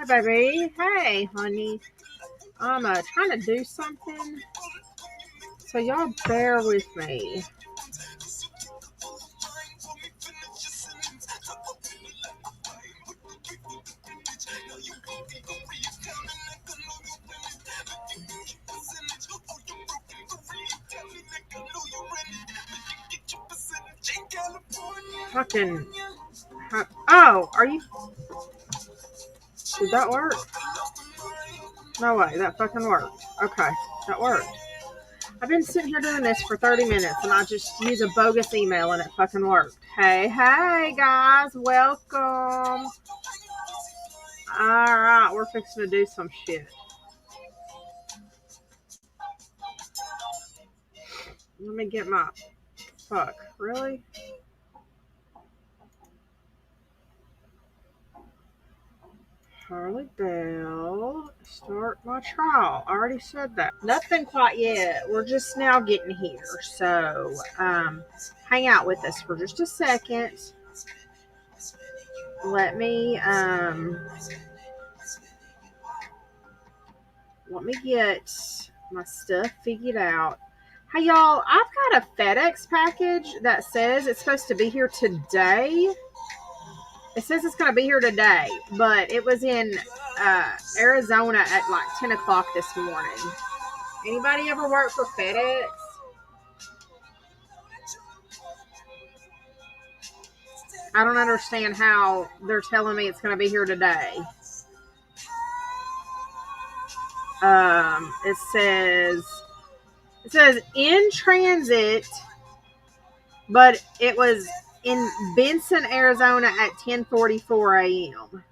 Hi, baby. Hey, honey. I'm trying to do something, so y'all bear with me. Fucking. Oh, are you? Did that work? No way, that fucking worked. Okay, that worked. I've been sitting here doing this for 30 minutes and I just use a bogus email and it fucking worked. Hey, guys, welcome. Alright, we're fixing to do some shit. Let me get my... Fuck, really? Harley Bell, start my trial. I already said that. Nothing quite yet. We're just now getting here. So, hang out with us for just a second. Let me get my stuff figured out. Hey, y'all, I've got a FedEx package that says it's supposed to be here today. It says it's going to be here today, but it was in Arizona at like 10 o'clock this morning. Anybody ever work for FedEx? I don't understand how they're telling me it's going to be here today. It says in transit, but it was in Benson, Arizona at 10:44 a.m.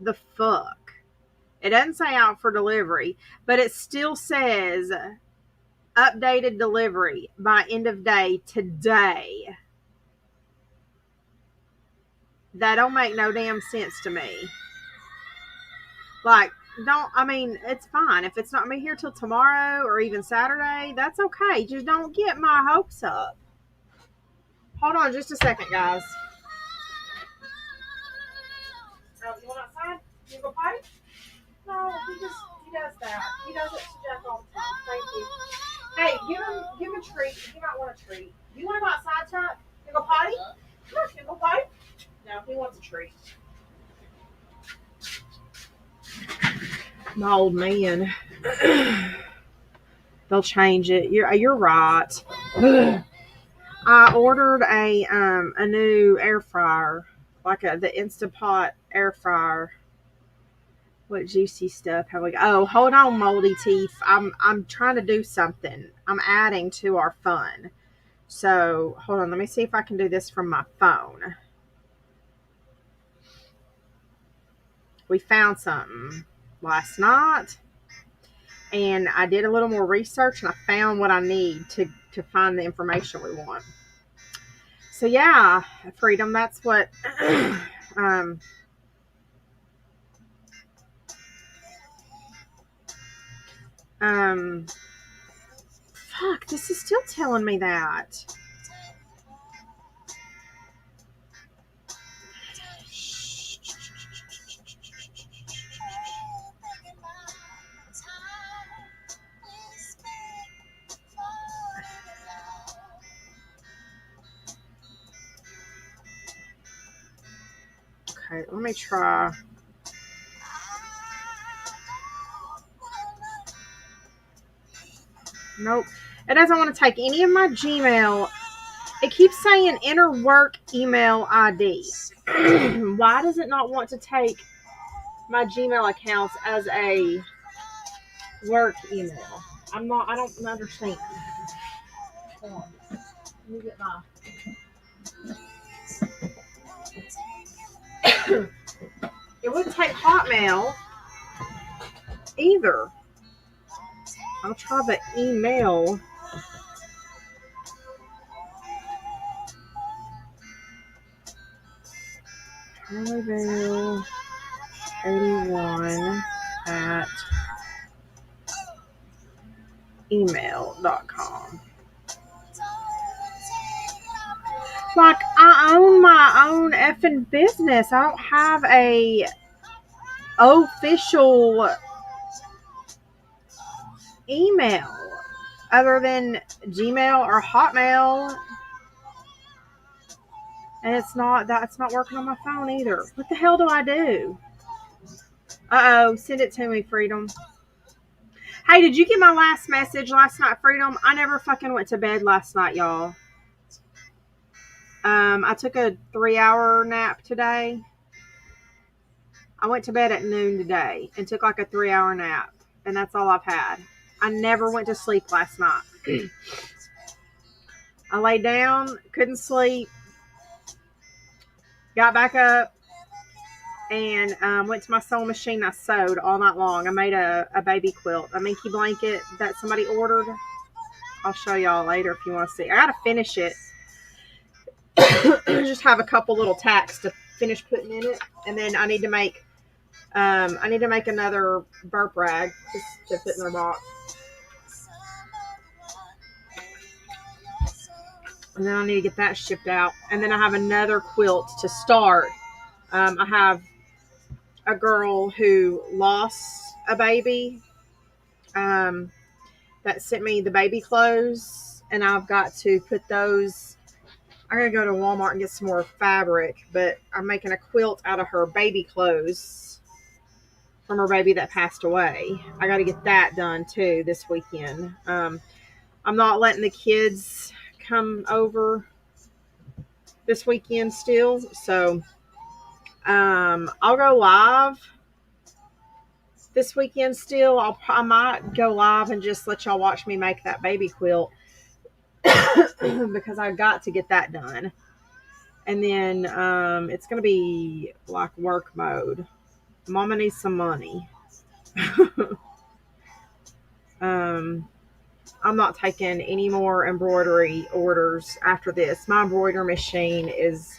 The fuck? It doesn't say out for delivery, but it still says updated delivery by end of day today. That don't make no damn sense to me. Like, it's fine. If it's not going to be here till tomorrow or even Saturday, that's okay. Just don't get my hopes up. Hold on just a second, guys. Oh, you want outside? You go potty? No, he does that. He does it to Jeff all the time. Thank you. Hey, give him a treat. He might want a treat. You want to go outside, Chuck? You go potty? Come on, you go potty? No, he wants a treat. My old man. They'll change it. You're right. I ordered a new air fryer, like the Instapot air fryer. What juicy stuff have we got? Oh, hold on, moldy teeth. I'm trying to do something. I'm adding to our fun. So hold on. Let me see if I can do this from my phone. We found something last night, and I did a little more research, and I found what I need to find the information we want. So yeah, freedom. That's what. Fuck, this is still telling me that. Okay, let me try. Nope. It doesn't want to take any of my Gmail. It keeps saying enter work email ID. Why does it not want to take my Gmail accounts as a work email? I don't understand. Hold on. Let me get my... take Hotmail either. I'll try the email. Harleyville 81 at email.com. Like, I own my own effing business. I don't have a official email other than Gmail or Hotmail. And it's not working on my phone either. What the hell do I do? Uh-oh, send it to me, Freedom. Hey, did you get my last message last night, Freedom? I never fucking went to bed last night, y'all. I took a 3-hour nap today. I went to bed at noon today and took like a 3-hour nap. And that's all I've had. I never went to sleep last night. I laid down, couldn't sleep, got back up, and went to my sewing machine. I sewed all night long. I made a baby quilt, a minky blanket that somebody ordered. I'll show y'all later if you want to see. I got to finish it. Just have a couple little tacks to finish putting in it. And then I need to make another burp rag just to put in their box. And then I need to get that shipped out. And then I have another quilt to start. I have a girl who lost a baby that sent me the baby clothes. And I've got to put those. I'm going to go to Walmart and get some more fabric. But I'm making a quilt out of her baby clothes from her baby that passed away. I got to get that done too this weekend. I'm not letting the kids come over this weekend still, so I'll go live this weekend still. I might go live and just let y'all watch me make that baby quilt because I got to get that done. And then it's gonna be like work mode. Mama needs some money. I'm not taking any more embroidery orders after this. My embroidery machine is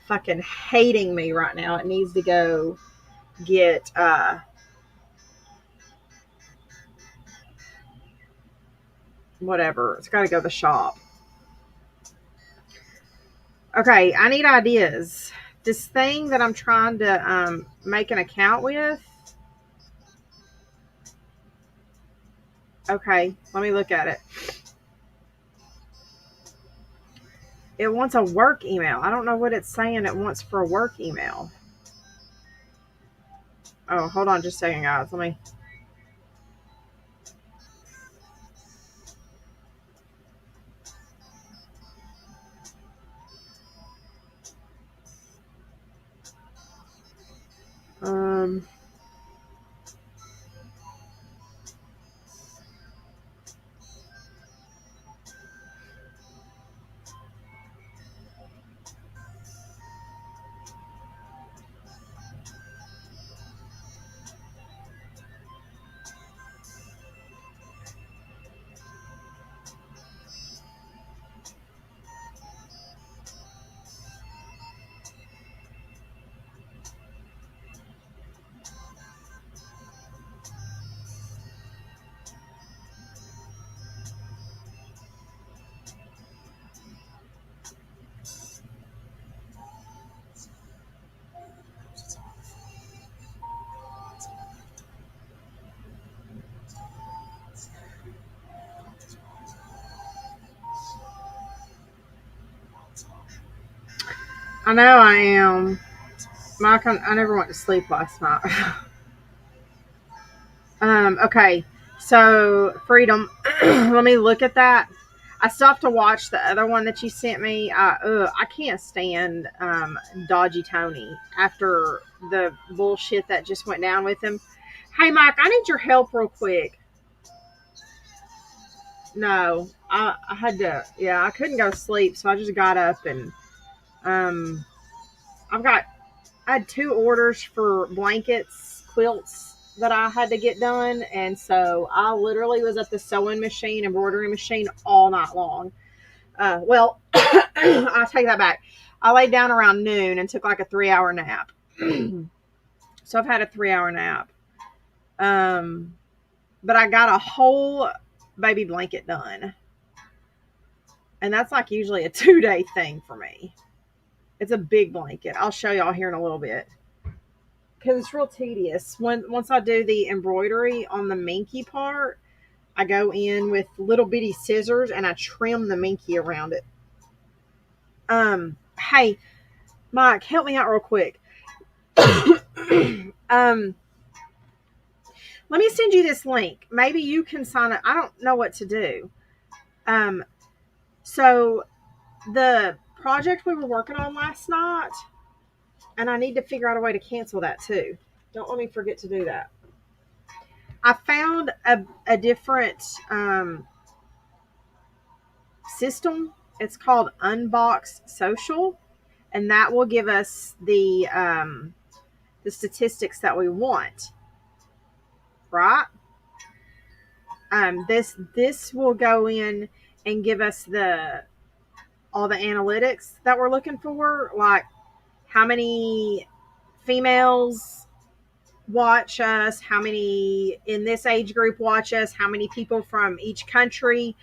fucking hating me right now. It needs to go get whatever. It's got to go to the shop. Okay, I need ideas. This thing that I'm trying to make an account with. Okay, let me look at it. It wants a work email. I don't know what it's saying it wants for a work email. Oh, hold on just a second, guys. Let me... I know I am. I never went to sleep last night. Okay. So, Freedom, let me look at that. I still have to watch the other one that you sent me. I can't stand Dodgy Tony after the bullshit that just went down with him. Hey, Mike, I need your help real quick. No, I had to, I couldn't go to sleep, so I just got up and I've got I had 2 orders for blankets, quilts that I had to get done, and so I literally was at the sewing machine, embroidery machine all night long. Well, I'll take that back. I laid down around noon and took like a 3-hour nap. So I've had a 3-hour nap. But I got a whole baby blanket done. And that's like usually a 2-day thing for me. It's a big blanket. I'll show y'all here in a little bit. Because it's real tedious. Once I do the embroidery on the minky part, I go in with little bitty scissors and I trim the minky around it. Hey, Mike, help me out real quick. Let me send you this link. Maybe you can sign up. I don't know what to do. So the project we were working on last night, and I need to figure out a way to cancel that too. Don't let me forget to do that. I found a different system. It's called Unbox Social, and that will give us the statistics that we want. Right? This will go in and give us all the analytics that we're looking for, like how many females watch us, how many in this age group watch us, how many people from each country.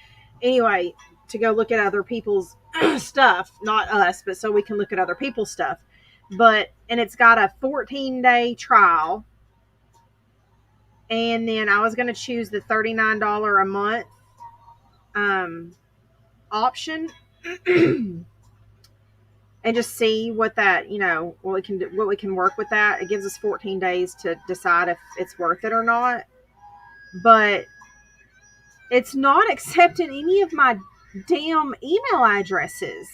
Anyway, to go look at other people's stuff, not us, but so we can look at other people's stuff. And it's got a 14-day trial. And then I was going to choose the $39 a month option and just see what that, what we can work with that. It gives us 14 days to decide if it's worth it or not. But it's not accepting any of my damn email addresses.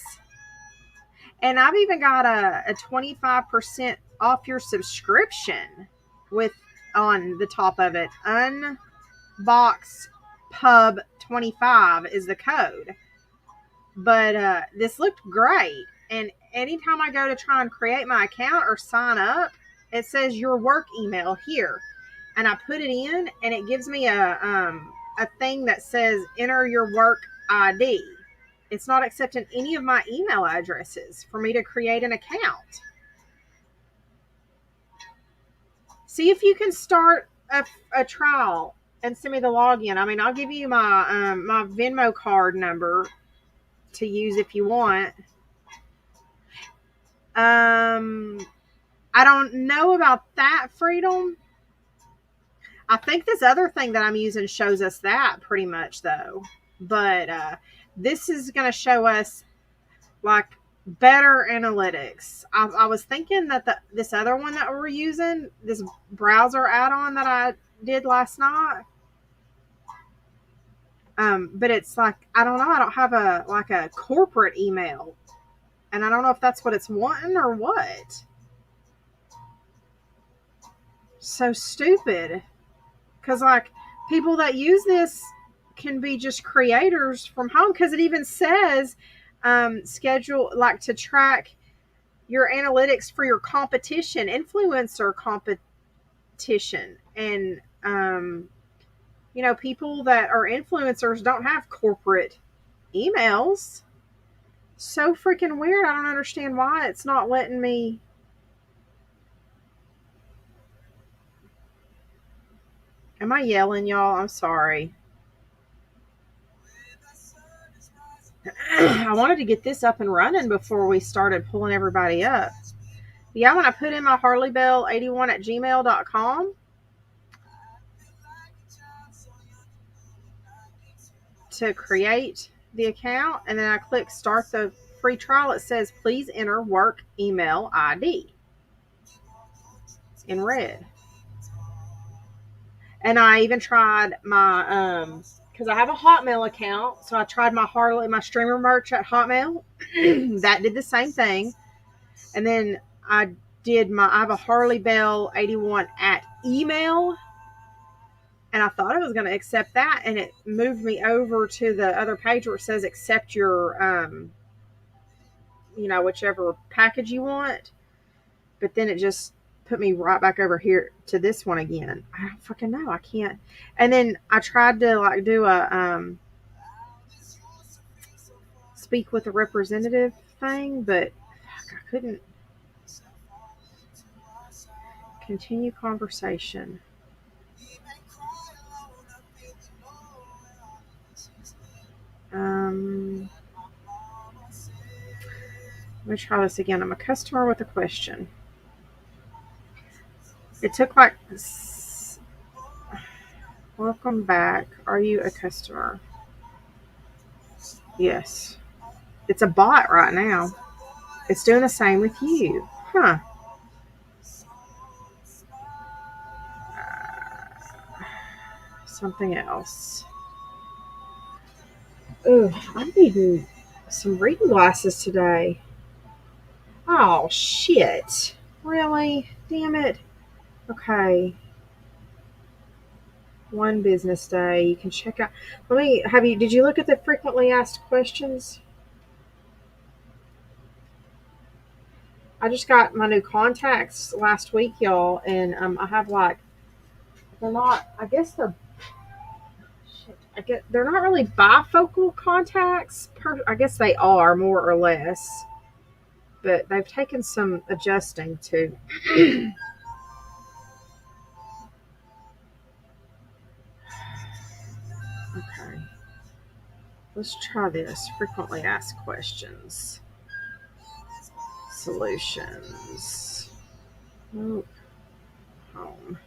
And I've even got a 25% off your subscription on the top of it. Unbox Pub 25 is the code. But this looked great. And anytime I go to try and create my account or sign up, it says your work email here. And I put it in and it gives me a thing that says enter your work ID. It's not accepting any of my email addresses for me to create an account. See if you can start a trial and send me the login. I mean, I'll give you my my Venmo card number to use if you want. I don't know about that, Freedom. I think this other thing that I'm using shows us that pretty much, though. But this is going to show us like better analytics. I was thinking that this other one that we're using, this browser add-on that I did last night, but it's like, I don't know. I don't have a corporate email, and I don't know if that's what it's wanting or what. So stupid. Because like people that use this can be just creators from home, because it even says schedule, like, to track your analytics for your competition, influencer competition. And people that are influencers don't have corporate emails. So freaking weird. I don't understand why it's not letting me. Am I yelling, y'all? I'm sorry. I wanted to get this up and running before we started pulling everybody up. Yeah, when I put in my harleybell81@gmail.com to create the account, and then I click start the free trial, it says please enter work email ID in red. And I even tried my because I have a Hotmail account, so I tried my streamer merch at Hotmail. That did the same thing. And then I have a harleybell81@email, and I thought it was going to accept that, and it moved me over to the other page where it says accept your whichever package you want. but then it just put me right back over here to this one again. I don't fucking know. I can't. And then I tried to like do a speak with a representative thing, but I couldn't continue conversation. Let me try this again. I'm a customer with a question. It took like, welcome back. Are you a customer? Yes. It's a bot right now. It's doing the same with you. Huh. Something else. Ugh, I'm needing some reading glasses today. Oh, shit. Really? Damn it. Okay. One business day. You can check out. Did you look at the frequently asked questions? I just got my new contacts last week, y'all, and I have like, they're not, I guess they're not really bifocal contacts. I guess they are more or less, but they've taken some adjusting to. Okay. Let's try this. Frequently asked questions. Solutions. Nope. Home.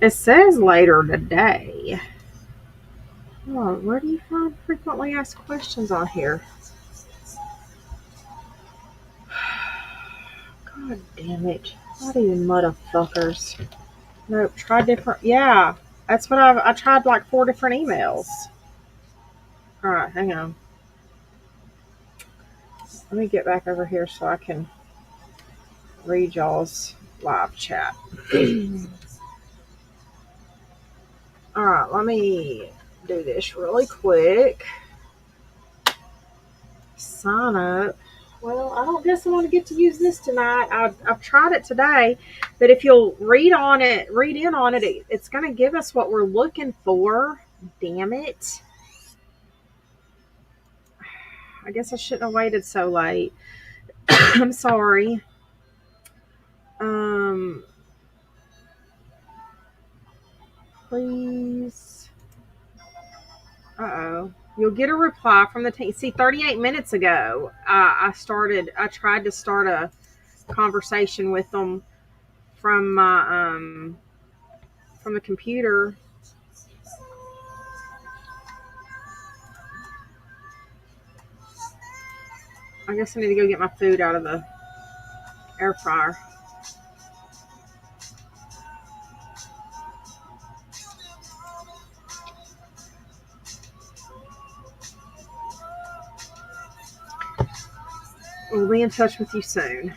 It says later today. Oh, where do you find frequently asked questions on here? God damn it. Not even motherfuckers. Nope, try different. Yeah, that's what I tried like 4 different emails. Alright, hang on. Let me get back over here so I can read y'all's live chat. Alright, let me do this really quick. Sign up. Well, I don't guess I want to get to use this tonight. I've tried it today, but if you'll read in on it, it's going to give us what we're looking for. Damn it. I guess I shouldn't have waited so late. I'm sorry. Please. Uh-oh. You'll get a reply from the team. See, 38 minutes ago, I tried to start a conversation with them from my, from the computer. I guess I need to go get my food out of the air fryer. We'll be in touch with you soon.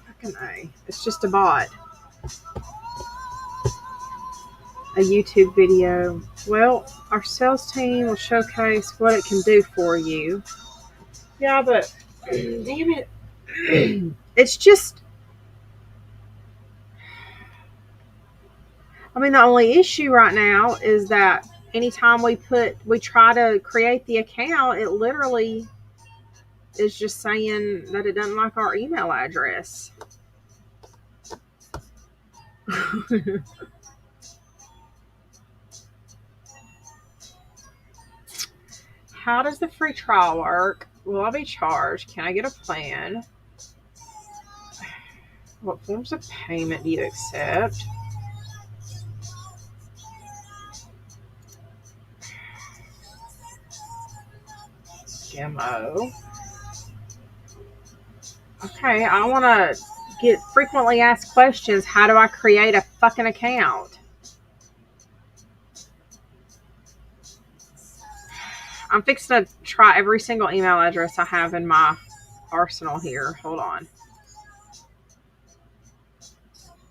Fucking A. It's just a bot. A YouTube video. Well, our sales team will showcase what it can do for you. Yeah, but damn it. It's just, I mean, the only issue right now is that anytime we try to create the account, it literally is just saying that it doesn't like our email address. How does the free trial work? Will I be charged? Can I get a plan? What forms of payment do you accept? Demo. Okay, I want to get frequently asked questions. How do I create a fucking account? I'm fixing to try every single email address I have in my arsenal here. Hold on.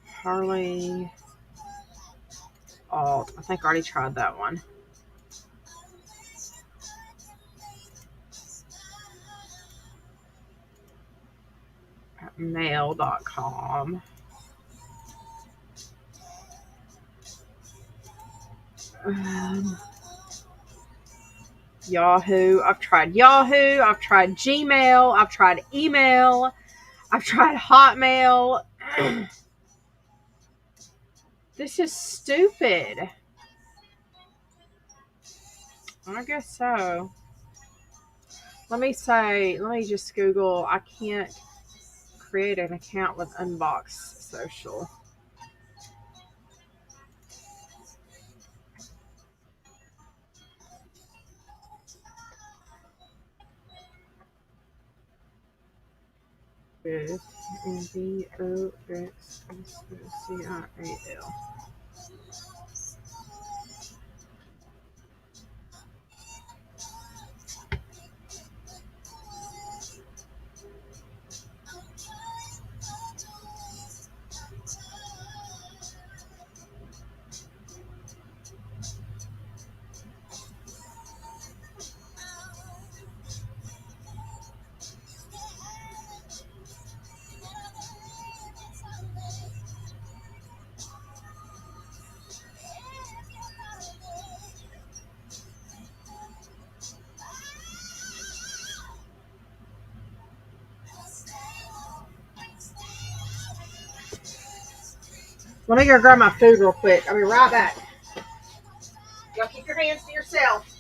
Harley Alt. I think I already tried that one. At mail.com. Yahoo. I've tried Yahoo. I've tried Gmail. I've tried email. I've tried Hotmail. This is stupid. I guess so. Let me just Google. I can't create an account with Unbox Social. With VOXCIAL. Let me go grab my food real quick. I'll be right back. Y'all keep your hands to yourself.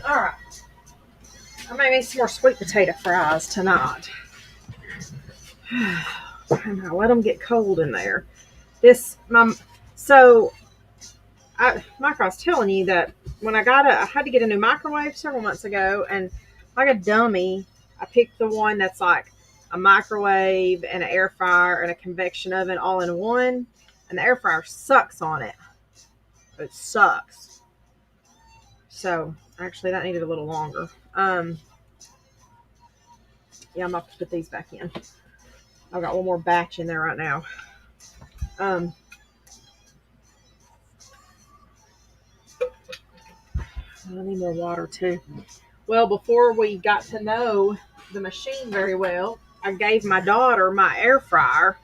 All right. I may make some more sweet potato fries tonight. And I let them get cold in there. Mike, I was telling you that when I had to get a new microwave several months ago, and like a dummy, I picked the one that's like a microwave and an air fryer and a convection oven all in one, and the air fryer sucks on it. It sucks. So actually, that needed a little longer. Yeah, I'm about to put these back in. I've got one more batch in there right now. I need more water too. Well, before we got to know the machine very well, I gave my daughter my air fryer.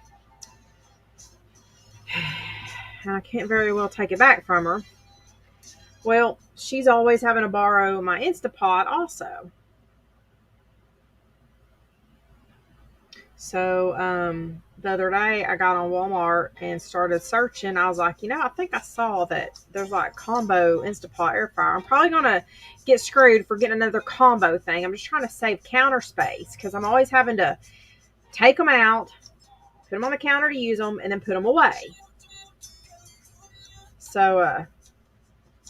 And I can't very well take it back from her. Well, she's always having to borrow my Instapot also. So the other day I got on Walmart and started searching. I was like, I think I saw that there's like combo Instapot air fryer. I'm probably going to get screwed for getting another combo thing. I'm just trying to save counter space because I'm always having to take them out, put them on the counter to use them, and then put them away. So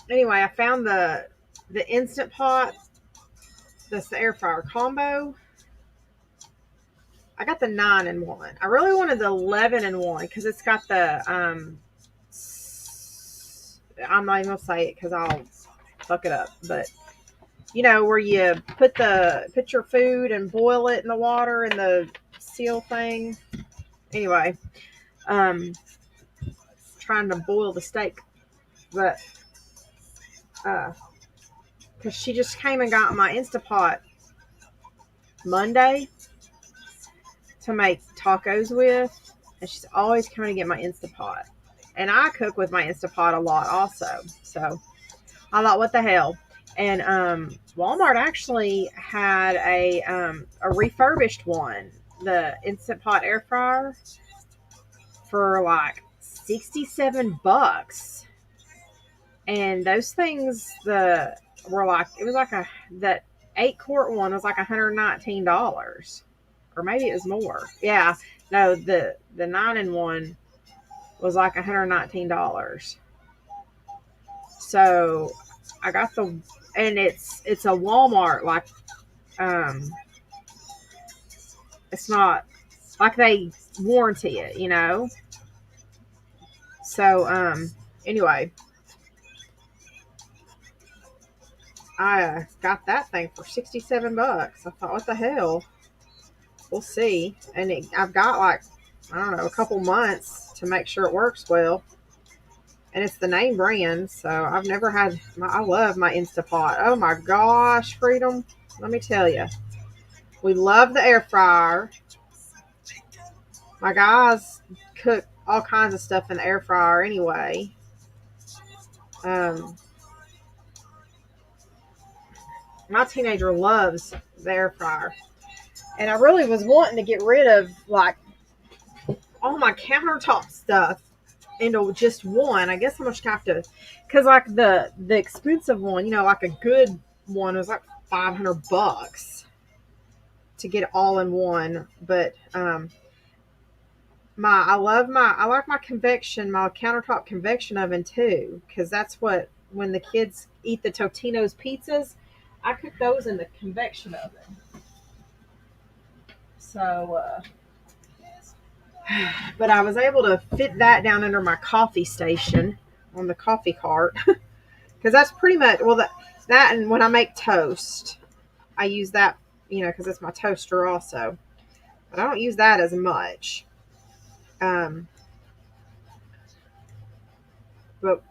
anyway, I found the Instant Pot. That's the air fryer combo. I got the 9-in-1. I really wanted the 11-in-1 because it's got the I'm not even gonna say it because I'll fuck it up. But you know where you put your food and boil it in the water in the seal thing. Anyway, um, trying to boil the steak, but because she just came and got my Instapot Monday to make tacos with, and she's always coming to get my Instapot. And I cook with my Instapot a lot also. So I thought, what the hell? And Walmart actually had a refurbished one, the Instant Pot air fryer, for like $67. And those things were like, it was like that 8-quart one was like $119. Or maybe it was more. Yeah. No, the 9-in-1 was like $119. So I got and it's a Walmart, like it's not like they warranty it, you know. So anyway, I got that thing for $67. I thought, what the hell? We'll see. And I've got like, I don't know, a couple months to make sure it works well. And it's the name brand, so I've never had. I love my Instapot. Oh my gosh, Freedom! Let me tell you, we love the air fryer. My guys cook all kinds of stuff in the air fryer anyway. My teenager loves the air fryer, and I really was wanting to get rid of like all my countertop stuff into just one. I guess I'm just have to, because like the expensive one, you know, like a good one was like $500 to get it all in one. But I like my convection, my countertop convection oven too, because that's what, when the kids eat the Totino's pizzas, I cook those in the convection oven. So but I was able to fit that down under my coffee station on the coffee cart, because that's pretty much, well, that and when I make toast, I use that, you know, because it's my toaster also, but I don't use that as much. But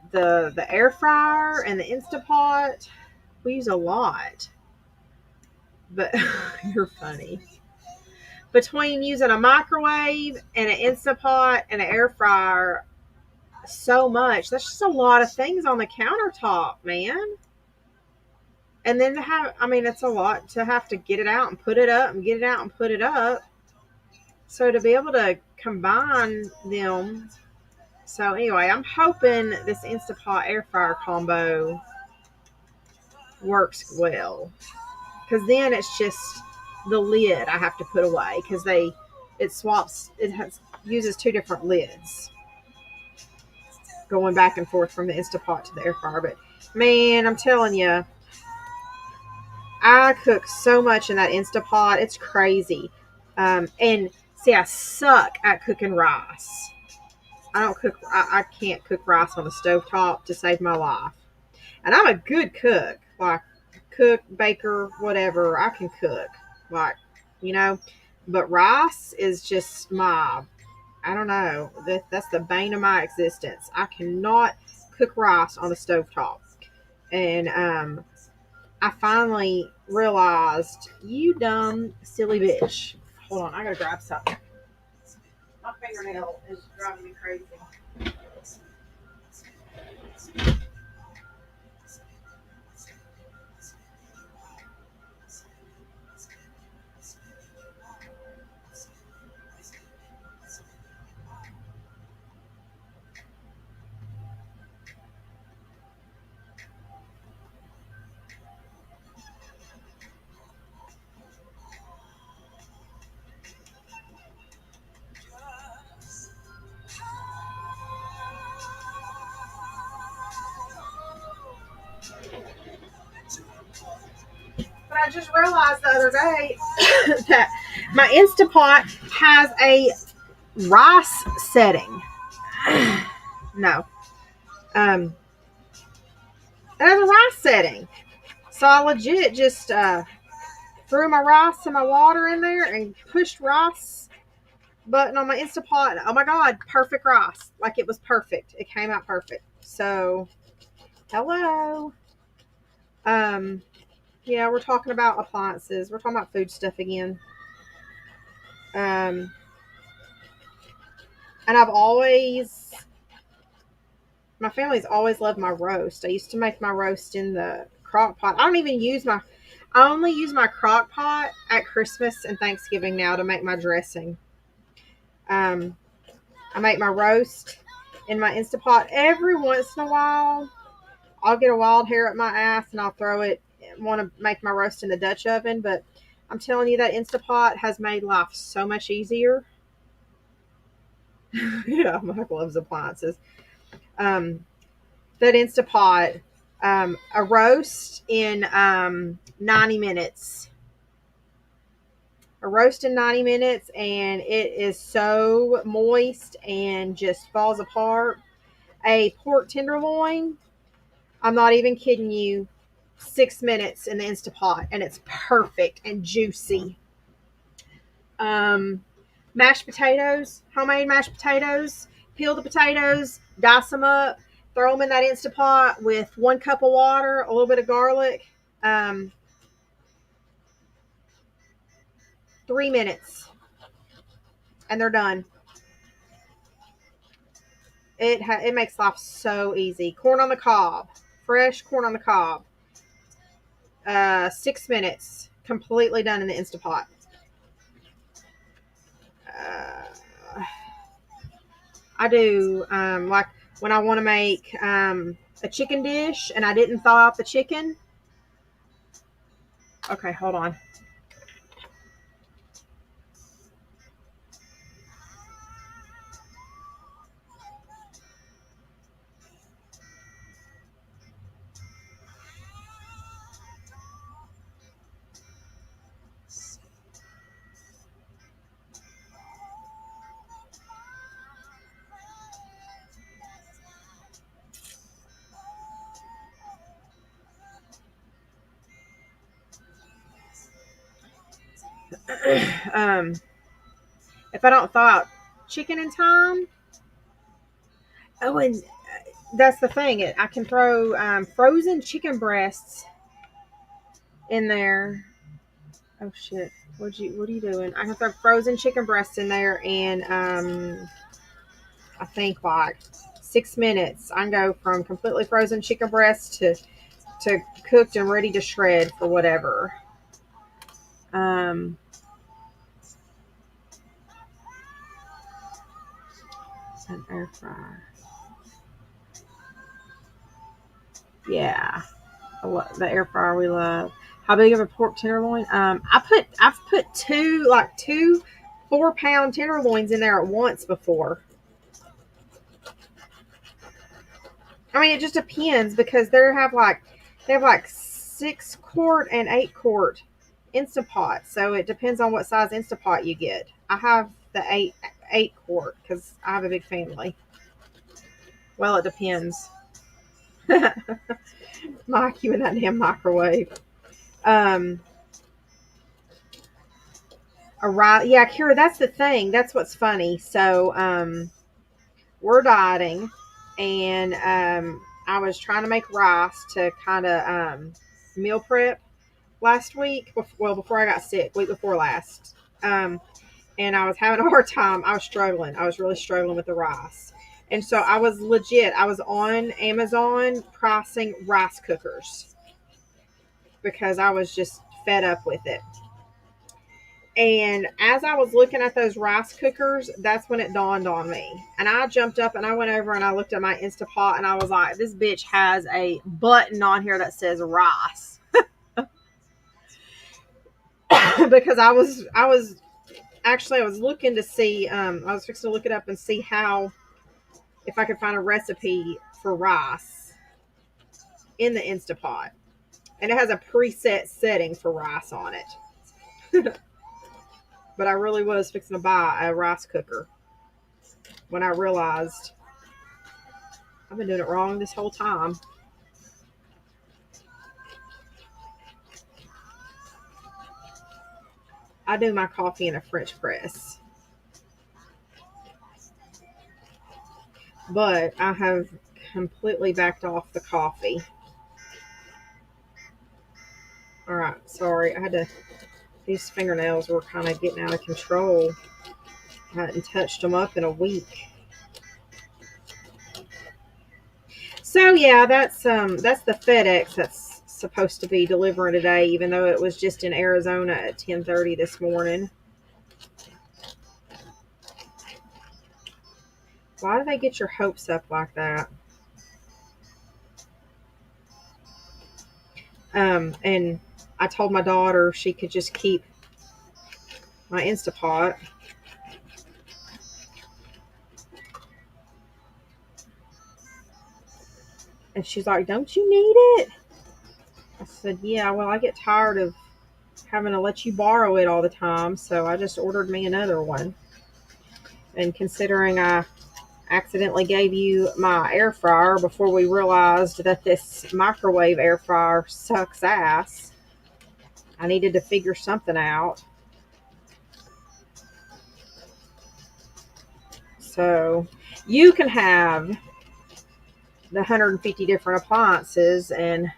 the air fryer and the Instapot we use a lot. But you're funny. Between using a microwave and an Instapot and an air fryer, so much. That's just a lot of things on the countertop, man. And then to have, I mean, it's a lot to have to get it out and put it up and get it out and put it up. So to be able to combine them. So anyway, I'm hoping this Instapot air fryer combo works well. Because then it's just the lid I have to put away, because uses two different lids going back and forth from the Instapot to the air fryer. But man, I'm telling you, I cook so much in that Instapot. It's crazy. And see, I suck at cooking rice. I can't cook rice on the stovetop to save my life. And I'm a good cook. Like, baker, whatever. I can cook. Like, you know. But rice is just I don't know. That's the bane of my existence. I cannot cook rice on the stovetop. And I finally realized, you dumb, silly bitch. Hold on, I gotta grab something. My fingernail is driving me crazy. But I just realized the other day that My Instapot has a rice setting. No. It has a rice setting. So I legit just threw my rice and my water in there and pushed rice button on my Instapot. Oh my God, perfect rice. Like it was perfect. It came out perfect. So, hello. Um, yeah, we're talking about appliances. We're talking about food stuff again. Um, and my family's always loved my roast. I used to make my roast in the crock pot. I only use my crock pot at Christmas and Thanksgiving now to make my dressing. Um, I make my roast in my Instapot every once in a while. I'll get a wild hair up my ass and I'll throw it, want to make my roast in the Dutch oven. But I'm telling you, that Instapot has made life so much easier. Yeah, Mike loves appliances. Um, that Instapot, a roast in 90 minutes. A roast in 90 minutes, and it is so moist and just falls apart. A pork tenderloin, I'm not even kidding you, 6 minutes in the Instapot, and it's perfect and juicy. Um, Mashed potatoes, homemade mashed potatoes. Peel the potatoes, dice them up, throw them in that Instapot with 1 cup of water, a little bit of garlic. Um, 3 minutes, and they're done. It makes life so easy. Corn on the cob, fresh corn on the cob. 6 minutes, completely done in the Instapot. I do like when I want to make a chicken dish and I didn't thaw out the chicken. Okay, hold on. um, if I don't thaw out chicken in time, oh, and that's the thing. I can throw frozen chicken breasts in there. Oh shit! What are you doing? I can throw frozen chicken breasts in there, and I think like 6 minutes. I can go from completely frozen chicken breasts to cooked and ready to shred for whatever. Um, an air fryer. Yeah, the air fryer we love. How big of a pork tenderloin? I've put two 4 pound tenderloins in there at once before. I mean, it just depends because they have like 6 quart and 8 quart Instapot, so it depends on what size Instapot you get. I have the eight quart because I have a big family. Well, it depends. Mike, you in that damn microwave. Um, yeah, Kira, that's the thing. That's what's funny. So, we're dieting, and I was trying to make rice to kind of meal prep last week. Well, before I got sick, week before last. And I was having a hard time. I was struggling. I was really struggling with the rice. And so I was legit. I was on Amazon pricing rice cookers because I was just fed up with it. And as I was looking at those rice cookers, that's when it dawned on me. And I jumped up and I went over and I looked at my Instapot and I was like, this bitch has a button on here that says rice. Because I was looking to see, I was fixing to look it up and see if I could find a recipe for rice in the Instapot. And it has a preset setting for rice on it. But I really was fixing to buy a rice cooker when I realized I've been doing it wrong this whole time. I do my coffee in a French press. But I have completely backed off the coffee. All right, sorry. These fingernails were kind of getting out of control. I hadn't touched them up in a week. So yeah, that's the FedEx that's supposed to be delivering today, even though it was just in Arizona at 10:30 this morning. Why do they get your hopes up like that? And I told my daughter she could just keep my Instapot. And she's like, "Don't you need it?" I said, "Yeah, well, I get tired of having to let you borrow it all the time, so I just ordered me another one. And considering I accidentally gave you my air fryer before we realized that this microwave air fryer sucks ass, I needed to figure something out. So you can have the 150 different appliances and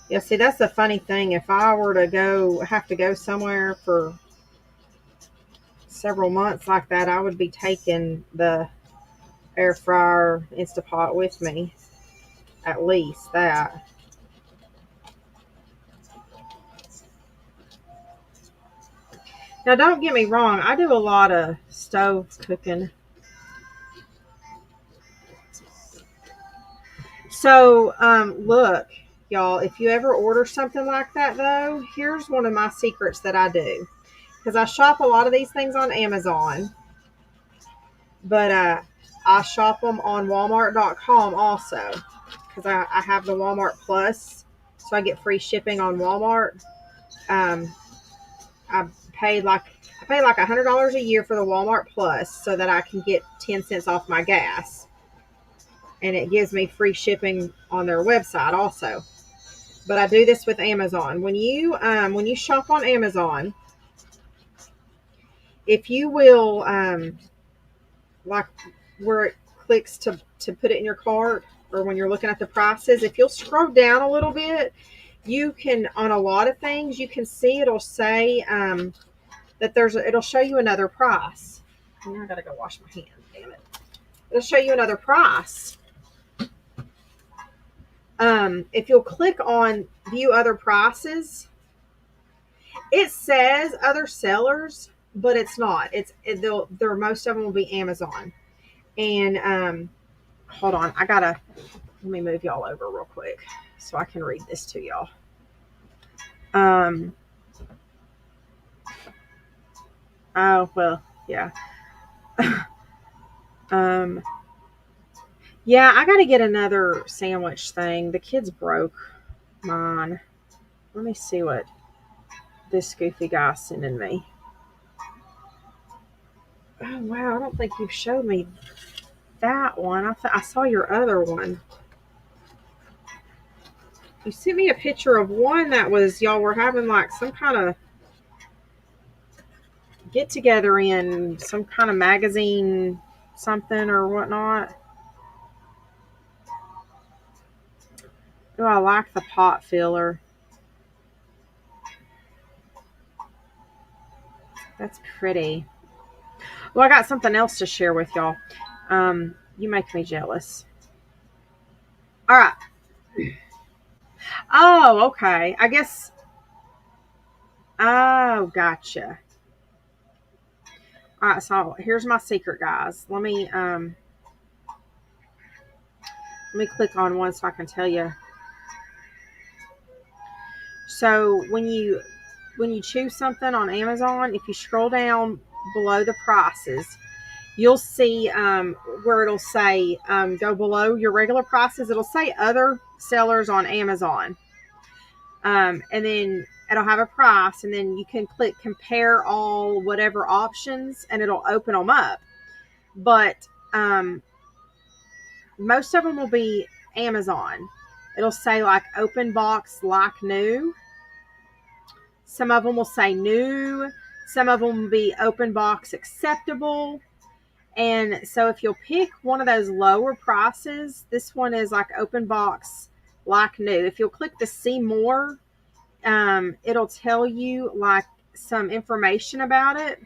yeah, see, that's the funny thing. If I were to have to go somewhere for several months like that, I would be taking the air fryer Instapot with me. At least that. Now, don't get me wrong. I do a lot of stove cooking. So, look, y'all, if you ever order something like that, though, here's one of my secrets that I do. Because I shop a lot of these things on Amazon, but I shop them on Walmart.com also. Because I have the Walmart Plus, so I get free shipping on Walmart. Um, I paid like $100 a year for the Walmart Plus so that I can get 10 cents off my gas. And it gives me free shipping on their website also. But I do this with Amazon. When you shop on Amazon, if you will like where it clicks to put it in your cart, or when you're looking at the prices, if you'll scroll down a little bit, you can, on a lot of things, you can see it'll say that it'll show you another price. Now I gotta go wash my hands, damn it. It'll show you another price. If you'll click on view other prices, it says other sellers, but it's not. Most of them will be Amazon. And hold on, let me move y'all over real quick so I can read this to y'all. Oh well, yeah. Yeah, I gotta get another sandwich thing. The kids broke mine. Let me see what this goofy guy's sending me. Oh wow, I don't think you've showed me that one. I saw your other one. You sent me a picture of one that was y'all were having like some kind of get together in some kind of magazine something or whatnot. Oh, I like the pot filler. That's pretty. Well, I got something else to share with y'all. You make me jealous. All right. Oh, okay. I guess. Oh, gotcha. All right. So here's my secret, guys. Let me click on one so I can tell you. So when you choose something on Amazon, if you scroll down below the prices, you'll see where it'll say go below your regular prices. It'll say other sellers on Amazon. And then it'll have a price, and then you can click compare all whatever options, and it'll open them up. But most of them will be Amazon. It'll say like open box like new. Some of them will say new. Some of them will be open box acceptable. And so if you'll pick one of those lower prices, this one is like open box like new. If you'll click the see more, it'll tell you like some information about it.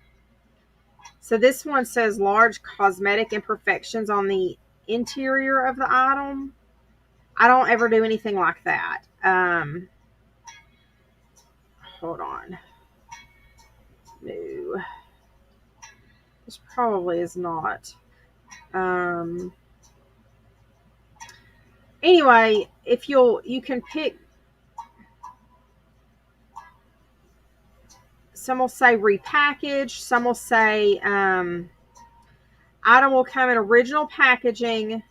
So this one says large cosmetic imperfections on the interior of the item. I don't ever do anything like that. Hold on. No. This probably is not. Anyway, if you can pick. Some will say repackaged. Some will say item will come in original packaging.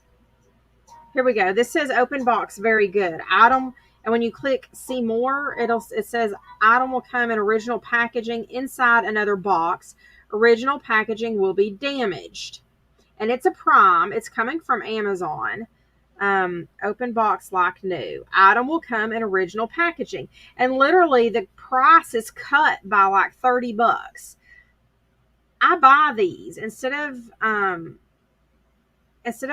Here we go. This says open box. Very good. Item. And when you click see more, it says item will come in original packaging inside another box. Original packaging will be damaged. And it's a prime. It's coming from Amazon. Open box like new. Item will come in original packaging. And literally the price is cut by like $30. I buy these instead of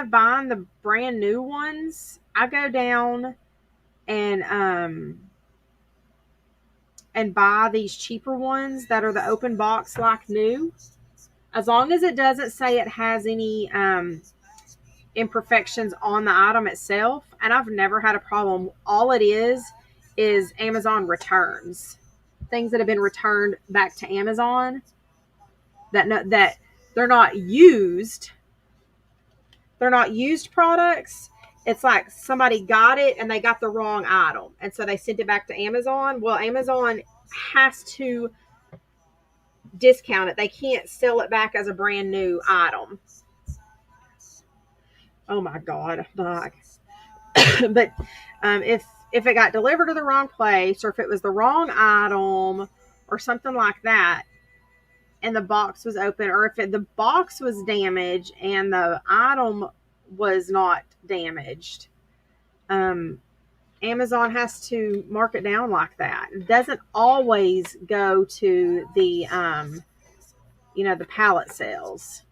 buying the brand new ones. I go down and buy these cheaper ones that are the open box like new. As long as it doesn't say it has any imperfections on the item itself, and I've never had a problem. All it is Amazon returns. Things that have been returned back to Amazon that they're not used. They're not used products. It's like somebody got it and they got the wrong item, and so they sent it back to Amazon. Well, Amazon has to discount it. They can't sell it back as a brand new item. Oh my God, dog. But if it got delivered to the wrong place, or if it was the wrong item or something like that, and the box was open, or if the box was damaged and the item was not damaged, Amazon has to mark it down like that. It doesn't always go to the the pallet sales.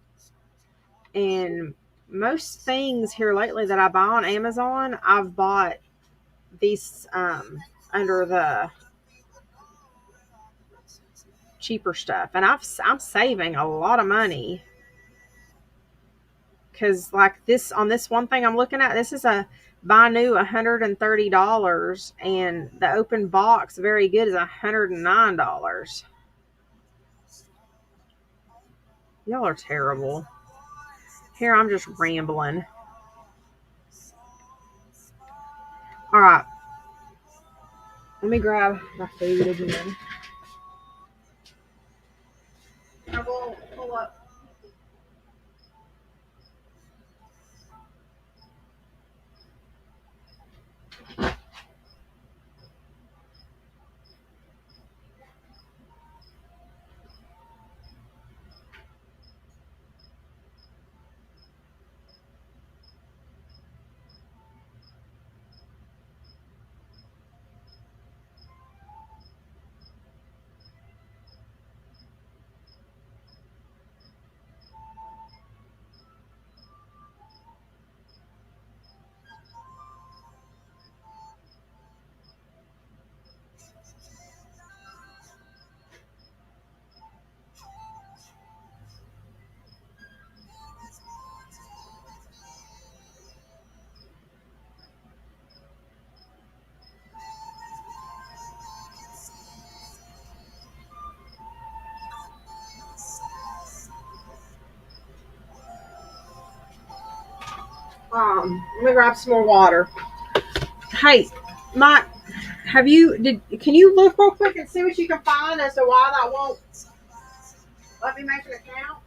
And most things here lately that I buy on Amazon, I've bought these under the cheaper stuff, and I'm saving a lot of money, because like this on this one thing I'm looking at, this is a buy new $130, and the open box very good is $109. Y'all are terrible. Here I'm just rambling. All right, let me grab my food again. I will pull up. Let me grab some more water. Hey, Mike, can you look real quick and see what you can find as to why that won't let me make an account?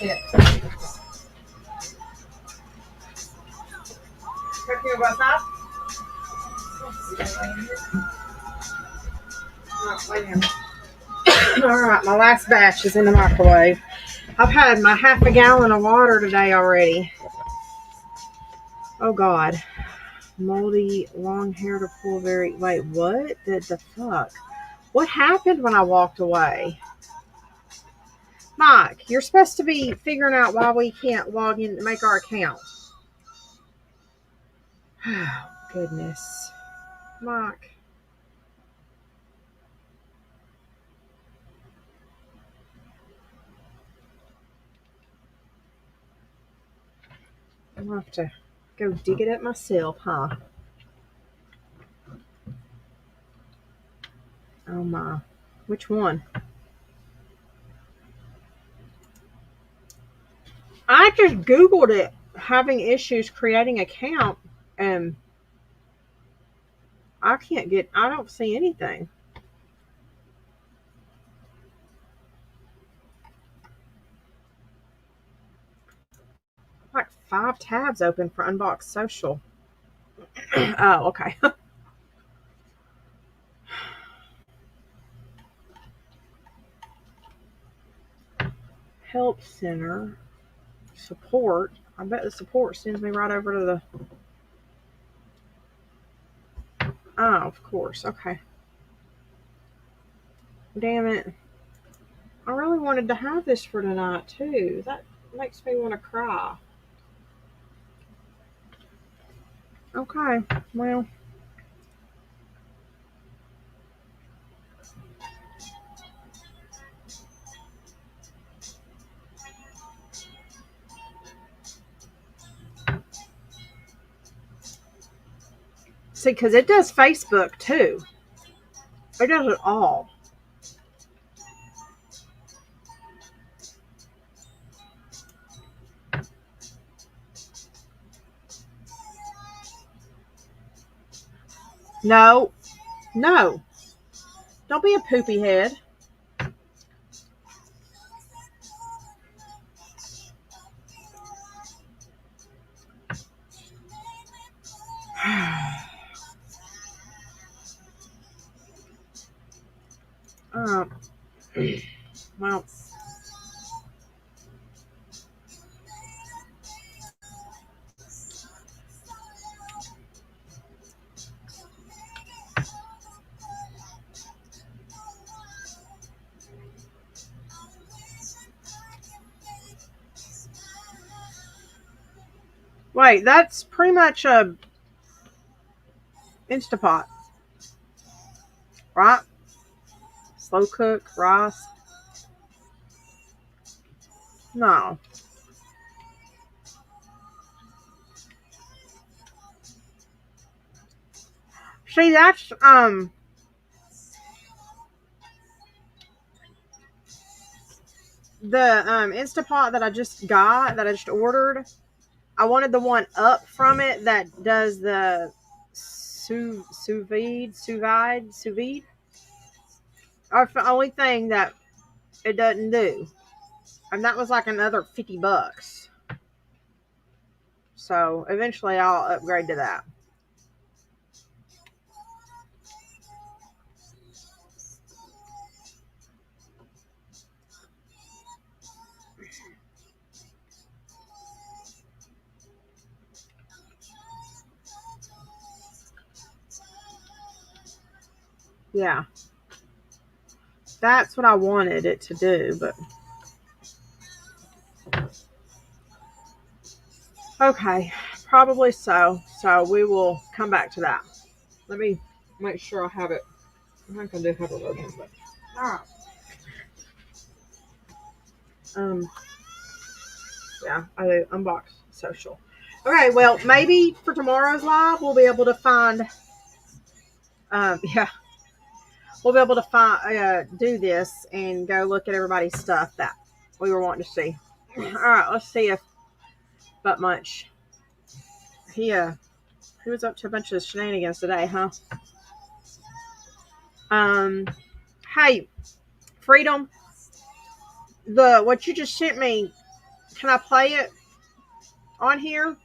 it. Talking about that? Oh, wait a minute. All right, my last batch is in the microwave. I've had my half a gallon of water today already. Oh God. Moldy, long hair to pull very. Wait, what? The fuck? What happened when I walked away? Mike, you're supposed to be figuring out why we can't log in to make our account. Oh, goodness. Mike. I'm going to have to go dig it up myself, huh? Oh, my. Which one? I just Googled it, having issues creating account, and I don't see anything. Like 5 tabs open for Unboxed Social. Oh, okay. Help Center. Support. I bet the support sends me right over to the... Oh, of course. Okay. Damn it. I really wanted to have this for tonight, too. That makes me want to cry. Okay. Well. See, because it does Facebook, too. It does it all. No. No. Don't be a poopy head. Well. Wait, that's pretty much a Instapot. Right? Slow cook, rice. No. See, that's the Instapot that I just got, that I just ordered. I wanted the one up from it that does the sous vide. That's the only thing that it doesn't do. And that was like another $50. So eventually I'll upgrade to that. Yeah. That's what I wanted it to do, but okay, probably so. So we will come back to that. Let me make sure I have it. I think I do have it open, but all right. Yeah, I do. Unbox Social. Okay, well, maybe for tomorrow's live we'll be able to find. Yeah, we'll be able to do this and go look at everybody's stuff that we were wanting to see. All right, let's see if Butt Munch. He was up to a bunch of shenanigans today, huh? Hey, Freedom. What you just sent me Can I play it on here?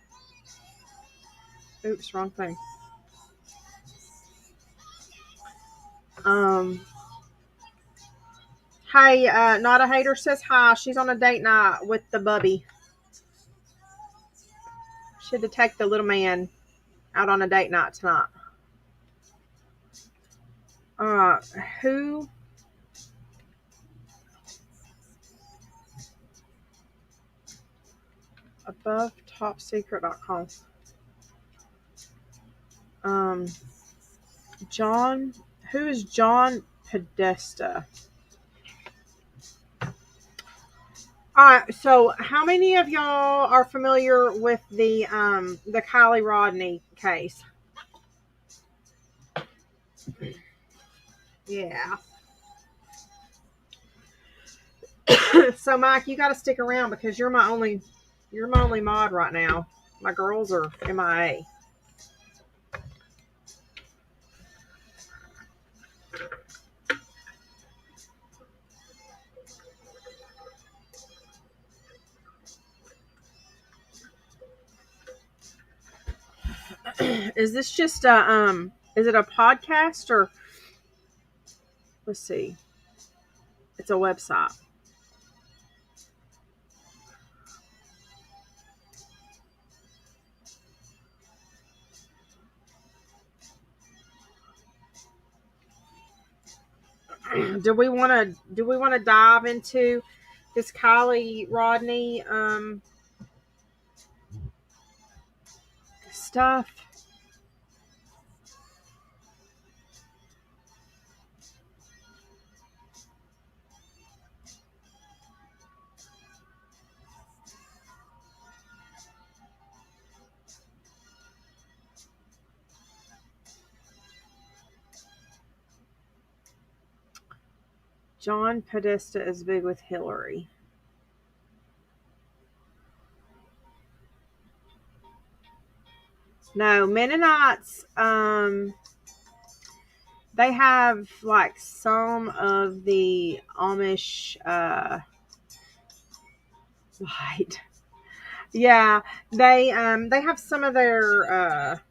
Oops, wrong thing. Um, hey, Not a Hater says hi. She's on a date night with the bubby. She had to take the little man out on a date night tonight. Uh, who? Above topsecret.com. Um, John. Who is John Podesta? All right. So, how many of y'all are familiar with the Kylie Rodney case? Yeah. So, Mike, you got to stick around because you're my only mod right now. My girls are MIA. Is this just a is it a podcast or let's see. It's a website. Do we want to dive into this Kylie Rodney stuff? John Podesta is big with Hillary. No, Mennonites, they have like some of the Amish light. Yeah, they have some of their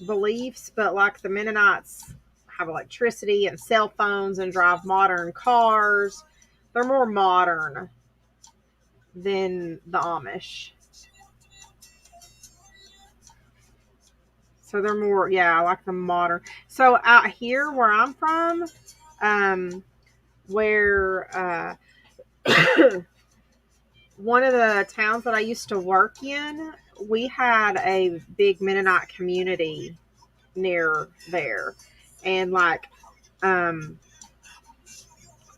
beliefs, but like the Mennonites have electricity and cell phones and drive modern cars. They're more modern than the Amish. So they're more, yeah, I like the modern. So out here where I'm from, where one of the towns that I used to work in, we had a big Mennonite community near there. And like, um,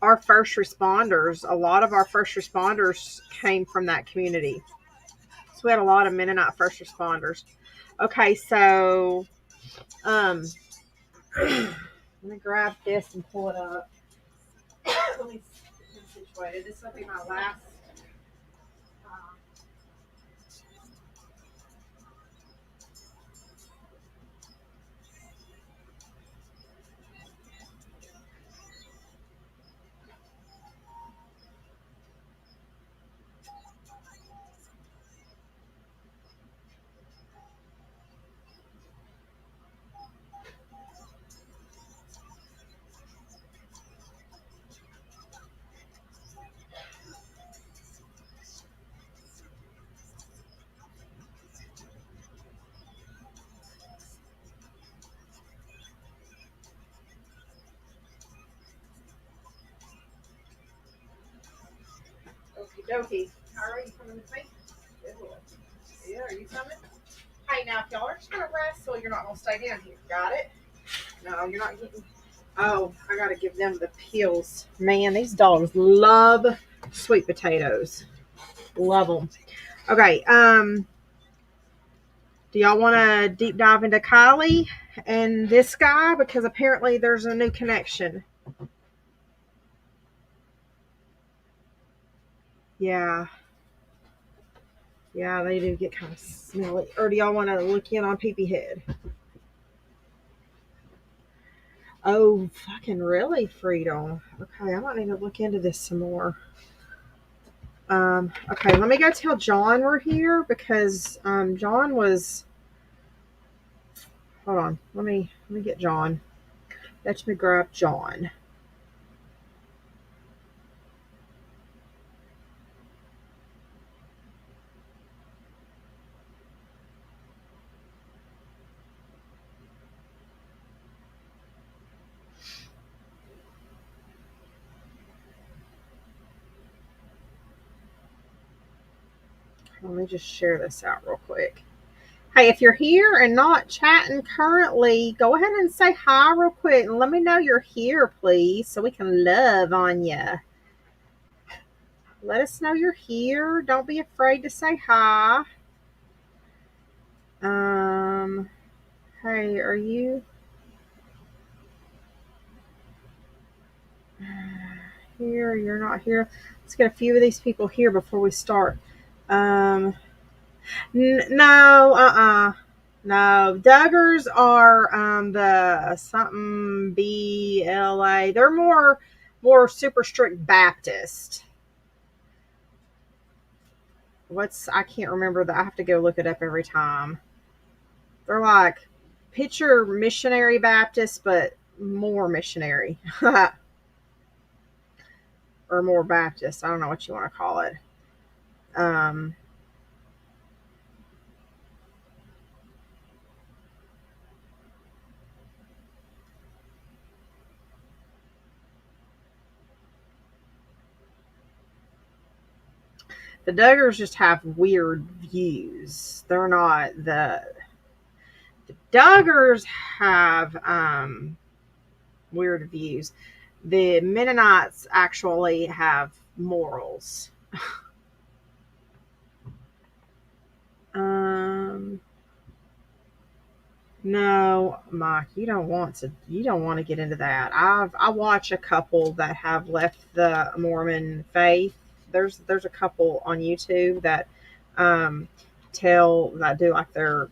our first responders, a lot of our first responders came from that community. So we had a lot of Mennonite first responders. Okay, so let me grab this and pull it up. Let me get situated. This will be my last. Okie dokie. All right, you coming with me? Yeah, are you coming? Hey, now if y'all are just gonna wrestle, you're not gonna stay down here. Got it? No, you're not getting. Oh, I gotta give them the peels. Man, these dogs love sweet potatoes. Love them. Okay. Do y'all want to deep dive into Kylie and this guy because apparently there's a new connection? Yeah. Yeah, they do get kind of smelly. Or do y'all want to look in on Pee Head? Oh, fucking really, Freedom. Okay, I might need to look into this some more. Okay, let me go tell John we're here because John was. Hold on, let me get John. Let me grab John. Let me just share this out real quick. Hey, if you're here and not chatting currently, go ahead and say hi real quick and let me know you're here, please, so we can love on you. Let us know you're here. Don't be afraid to say hi. Hey, are you here? You're not here. Let's get a few of these people here before we start. No, no. Duggars are the something BLA. They're more super strict Baptist. I can't remember that. I have to go look it up every time. They're like picture missionary Baptist, but more missionary. Or more Baptist. I don't know what you want to call it. Um, the Duggars just have weird views. They're not the Duggars have weird views. The Mennonites actually have morals. Um, no, Mike, you don't want to get into that. I watch a couple that have left the Mormon faith. There's a couple on YouTube that um that do like their,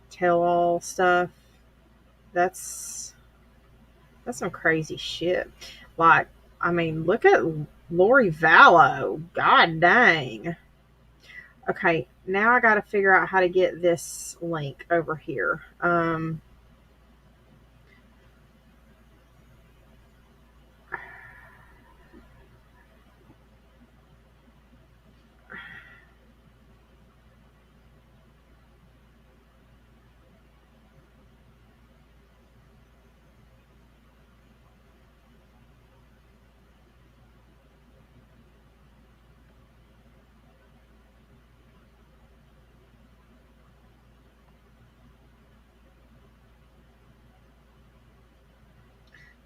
tell all stuff. That's that's some crazy shit. Like, I mean, look at Lori Vallow. God dang. Okay, now I got to figure out how to get this link over here.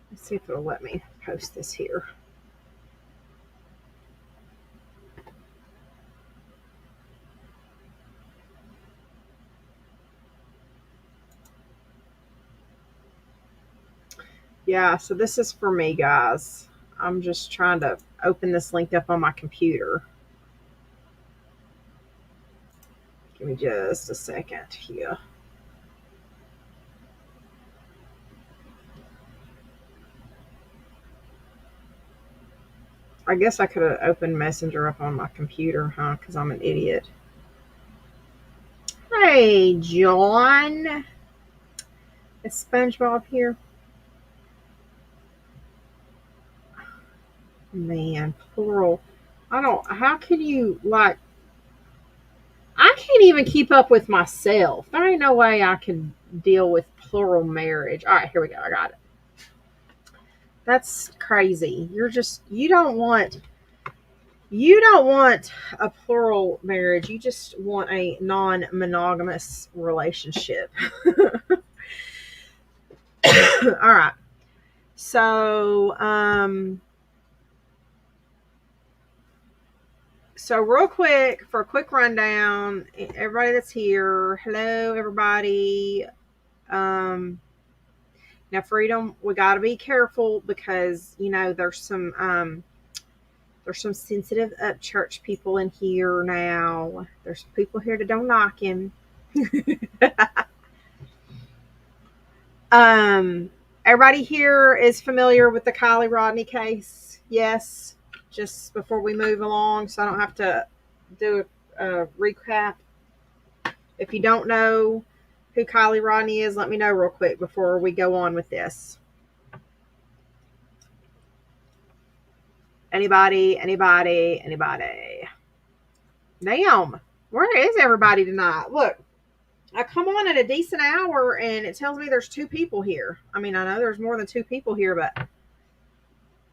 Let's see if it'll let me post this here. Yeah, so this is for me, guys. I'm just trying to open this link up on my computer. Give me just a second here. I guess I could have opened Messenger up on my computer, huh? Because I'm an idiot. Hey, John. Is SpongeBob here? Man, plural. I don't. How can you, like, I can't even keep up with myself. There ain't no way I can deal with plural marriage. All right, here we go. I got it. That's crazy. You don't want a plural marriage. You just want a non-monogamous relationship. All right. So real quick, for a quick rundown, everybody that's here, hello everybody. Now, Freedom, we got to be careful because there's some sensitive up church people in here now. There's people here that don't like him. Everybody here is familiar with the Kylie Rodney case. Yes, just before we move along so I don't have to do a recap. If you don't know who Kylie Rodney is, let me know real quick before we go on with this. Anybody? Damn, where is everybody tonight? Look, I come on at a decent hour and it tells me there's 2 people here. I mean, I know there's more than 2 people here, but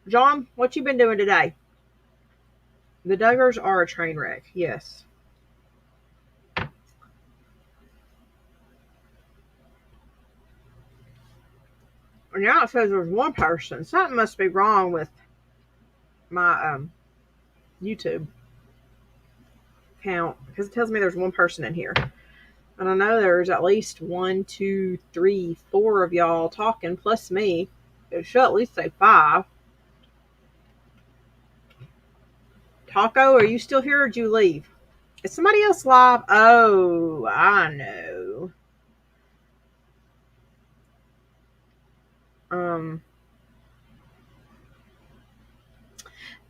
John, what you been doing today? The Duggars are a train wreck, yes. Now it says there's 1 person. Something must be wrong with my YouTube count because it tells me there's 1 person in here. And I know there's at least 1, 2, 3, 4 of y'all talking plus me. It should at least say 5. Taco, are you still here or did you leave? Is somebody else live? Oh, I know.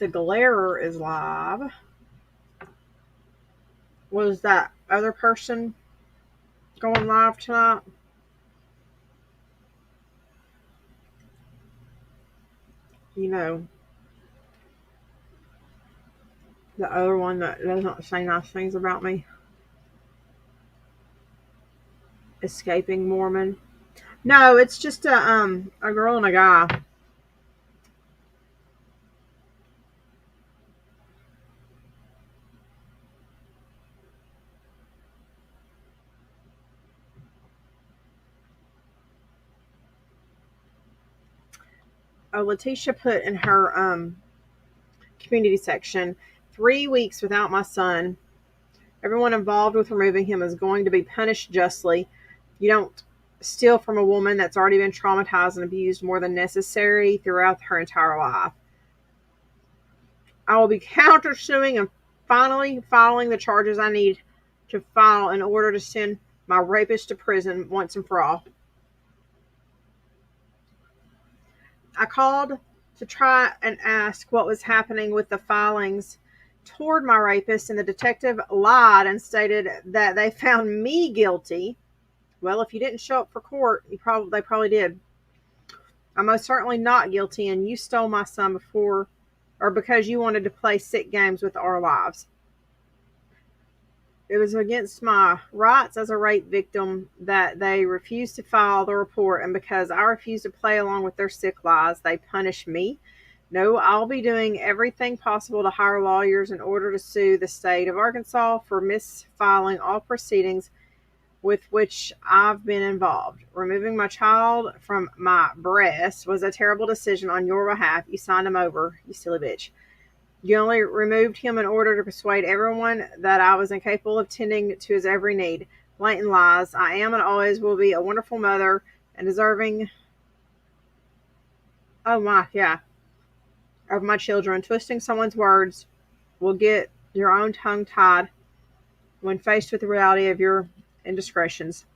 The Glairer is live. Was that other person going live tonight? You know, the other one that doesn't say nice things about me. Escaping Mormon. No, it's just a girl and a guy. Letitia put in her community section, 3 weeks without my son. Everyone involved with removing him is going to be punished justly. You don't steal from a woman that's already been traumatized and abused more than necessary throughout her entire life. I will be countersuing and finally filing the charges I need to file in order to send my rapist to prison once and for all. I called to try and ask what was happening with the filings toward my rapist, and the detective lied and stated that they found me guilty. Well, if you didn't show up for court, they probably did. I'm most certainly not guilty, and you stole my son because you wanted to play sick games with our lives. It was against my rights as a rape victim that they refused to file the report, and because I refused to play along with their sick lies, they punished me. No, I'll be doing everything possible to hire lawyers in order to sue the state of Arkansas for misfiling all proceedings with which I've been involved. Removing my child from my breast was a terrible decision on your behalf. You signed him over, you silly bitch. You only removed him in order to persuade everyone that I was incapable of tending to his every need. Blatant lies. I am and always will be a wonderful mother and deserving, oh my, yeah, of my children. Twisting someone's words will get your own tongue tied when faced with the reality of your indiscretions.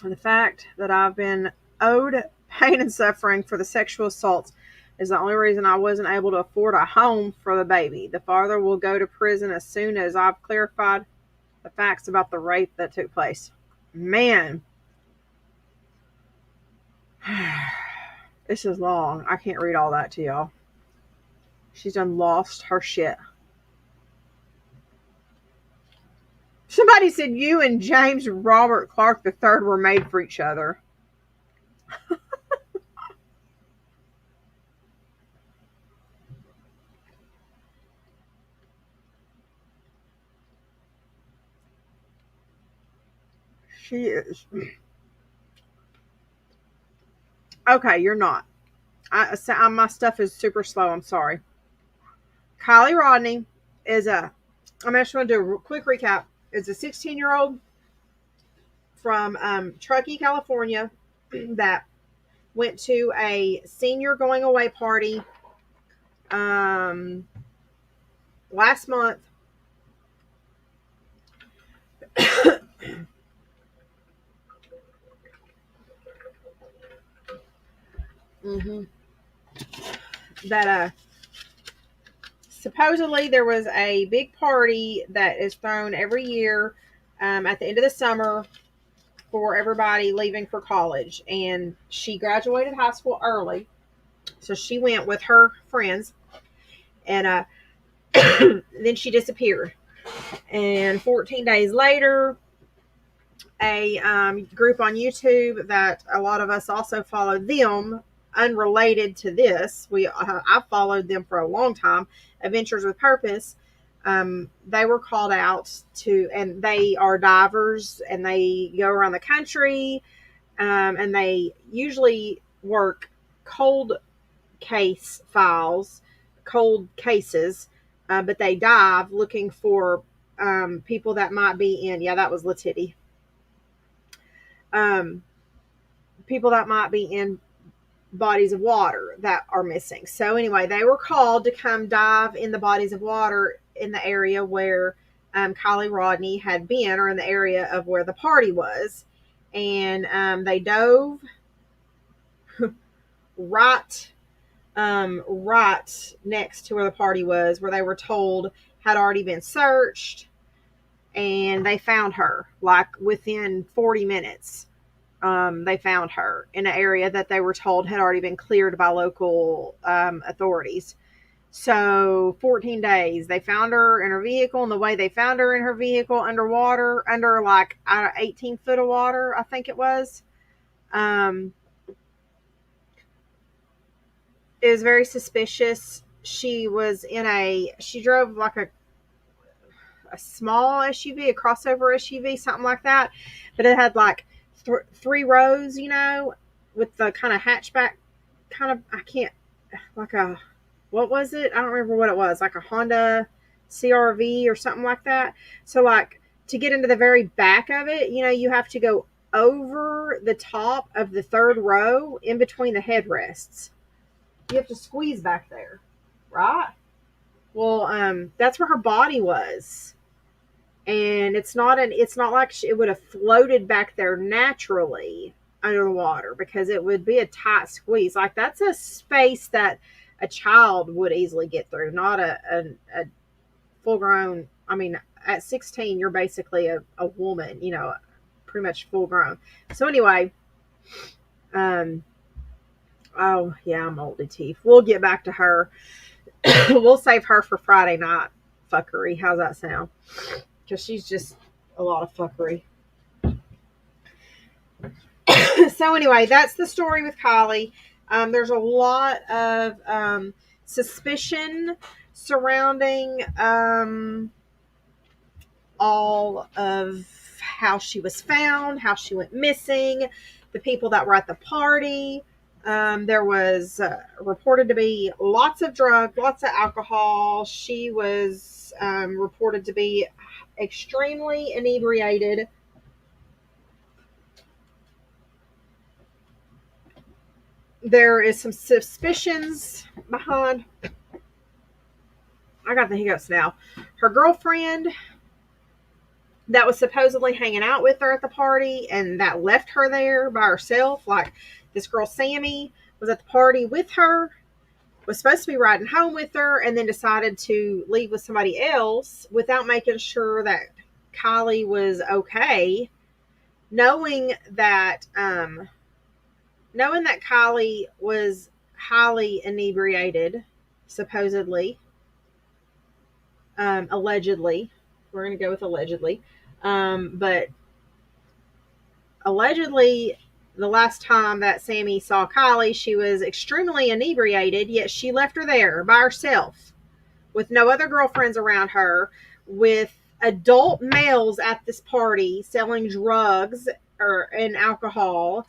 And the fact that I've been owed pain and suffering for the sexual assaults is the only reason I wasn't able to afford a home for the baby. The father will go to prison as soon as I've clarified the facts about the rape that took place. Man, this is long. I can't read all that to y'all. She's done lost her shit. Somebody said you and James Robert Clark III were made for each other. She is. Okay, you're not. My stuff is super slow. I'm sorry. Kylie Rodney is I'm just going to do a quick recap. Is a 16-year-old from Truckee, California that went to a senior going away party last month. That supposedly there was a big party that is thrown every year at the end of the summer for everybody leaving for college. And she graduated high school early, so she went with her friends, and then she disappeared. And 14 days later, a group on YouTube that a lot of us also follow them, unrelated to this. I've followed them for a long time. Adventures with Purpose. They were called out to, and they are divers, and they go around the country, and they usually work cold case files, cold cases, but they dive looking for people that might be in. Yeah, that was Letiti. People that might be in bodies of water that are missing. So anyway, they were called to come dive in the bodies of water in the area where Kylie Rodney had been, or in the area of where the party was. And they dove right next to where the party was, where they were told had already been searched, and they found her like within 40 minutes. They found her in an area that they were told had already been cleared by local authorities. So 14 days, they found her in her vehicle, and the way they found her in her vehicle underwater, under like 18 foot of water, I think it was. It was very suspicious. She drove like a small SUV, a crossover SUV, something like that. But it had like three rows, with the kind of hatchback, what was it? I don't remember what it was, like a Honda CRV or something like that. So like to get into the very back of it, you have to go over the top of the third row in between the headrests. You have to squeeze back there, right? Well, that's where her body was. And it's not like it would have floated back there naturally under the water, because it would be a tight squeeze. Like, that's a space that a child would easily get through, not a full grown. I mean, at 16, you're basically a woman, pretty much full grown. So anyway, oh yeah, I'm old teeth. We'll get back to her. We'll save her for Friday night fuckery. How's that sound? Because she's just a lot of fuckery. So anyway, that's the story with Kylie. There's a lot of suspicion surrounding all of how she was found, how she went missing, the people that were at the party. There was reported to be lots of drugs, lots of alcohol. She was reported to be extremely inebriated. There is some suspicions behind. I got the hiccups now. Her girlfriend that was supposedly hanging out with her at the party and that left her there by herself. Like, this girl Sammy was at the party with her, was supposed to be riding home with her, and then decided to leave with somebody else without making sure that Kylie was okay, knowing that Kylie was highly inebriated, supposedly, allegedly. We're going to go with allegedly. But allegedly, the last time that Sammy saw Kylie, she was extremely inebriated, yet she left her there by herself with no other girlfriends around her, with adult males at this party selling drugs and alcohol.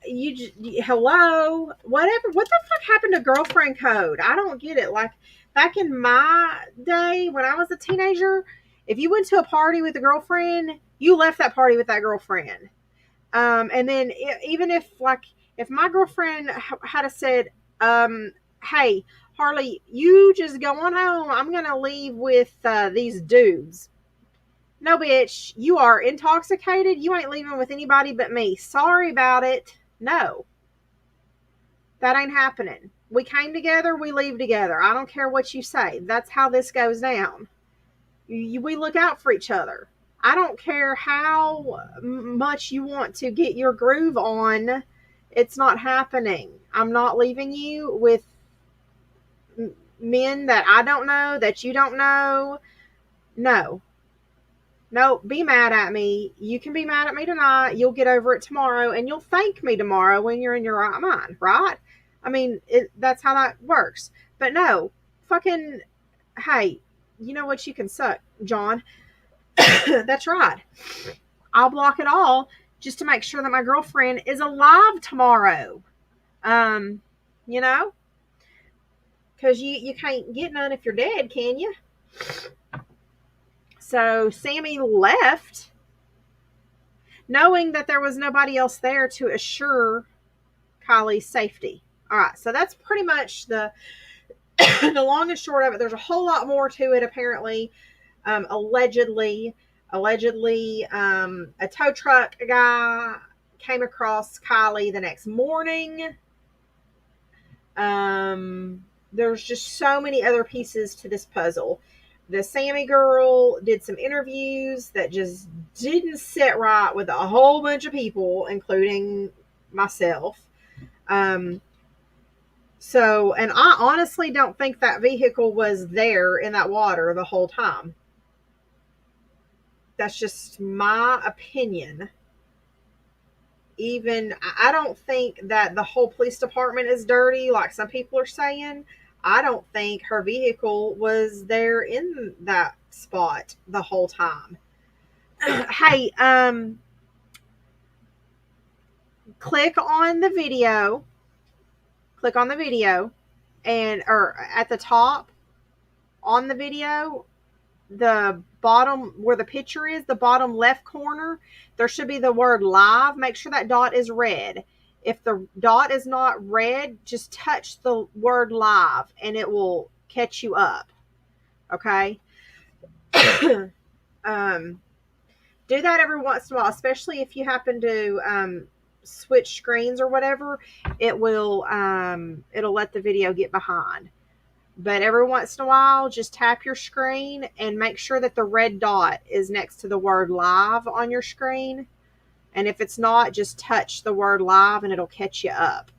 Hello, whatever. What the fuck happened to girlfriend code? I don't get it. Like, back in my day when I was a teenager, if you went to a party with a girlfriend, you left that party with that girlfriend. And then even if my girlfriend had said, hey, Harley, you just go on home, I'm going to leave with these dudes. No, bitch, you are intoxicated. You ain't leaving with anybody but me. Sorry about it. No. That ain't happening. We came together, we leave together. I don't care what you say. That's how this goes down. We look out for each other. I don't care how much you want to get your groove on. It's not happening. I'm not leaving you with men that I don't know, that you don't know. No. No, be mad at me. You can be mad at me tonight. You'll get over it tomorrow, and you'll thank me tomorrow when you're in your right mind, right? I mean, that's how that works. But no, fucking, hey, you know what? You can suck, John. That's right. I'll block it all just to make sure that my girlfriend is alive tomorrow. Um, you know, because you can't get none if you're dead, can you? So Sammy left, knowing that there was nobody else there to assure Kylie's safety. All right, so that's pretty much the the long and short of it. There's a whole lot more to it, apparently. Allegedly, a tow truck guy came across Kylie the next morning. There's just so many other pieces to this puzzle. The Sammy girl did some interviews that just didn't sit right with a whole bunch of people, including myself. So, and I honestly don't think that vehicle was there in that water the whole time. That's just my opinion. Even, I don't think that the whole police department is dirty, like some people are saying. I don't think her vehicle was there in that spot the whole time. Hey, click on the video, and, or at the top on the video, the bottom where the picture is, the bottom left corner, there should be the word live. Make sure that dot is red. If the dot is not red, just touch the word live and it will catch you up. Okay. Do that every once in a while, especially if you happen to switch screens or whatever. It will it'll let the video get behind. But every once in a while, just tap your screen and make sure that the red dot is next to the word live on your screen. And if it's not, just touch the word live and it'll catch you up.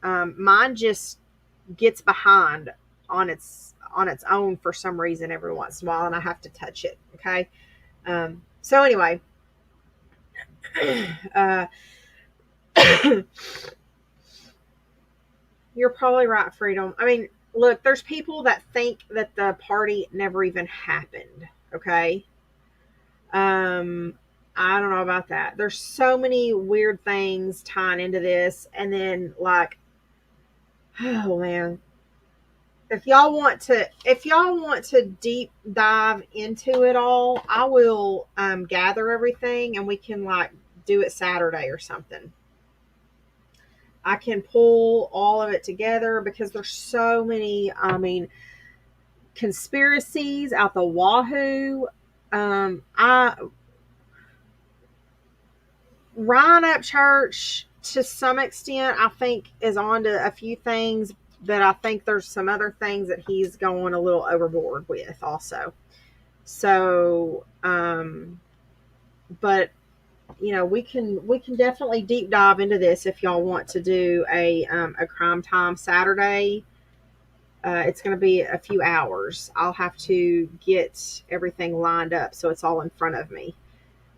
Mine just gets behind on its own for some reason every once in a while, and I have to touch it. Okay. So anyway, you're probably right, Freedom. I mean, look, there's people that think that the party never even happened. Okay. I don't know about that. There's so many weird things tying into this. And then, like, oh man, if y'all want to deep dive into it all, I will gather everything and we can like do it Saturday or something. I can pull all of it together because there's so many, I mean, conspiracies out the wahoo. Ryan Upchurch, to some extent, I think is on to a few things, but I think there's some other things that he's going a little overboard with also. So, but you know, we can definitely deep dive into this if y'all want to do a crime time Saturday. It's going to be a few hours. I'll have to get everything lined up so it's all in front of me.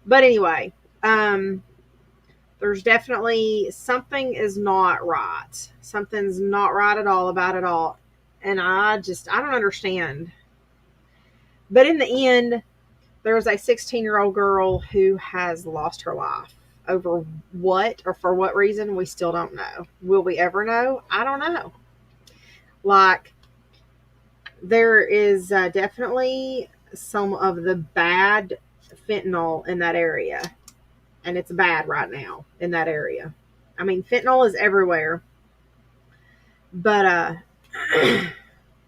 But anyway, there's definitely something is not right. Something's not right at all about it all. And I don't understand. But in the end, there's a 16-year-old girl who has lost her life. Over what or for what reason, we still don't know. Will we ever know? I don't know. Like, there is definitely some of the bad fentanyl in that area. And it's bad right now in that area. I mean, fentanyl is everywhere. But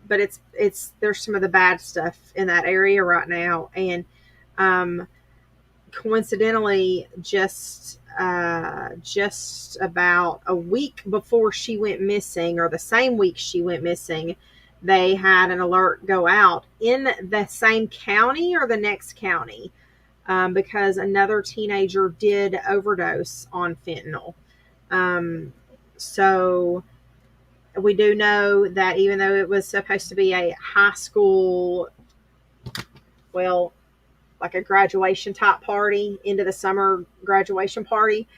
but it's there's some of the bad stuff in that area right now. And coincidentally, just just about a week before she went missing, or the same week she went missing, they had an alert go out in the same county or the next county, because another teenager did overdose on fentanyl. So we do know that even though it was supposed to be a high school, well, like a graduation type party, into the summer graduation party,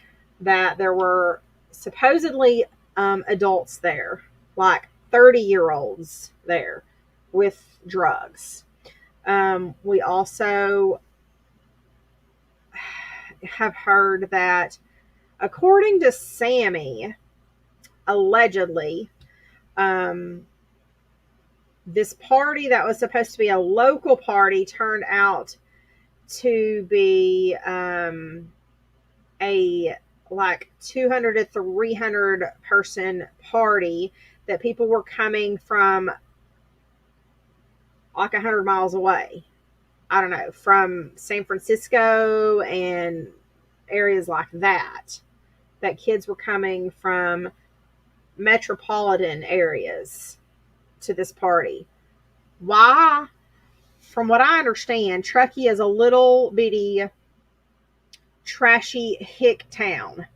that there were supposedly adults there, like 30-year-olds there with drugs. We also have heard that, according to Sammy, allegedly, this party that was supposed to be a local party turned out to be a like 200 to 300 person party, that people were coming from like 100 miles away. I don't know, from San Francisco and areas like that. That kids were coming from metropolitan areas to this party. Why? From what I understand, Truckee is a little bitty trashy hick town.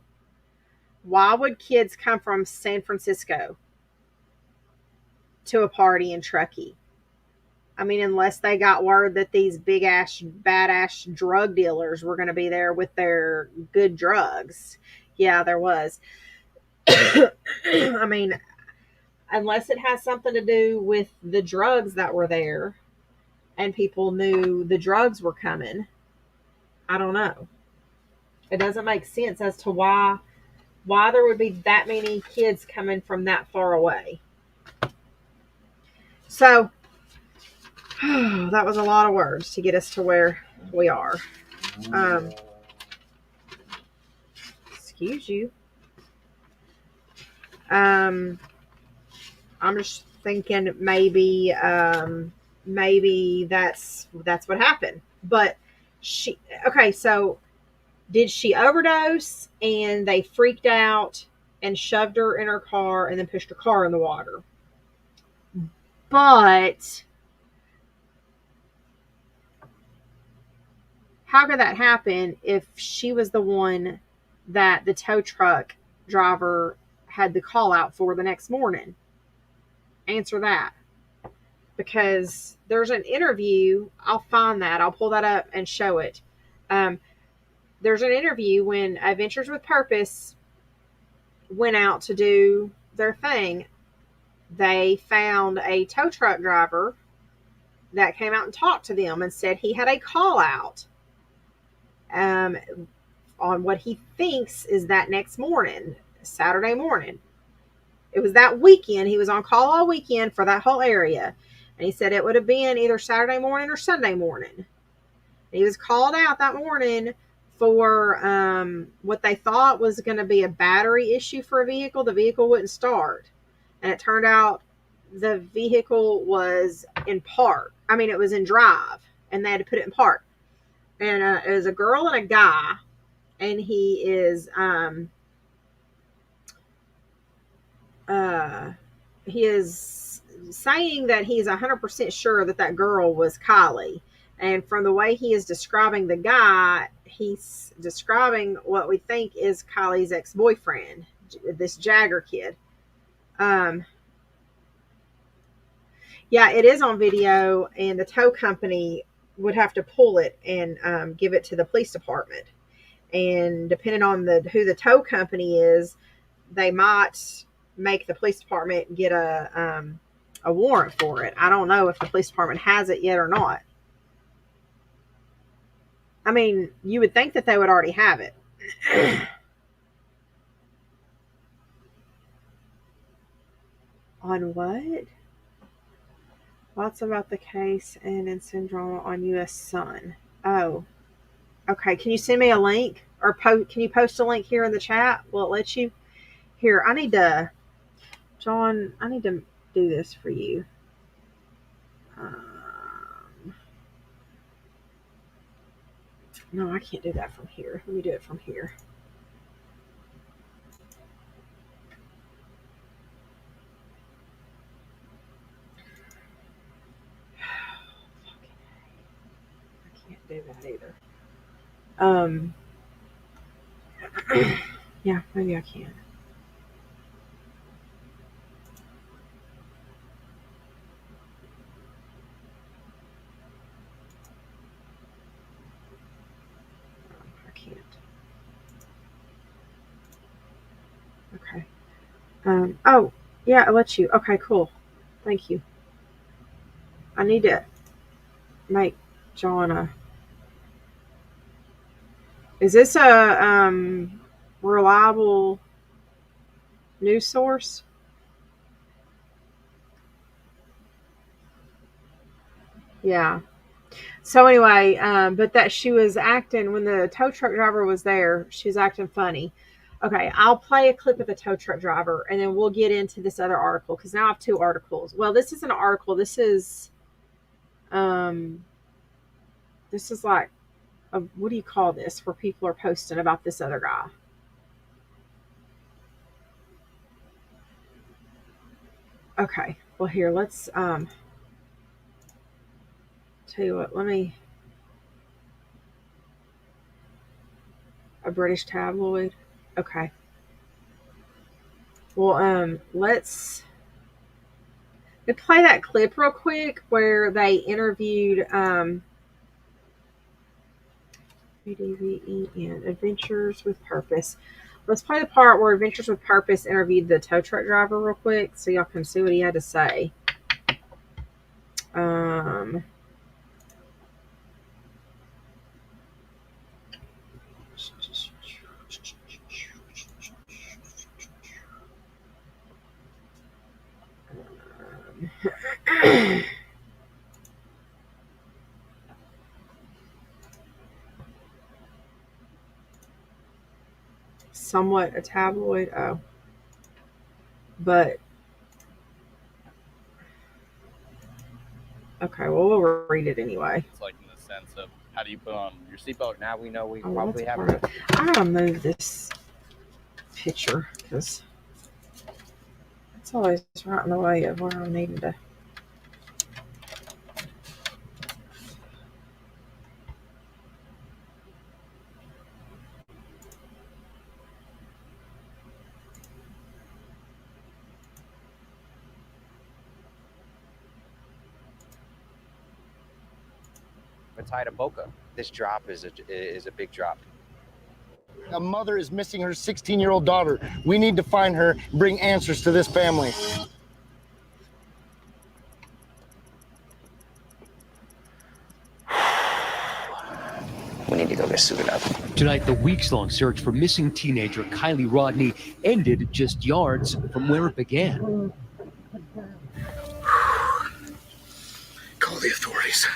Why would kids come from San Francisco to a party in Truckee? I mean, unless they got word that these big ass, badass drug dealers were going to be there with their good drugs. Yeah, there was. I mean, unless it has something to do with the drugs that were there and people knew the drugs were coming, I don't know. It doesn't make sense as to why there would be that many kids coming from that far away. So that was a lot of words to get us to where we are. Excuse you. I'm just thinking maybe that's what happened. But so did she overdose and they freaked out and shoved her in her car and then pushed her car in the water? But how could that happen if she was the one that the tow truck driver had the call out for the next morning? Answer that. Because there's an interview, I'll find that, I'll pull that up and show it. There's an interview when Adventures with Purpose went out to do their thing. They found a tow truck driver that came out and talked to them and said he had a call out on what he thinks is that next morning, Saturday morning. It was that weekend. He was on call all weekend for that whole area. And he said it would have been either Saturday morning or Sunday morning. And he was called out that morning for what they thought was going to be a battery issue for a vehicle. The vehicle wouldn't start. And it turned out the vehicle was in park. I mean, it was in drive. And they had to put it in park. And it was a girl and a guy. And he is saying that he's 100% sure that girl was Kylie. And from the way he is describing the guy, he's describing what we think is Kylie's ex-boyfriend, this Jagger kid. Yeah, it is on video, and the tow company would have to pull it and give it to the police department. And depending on who the tow company is, they might make the police department get a warrant for it. I don't know if the police department has it yet or not. I mean, you would think that they would already have it. On what? Lots about the case and instant drama on U.S. Sun. Oh, okay. Can you send me a link, or can you post a link here in the chat? Will it let you? Here, John, I need to do this for you. No, I can't do that from here. Let me do it from here. do that either. Yeah, maybe I can. I can't. Okay. Oh, yeah, it lets you. Okay, cool. Thank you. I need to make John a. Is this a reliable news source? Yeah. So anyway, but that she was acting when the tow truck driver was there. She was acting funny. Okay, I'll play a clip of the tow truck driver, and then we'll get into this other article because now I have two articles. Well, this is an article. Um, this is like what do you call this? Where people are posting about this other guy. Okay, well here let's tell you what. Let me a British tabloid. Okay. Well, let's play that clip real quick where they interviewed ADVEN Adventures with Purpose. Let's play the part where Adventures with Purpose interviewed the tow truck driver real quick so y'all can see what he had to say. Somewhat a tabloid. Oh. But okay, well we'll read it anyway. It's like in the sense of how do you put on your seatbelt? Now we know we probably have to. I gotta move this picture because it's always right in the way of where I'm needing to. Tied Boca. This drop is a big drop. A mother is missing her 16-year-old daughter. We need to find her, bring answers to this family. We need to go get suited up. Tonight, the weeks-long search for missing teenager Kylie Rodney ended just yards from where it began. Call the authorities.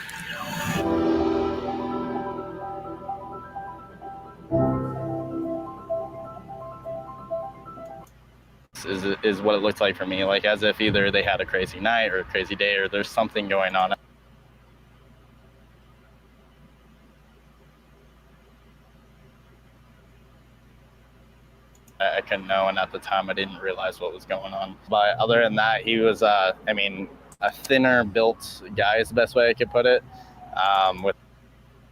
Is what it looks like for me, like as if either they had a crazy night or a crazy day or there's something going on. I couldn't know, and at the time I didn't realize what was going on. But other than that, he was a thinner built guy is the best way I could put it, with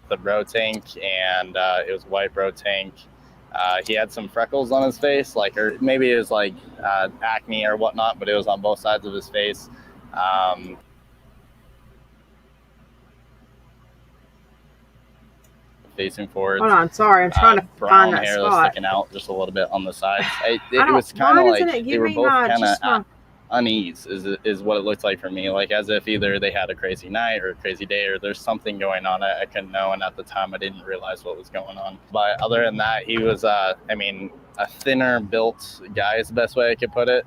the bro tank, and it was white bro tank. He had some freckles on his face, or maybe it was acne or whatnot, but it was on both sides of his face. Facing forward. Hold on, sorry, I'm trying to find that hair spot. That's sticking out just a little bit on the sides. It was kind of like they were both kind of unease is what it looked like for me, like as if either they had a crazy night or a crazy day or there's something going on. I couldn't know, and at the time I didn't realize what was going on. But other than that, he was a thinner built guy is the best way I could put it.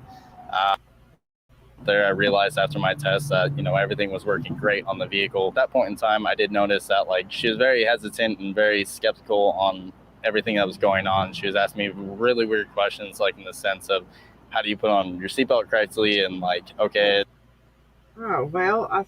There, I realized after my test that everything was working great on the vehicle. At that point in time, I did notice that she was very hesitant and very skeptical on everything that was going on. She was asking me really weird questions, in the sense of, how do you put on your seatbelt correctly? And okay. Oh, well,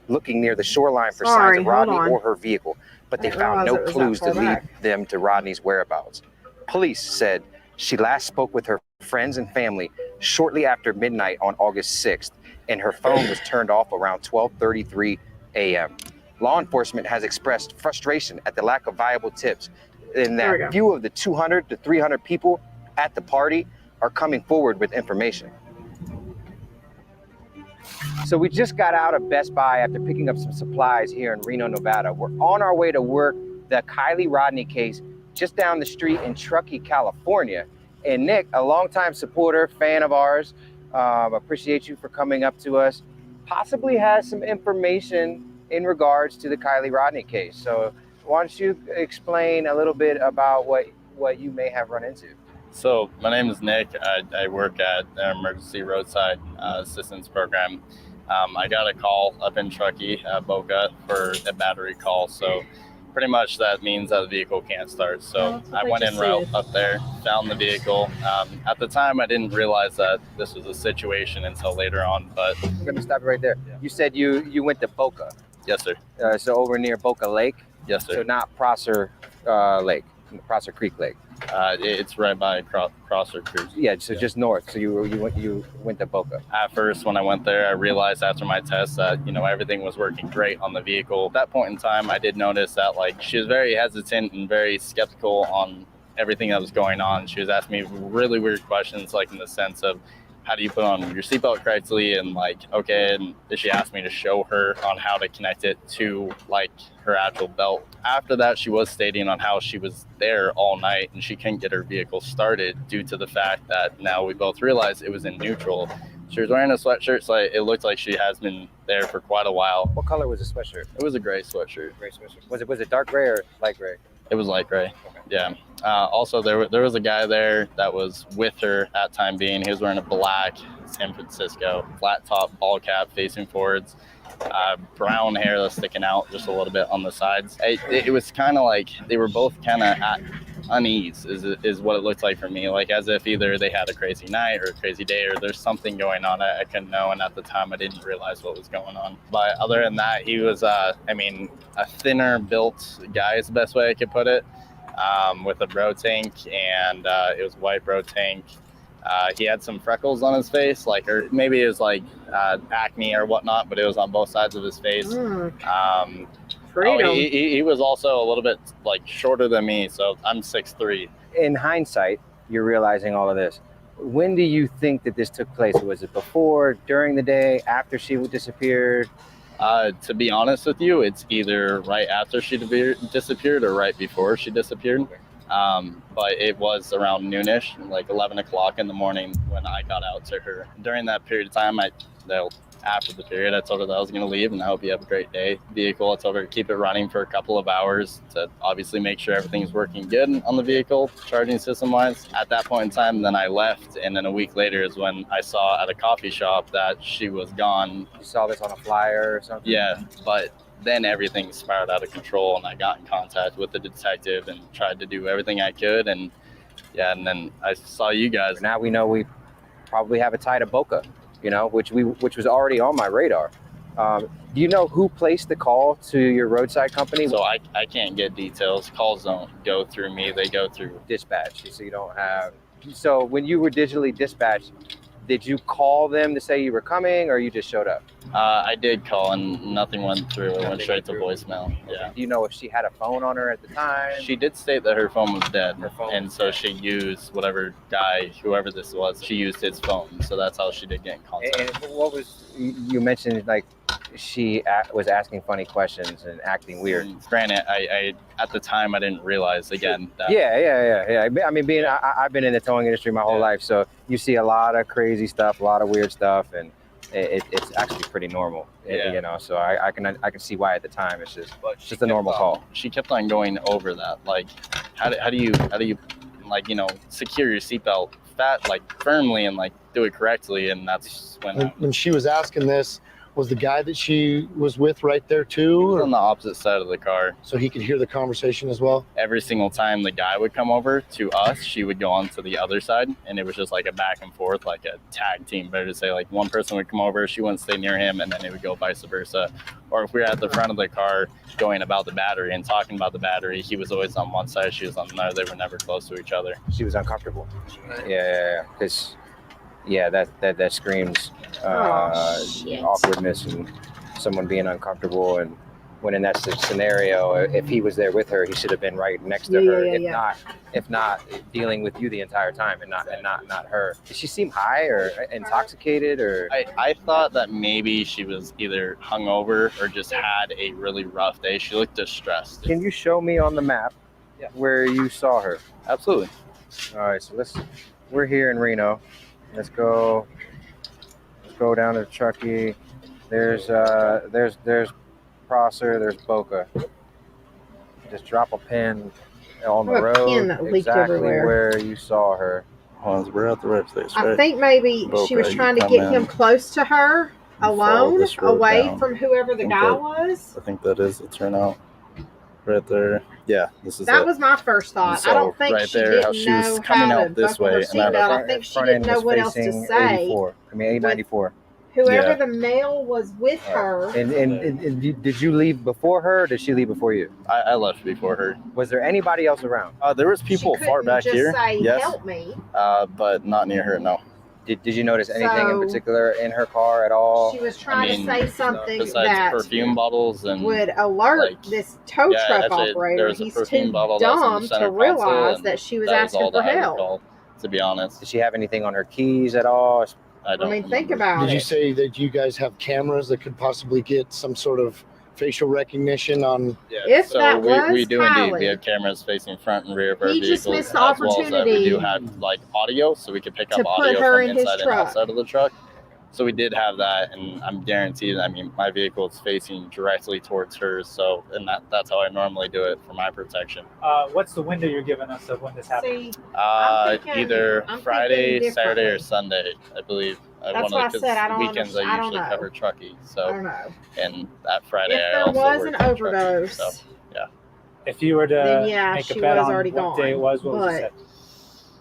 looking near the shoreline for signs of Rodney or her vehicle, but they found no clues to lead them to Rodney's whereabouts. Police said she last spoke with her friends and family shortly after midnight on August 6th, and her phone was turned off around 12:33 a.m. Law enforcement has expressed frustration at the lack of viable tips, and that few of the 200 to 300 people at the party are coming forward with information. So we just got out of Best Buy after picking up some supplies here in Reno, Nevada. We're on our way to work the Kiely Rodni case just down the street in Truckee, California. And Nick, a longtime supporter, fan of ours, appreciate you for coming up to us, possibly has some information in regards to the Kiely Rodni case. So why don't you explain a little bit about what you may have run into? So my name is Nick. I work at the Emergency Roadside Assistance Program. I got a call up in Truckee, Boca, for a battery call. So pretty much that means that the vehicle can't start. So I went en route up there, found the vehicle. At the time, I didn't realize that this was a situation until later on. But I'm gonna stop you right there. Yeah. You said you went to Boca. Yes, sir. So over near Boca Lake. Yes, sir. So not Prosser Lake, Prosser Creek Lake. It's right by Prosser Creek. Yeah, so just north. So you went to Boca. At first, when I went there, I realized after my test that everything was working great on the vehicle. At that point in time, I did notice that she was very hesitant and very skeptical on everything that was going on. She was asking me really weird questions, in the sense of, how do you put on your seatbelt correctly? And and she asked me to show her on how to connect it to her actual belt. After that, she was stating on how she was there all night and she couldn't get her vehicle started due to the fact that now we both realized it was in neutral. She was wearing a sweatshirt, so it looked like she has been there for quite a while. What color was the sweatshirt? It was a gray sweatshirt. Gray sweatshirt. Was it dark gray or light gray? It was light gray. Okay. Yeah. Also, there was a guy there that was with her at time being. He was wearing a black San Francisco flat top ball cap facing forwards, brown hair that's sticking out just a little bit on the sides. It was kind of like they were both kind of at unease is what it looked like for me, as if either they had a crazy night or a crazy day, or there's something going on I couldn't know, and at the time I didn't realize what was going on. But other than that, he was a thinner built guy is the best way I could put it, with a bro tank, and it was white bro tank. He had some freckles on his face, or maybe it was acne or whatnot, but it was on both sides of his face. He was also a little bit shorter than me, so I'm 6'3". In hindsight, you're realizing all of this. When do you think that this took place? Was it before, during the day, after she disappeared? To be honest with you, it's either right after she disappeared or right before she disappeared. But it was around noonish, 11 o'clock in the morning when I got out to her. During that period of time, after the period, I told her that I was going to leave and I hope you have a great day. Vehicle, I told her to keep it running for a couple of hours to obviously make sure everything's working good on the vehicle, charging system wise. At that point in time, then I left, and then a week later is when I saw at a coffee shop that she was gone. You saw this on a flyer or something? Yeah, but then everything spiraled out of control, and I got in contact with the detective and tried to do everything I could, and then I saw you guys. Now we know we probably have a tie to Boca, which was already on my radar. Do you know who placed the call to your roadside company? So I can't get details. Calls don't go through me; they go through dispatch. So you don't have. So when you were digitally dispatched, did you call them to say you were coming, or you just showed up? I did call, and nothing went through. It went straight to voicemail. Yeah. Do you know if she had a phone on her at the time? She did state that her phone was dead, so she used whatever guy, whoever this was, she used his phone. So that's how she did get in contact. And what was, you mentioned she was asking funny questions and acting weird. Granted, I at the time I didn't realize again. That Yeah. I mean, I've been in the towing industry my whole life, so you see a lot of crazy stuff, a lot of weird stuff, and it's actually pretty normal. So I can see why at the time it's just a normal call. She kept on going over that, how do you secure your seatbelt firmly and do it correctly, and that's when she was asking this. Was the guy that she was with right there too? He was on the opposite side of the car. So he could hear the conversation as well? Every single time the guy would come over to us, she would go on to the other side. And it was just a back and forth, a tag team. Better to say, one person would come over, she wouldn't stay near him, and then it would go vice versa. Or if we were at the front of the car going about the battery and talking about the battery, he was always on one side, she was on another. They were never close to each other. She was uncomfortable. Yeah. Because, that screams awkwardness and someone being uncomfortable. And when in that scenario, if he was there with her, he should have been right next to her. If not dealing with you the entire time and not her. Did she seem high or intoxicated or? I thought that maybe she was either hungover or just had a really rough day. She looked distressed. Can you show me on the map where you saw her? Absolutely. All right, so we're here in Reno. Let's go down to Truckee. There's Prosser, there's Boca. Just drop a pin on the road exactly where you saw her. We're at the right place, right? I think maybe Boca, she was trying to get him close to her, alone, away down. From whoever the guy was. I think that is the turnout right there. Yeah, this is that was my first thought. So I don't think right she there, didn't how she know was coming out this way, and I think she didn't know what else to say. 894. Whoever the male was with her. And did you leave before her or did she leave before you? I left before her. Was there anybody else around? There was people far back here. Yes. Help me. But not near her, no. Did you notice anything in particular in her car at all? She was trying to say something besides that perfume bottles and would alert this tow truck operator. He's too dumb to realize that she was asking for help. To be honest. Did she have anything on her keys at all? I mean, think about it. Did you say that you guys have cameras that could possibly get some sort of facial recognition on? Yeah. If so that was we do Kylie, indeed. We have cameras facing front and rear of our vehicles. Just missed the opportunity. As well as we do have like audio, so we could pick up audio from inside and outside of the truck. So we did have that, and I'm guaranteed. I mean, my vehicle is facing directly towards hers, so and that's how I normally do it for my protection. What's the window you're giving us of when this happened? Either Friday, Saturday, or Sunday, I believe. That's what I said. Weekends I usually cover Truckee, so I don't know. And that Friday if I also there was an overdose, Truckee, so, yeah. If you were to make a bet on what gone. day it was, what would you say?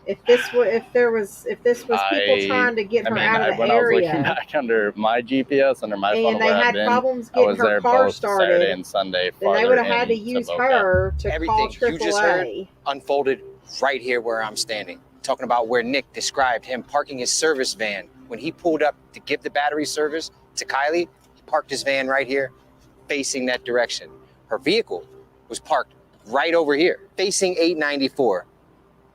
If this was people trying to get her out of the when area, I was looking back under my GPS, under my phone, and they had problems getting her car started, Saturday and Sunday, then they would have had to use her to call AAA. You just heard unfolded right here where I'm standing, talking about where Nick described him parking his service van. When he pulled up to give the battery service to Kylie, he parked his van right here, facing that direction. Her vehicle was parked right over here, facing 894,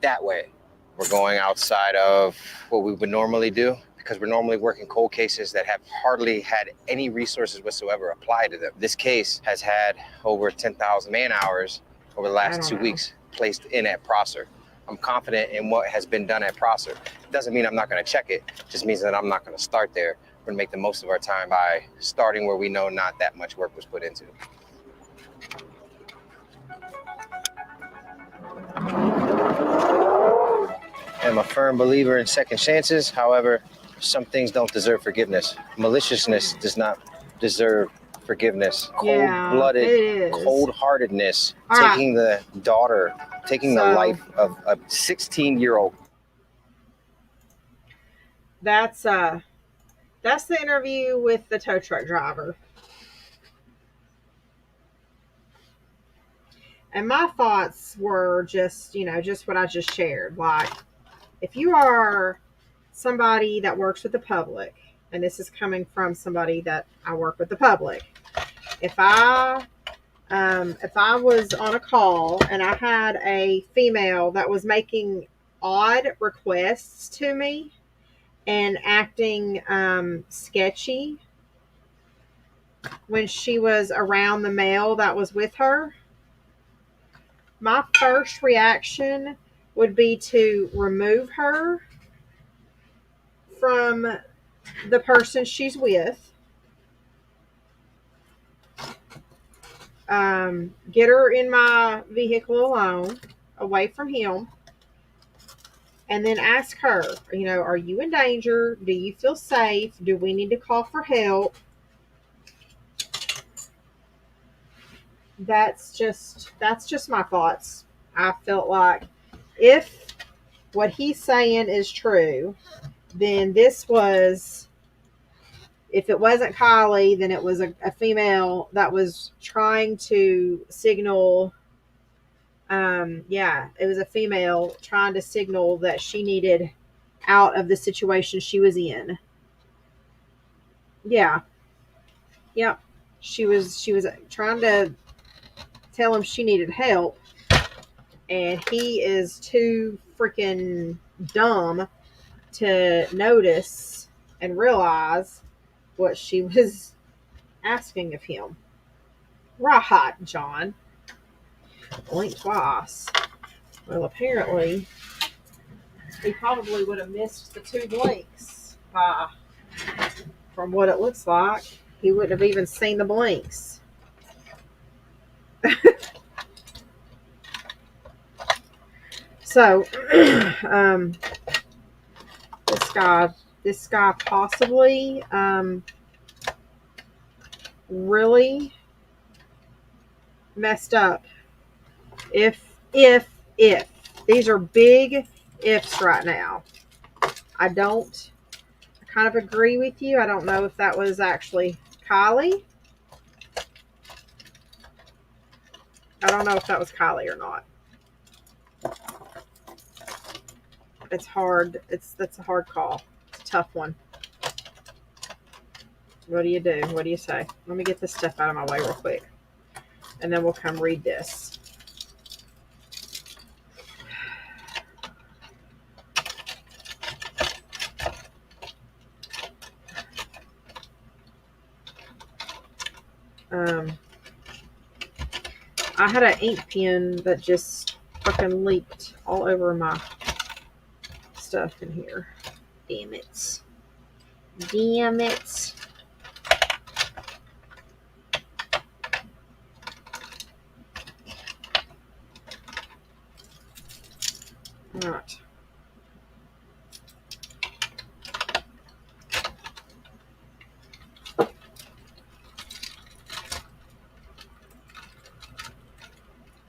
that way. We're going outside of what we would normally do because we're normally working cold cases that have hardly had any resources whatsoever applied to them. This case has had over 10,000 man hours over the last 2 weeks placed in at Prosser. I'm confident in what has been done at Prosser. It doesn't mean I'm not going to check it. It just means that I'm not going to start there. We're going to make the most of our time by starting where we know not that much work was put into. I'm a firm believer in second chances. However, some things don't deserve forgiveness. Maliciousness does not deserve forgiveness. Cold-blooded, cold-heartedness, taking the life of a 16-year-old. That's the interview with the tow truck driver. And my thoughts were just what I just shared. Like, if you are somebody that works with the public, and this is coming from somebody that I work with the public, if I was on a call and I had a female that was making odd requests to me and acting sketchy when she was around the male that was with her, my first reaction would be to remove her from the person she's with, get her in my vehicle alone, away from him, and then ask her, are you in danger? Do you feel safe? Do we need to call for help? That's just my thoughts. I felt like if what he's saying is true, then if it wasn't Kylie, then it was a female that was trying to signal. It was a female trying to signal that she needed out of the situation she was in. Yeah. Yep. She was trying to tell him she needed help, and he is too freaking dumb to notice and realize what she was asking of him. Right, John. Blink twice. Well, apparently, he probably would have missed the 2 blinks. From what it looks like, he wouldn't have even seen the blinks. So, this guy possibly really messed up. If these are big ifs right now. I kind of agree with you. I don't know if that was actually Kylie. I don't know if that was Kylie or not. It's hard. That's a hard call. It's a tough one. What do you do? What do you say? Let me get this stuff out of my way real quick, and then we'll come read this. I had an ink pen that just fucking leaked all over my stuff in here. Damn it. Damn it. All right.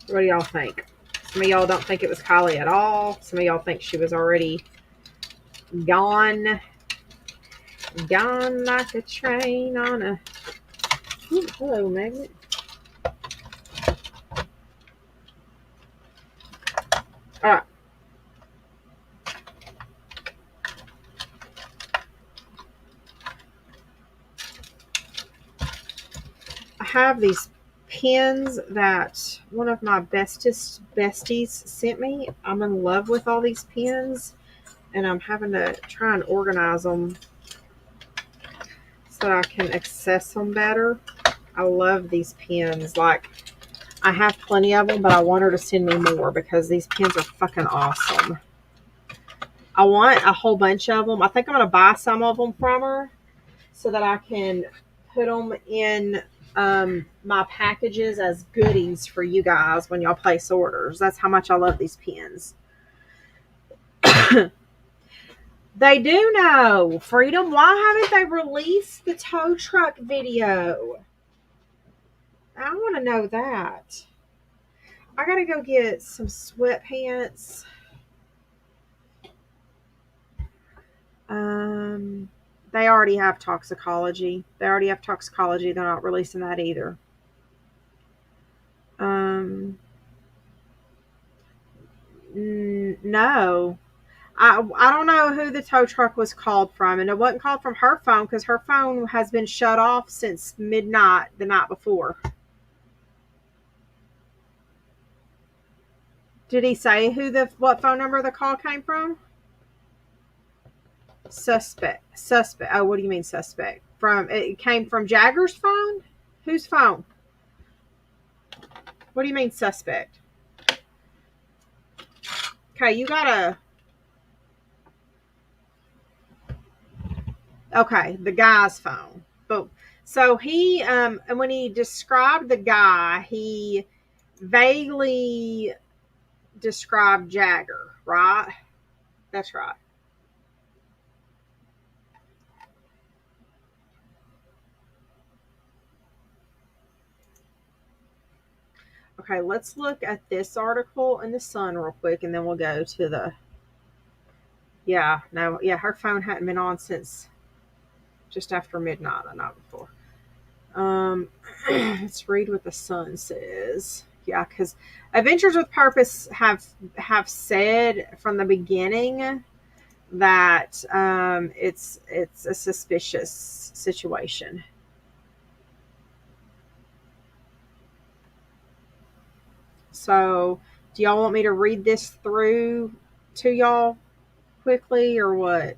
What do y'all think? Some of y'all don't think it was Kylie at all. Some of y'all think she was already gone. Gone like a train on a... Ooh, hello, Magnet. All right. I have these pens that one of my bestest besties sent me. I'm in love with all these pens, and I'm having to try and organize them so that I can access them better. I love these pens. Like, I have plenty of them, but I want her to send me more because these pens are fucking awesome. I want a whole bunch of them. I think I'm going to buy some of them from her so that I can put them in my packages as goodies for you guys when y'all place orders. That's how much I love these pens. They do know. Freedom, why haven't they released the tow truck video? I want to know that. I got to go get some sweatpants. They already have toxicology. They're not releasing that either. No. I don't know who the tow truck was called from, and it wasn't called from her phone because her phone has been shut off since midnight the night before. Did he say what phone number the call came from? Suspect. Oh, what do you mean suspect? It came from Jagger's phone? Whose phone? What do you mean suspect? Okay, you gotta... Okay, the guy's phone. But so he, and when he described the guy, he vaguely described Jagger, right? That's right. Okay, let's look at this article in the Sun real quick, and then we'll go to the... Yeah, her phone hadn't been on since just after midnight the night before. Let's read what the Sun says. Yeah, because Adventures with Purpose have said from the beginning that it's a suspicious situation. So, do y'all want me to read this through to y'all quickly or what?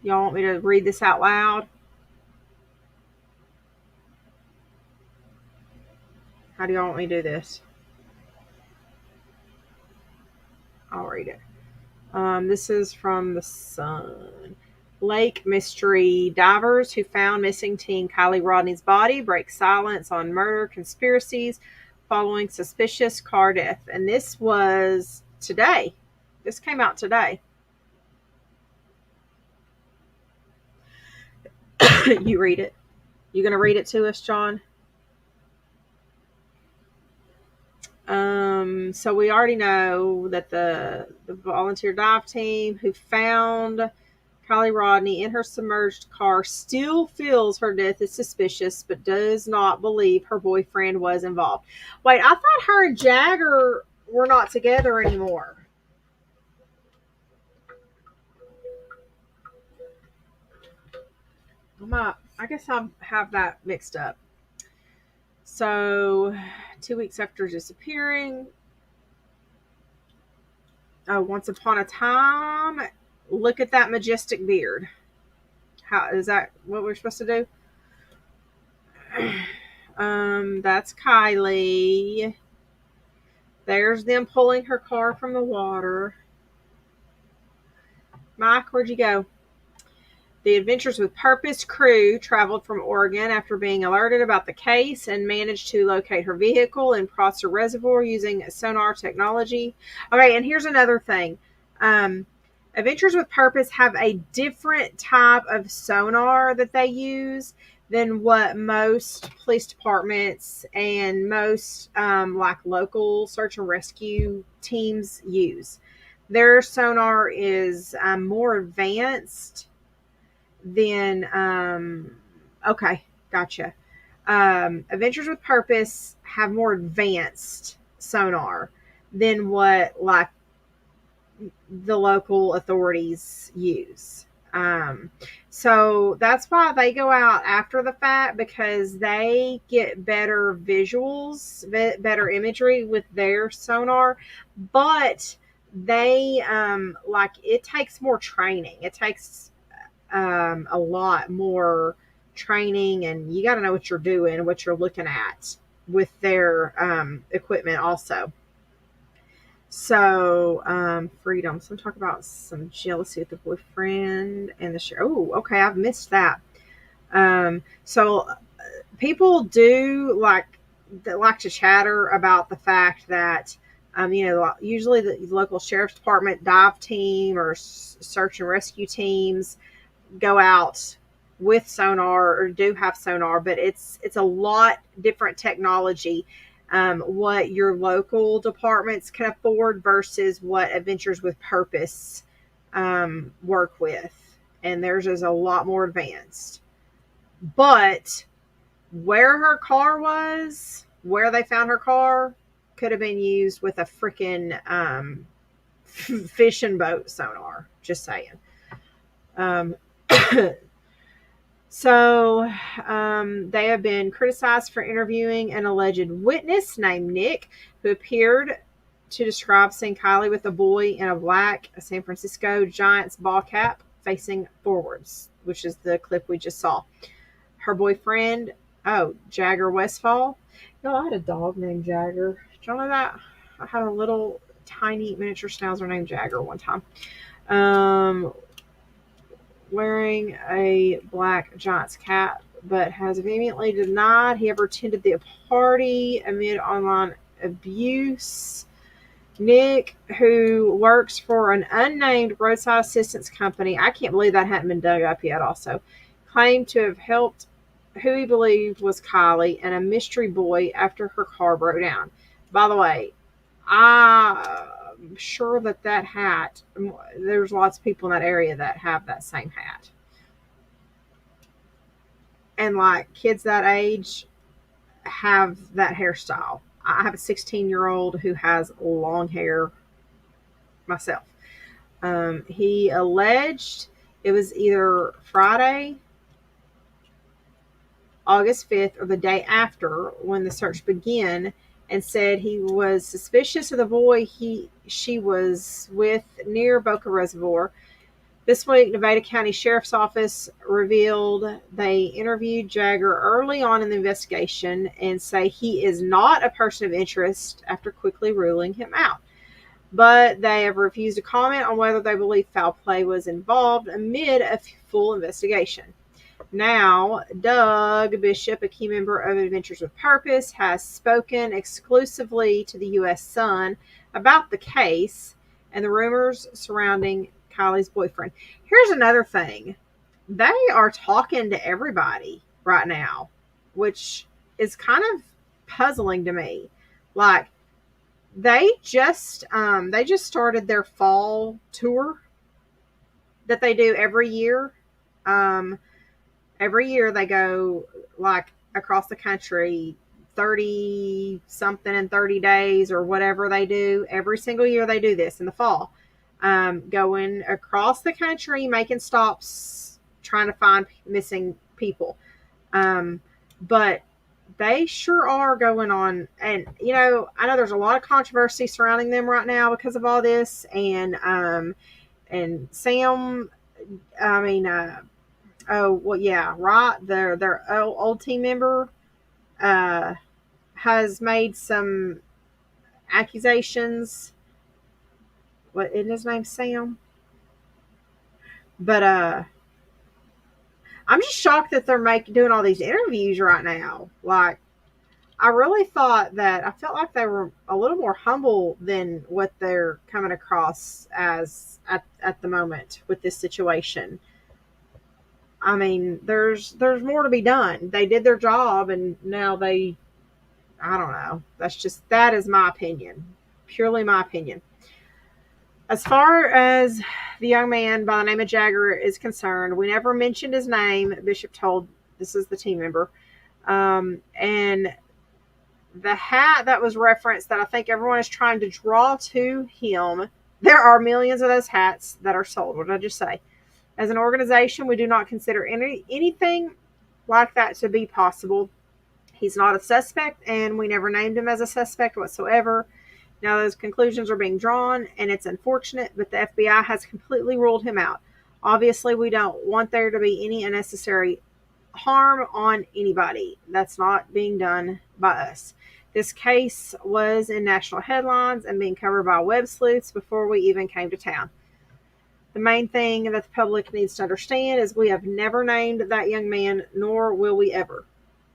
Y'all want me to read this out loud? How do y'all want me to do this? I'll read it. This is from the Sun. Lake mystery divers who found missing teen Kylie Rodney's body break silence on murder conspiracies following suspicious car death. And this was today. This came out today. You read it. You going to read it to us, John? So we already know that the volunteer dive team who found Kylie Rodney in her submerged car still feels her death is suspicious, but does not believe her boyfriend was involved. Wait, I thought her and Jagger were not together anymore. I guess I have that mixed up. So, 2 weeks after disappearing, once upon a time, look at that majestic beard. How is that what we're supposed to do? That's Kylie. There's them pulling her car from the water. Mike, where'd you go? The Adventures with Purpose crew traveled from Oregon after being alerted about the case and managed to locate her vehicle in Prosser Reservoir using sonar technology. Okay, and here's another thing. Adventures with Purpose have a different type of sonar that they use than what most police departments and most like local search and rescue teams use. Their sonar is more advanced than okay, gotcha. Adventures with Purpose have more advanced sonar than what like the local authorities use. So that's why they go out after the fact, because they get better visuals, better imagery with their sonar, but they like it takes more training. It takes a lot more training, and you got to know what you're doing, what you're looking at with their equipment also. So, freedom. So I'm talking about some jealousy with the boyfriend and the share. Oh, okay. I've missed that. So people do like to chatter about the fact that, usually the local sheriff's department dive team or search and rescue teams go out with sonar or do have sonar, but it's a lot different technology. What your local departments can afford versus what Adventures with Purpose work with, and theirs is a lot more advanced. But where her car was, where they found her car, could have been used with a freaking fishing boat sonar. Just saying. So they have been criticized for interviewing an alleged witness named Nick, who appeared to describe seeing Kylie with a boy in a black San Francisco Giants ball cap facing forwards, which is the clip we just saw. Her boyfriend, Jagger Westfall. I had a dog named Jagger. Did y'all know that? I had a little tiny miniature schnauzer named Jagger one time. Wearing a black Giants cap, but has vehemently denied he ever attended the party amid online abuse. Nick, who works for an unnamed roadside assistance company, I can't believe that hadn't been dug up yet also, claimed to have helped who he believed was Kylie and a mystery boy after her car broke down. By the way, I'm sure that hat, there's lots of people in that area that have that same hat. And like kids that age have that hairstyle. I have a 16-year-old who has long hair myself. He alleged it was either Friday, August 5th, or the day after when the search began, and said he was suspicious of the boy she was with near Boca Reservoir. This week, Nevada County Sheriff's Office revealed they interviewed Jagger early on in the investigation and say he is not a person of interest after quickly ruling him out. But they have refused to comment on whether they believe foul play was involved amid a full investigation. Now, Doug Bishop, a key member of Adventures with Purpose, has spoken exclusively to the U.S. Sun about the case and the rumors surrounding Kylie's boyfriend. Here's another thing. They are talking to everybody right now, which is kind of puzzling to me. Like, they just started their fall tour that they do every year. Every year they go like across the country, 30 something in 30 days or whatever they do. Every single year they do this in the fall. Going across the country, making stops, trying to find missing people. But they sure are going on. And, you know, I know there's a lot of controversy surrounding them right now because of all this. And Sam, I mean, oh, well, yeah, right. Their old team member has made some accusations. What, isn't his name Sam? But I'm just shocked that they're doing all these interviews right now. Like, I really thought that I felt like they were a little more humble than what they're coming across as at the moment with this situation. I mean, there's more to be done. They did their job, and now I don't know. That is my opinion. Purely my opinion. As far as the young man by the name of Jagger is concerned, we never mentioned his name. Bishop told, this is the team member. And the hat that was referenced that I think everyone is trying to draw to him, there are millions of those hats that are sold. What did I just say? As an organization, we do not consider anything like that to be possible. He's not a suspect, and we never named him as a suspect whatsoever. Now, those conclusions are being drawn, and it's unfortunate, but the FBI has completely ruled him out. Obviously, we don't want there to be any unnecessary harm on anybody. That's not being done by us. This case was in national headlines and being covered by web sleuths before we even came to town. The main thing that the public needs to understand is we have never named that young man, nor will we ever.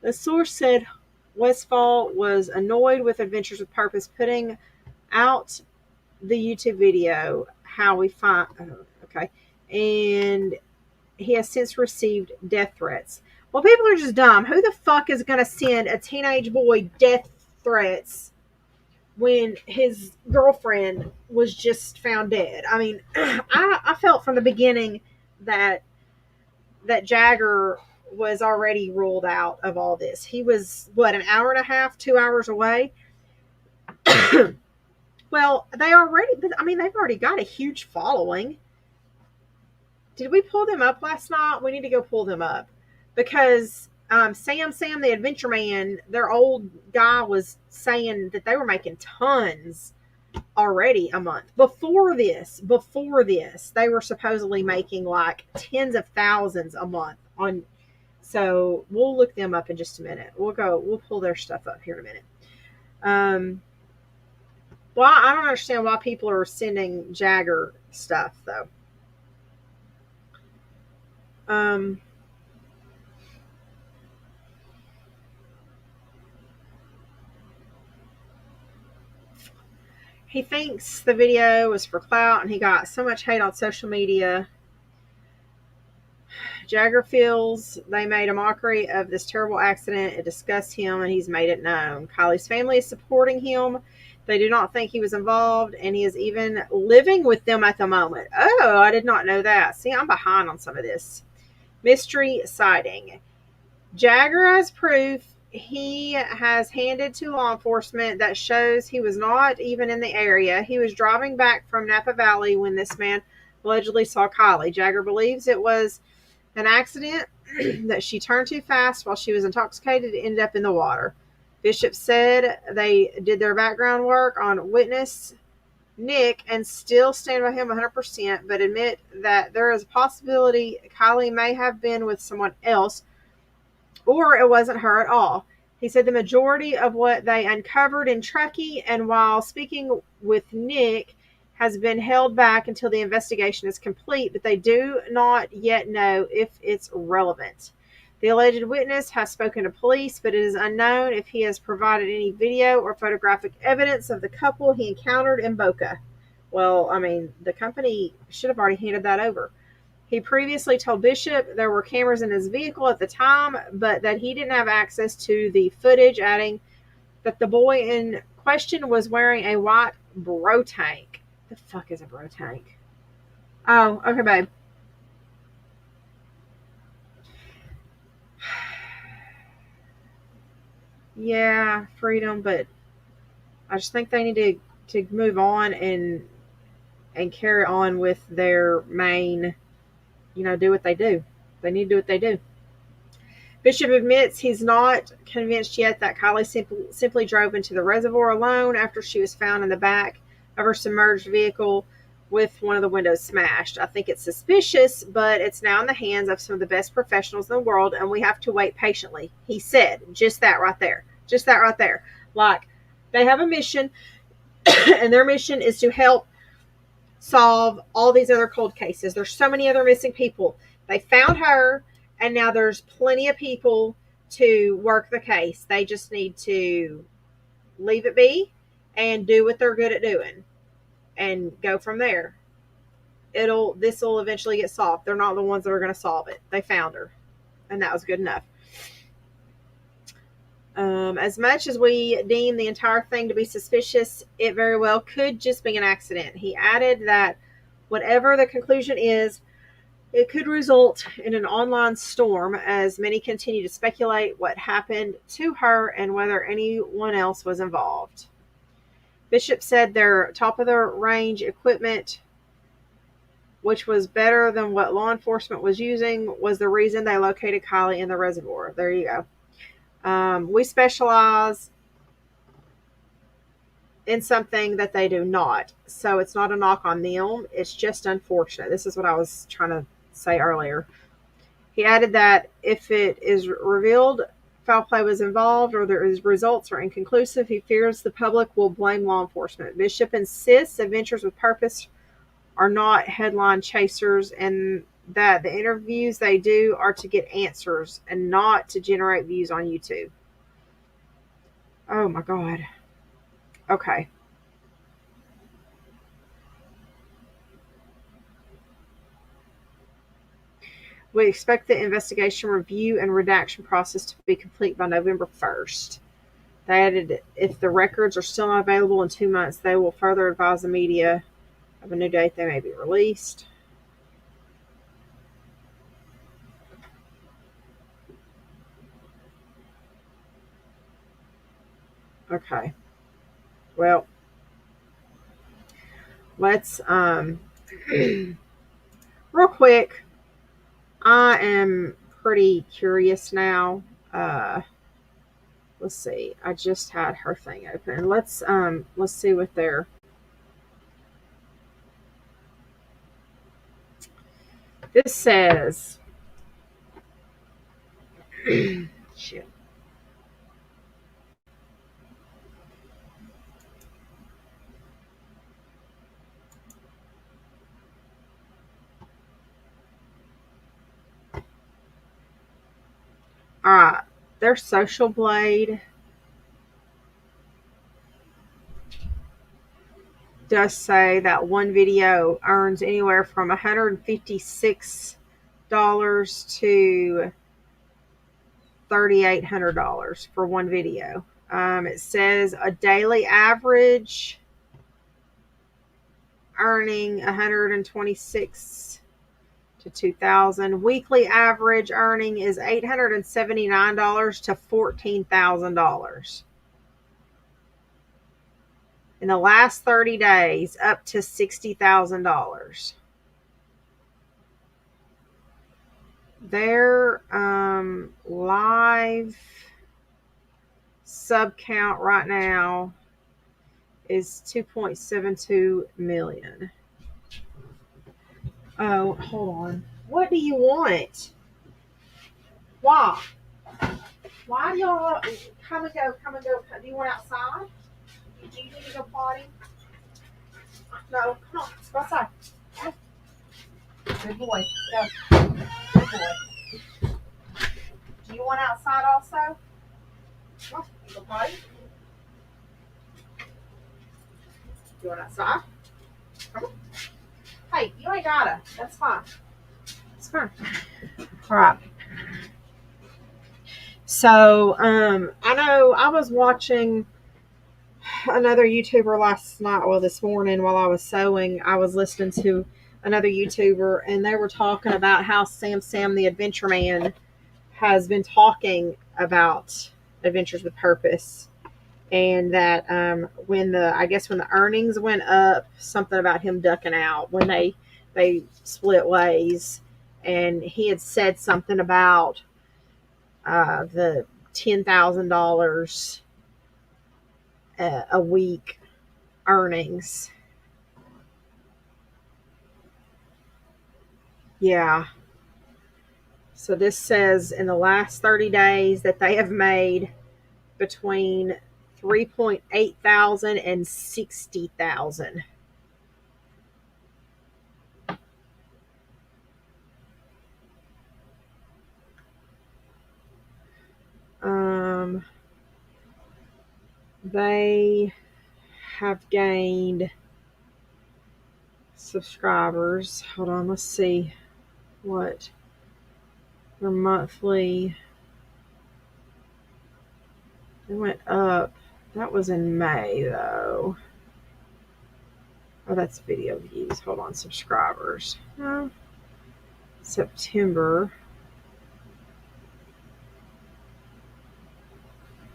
The source said Westfall was annoyed with Adventures with Purpose putting out the YouTube video, How We Find... Okay. And he has since received death threats. Well, people are just dumb. Who the fuck is going to send a teenage boy death threats when his girlfriend was just found dead? I mean, I felt from the beginning that Jagger was already ruled out of all this. He was, what, an hour and a half, 2 hours away? Well, they've already got a huge following. Did we pull them up last night? We need to go pull them up. Because Sam the Adventure Man, their old guy, was saying that they were making tons already a month. Before this, they were supposedly making like tens of thousands a month on. So we'll look them up in just a minute. We'll pull their stuff up here in a minute. Well, I don't understand why people are sending Jagger stuff though. He thinks the video was for clout, and he got so much hate on social media. Jagger feels they made a mockery of this terrible accident. It disgusts him, and he's made it known. Kylie's family is supporting him. They do not think he was involved, and he is even living with them at the moment. Oh, I did not know that. See, I'm behind on some of this. Mystery sighting. Jagger has proof he has handed to law enforcement that shows he was not even in the area. He was driving back from Napa Valley when this man allegedly saw Kylie. Jagger believes it was an accident, that she turned too fast while she was intoxicated and ended up in the water. Bishop said they did their background work on witness Nick and still stand by him 100%, but admit that there is a possibility Kylie may have been with someone else or it wasn't her at all. He said the majority of what they uncovered in Truckee and while speaking with Nick has been held back until the investigation is complete, but they do not yet know if it's relevant. The alleged witness has spoken to police, but it is unknown if he has provided any video or photographic evidence of the couple he encountered in Boca. Well, I mean, the company should have already handed that over. He previously told Bishop there were cameras in his vehicle at the time, but that he didn't have access to the footage, adding that the boy in question was wearing a white bro tank. The fuck is a bro tank? Oh, okay, babe. Yeah, freedom, but I just think they need to move on and carry on with their main, do what they do. They need to do what they do. Bishop admits he's not convinced yet that Kylie simply drove into the reservoir alone after she was found in the back of her submerged vehicle with one of the windows smashed. I think it's suspicious, but it's now in the hands of some of the best professionals in the world, and we have to wait patiently. He said just that right there. Just that right there. Like, they have a mission, and their mission is to help solve all these other cold cases. There's so many other missing people. They found her, and now there's plenty of people to work the case. They just need to leave it be and do what they're good at doing and go from there. This will eventually get solved. They're not the ones that are going to solve it. They found her, and that was good enough. As much as we deem the entire thing to be suspicious, it very well could just be an accident. He added that whatever the conclusion is, it could result in an online storm as many continue to speculate what happened to her and whether anyone else was involved. Bishop said their top-of-the-range equipment, which was better than what law enforcement was using, was the reason they located Kylie in the reservoir. There you go. We specialize in something that they do not. So it's not a knock on them. It's just unfortunate. This is what I was trying to say earlier. He added that if it is revealed foul play was involved or the results are inconclusive, he fears the public will blame law enforcement. Bishop insists adventures with purpose are not headline chasers and that the interviews they do are to get answers and not to generate views on YouTube. Oh my God. Okay. We expect the investigation review and redaction process to be complete by November 1st. They added, if the records are still not available in 2 months, they will further advise the media of a new date they may be released. Okay. Well, let's, real quick, I am pretty curious now. Let's see. I just had her thing open. Let's see what they're. This says, shit. All right, their social blade does say that one video earns anywhere from $156 to $3,800 for one video. It says a daily average earning $126 to 2,000. Weekly average earning is $879 to $14,000. In the last 30 days, up to $60,000. Their live sub count right now is 2.72 million. Oh, hold on. What do you want? Why? Why do y'all come and go? Do you want outside? Do you need to go potty? No, come on, let's go outside. Good boy. Go. Good boy. Do you want outside also? Come on, you go potty. You want outside? Come on. Hey, you ain't gotta. That's fine. It's fine. All right. So, I know I was watching another YouTuber last night, well, this morning while I was sewing. I was listening to another YouTuber, and they were talking about how Sam the Adventure Man has been talking about Adventures with Purpose, and that when the earnings went up, something about him ducking out when they split ways, and he had said something about the $10,000 a week earnings. Yeah. So this says in the last 30 days that they have made between 3.8 thousand and 60,000. They have gained subscribers. Hold on, let's see what their monthly. It went up. That was in May though. Oh, that's video views. Hold on, subscribers. No. September.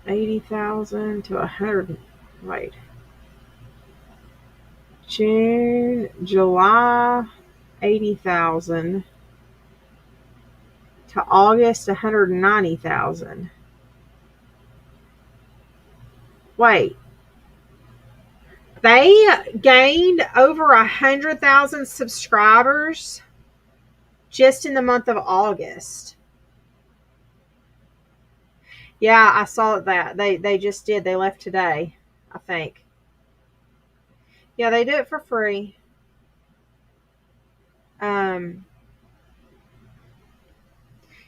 80,000 to 100. Wait. June, July, 80,000 to August, 190,000. Wait. They gained over 100,000 subscribers just in the month of August. Yeah, I saw that. They just did. They left today, I think. Yeah, they do it for free.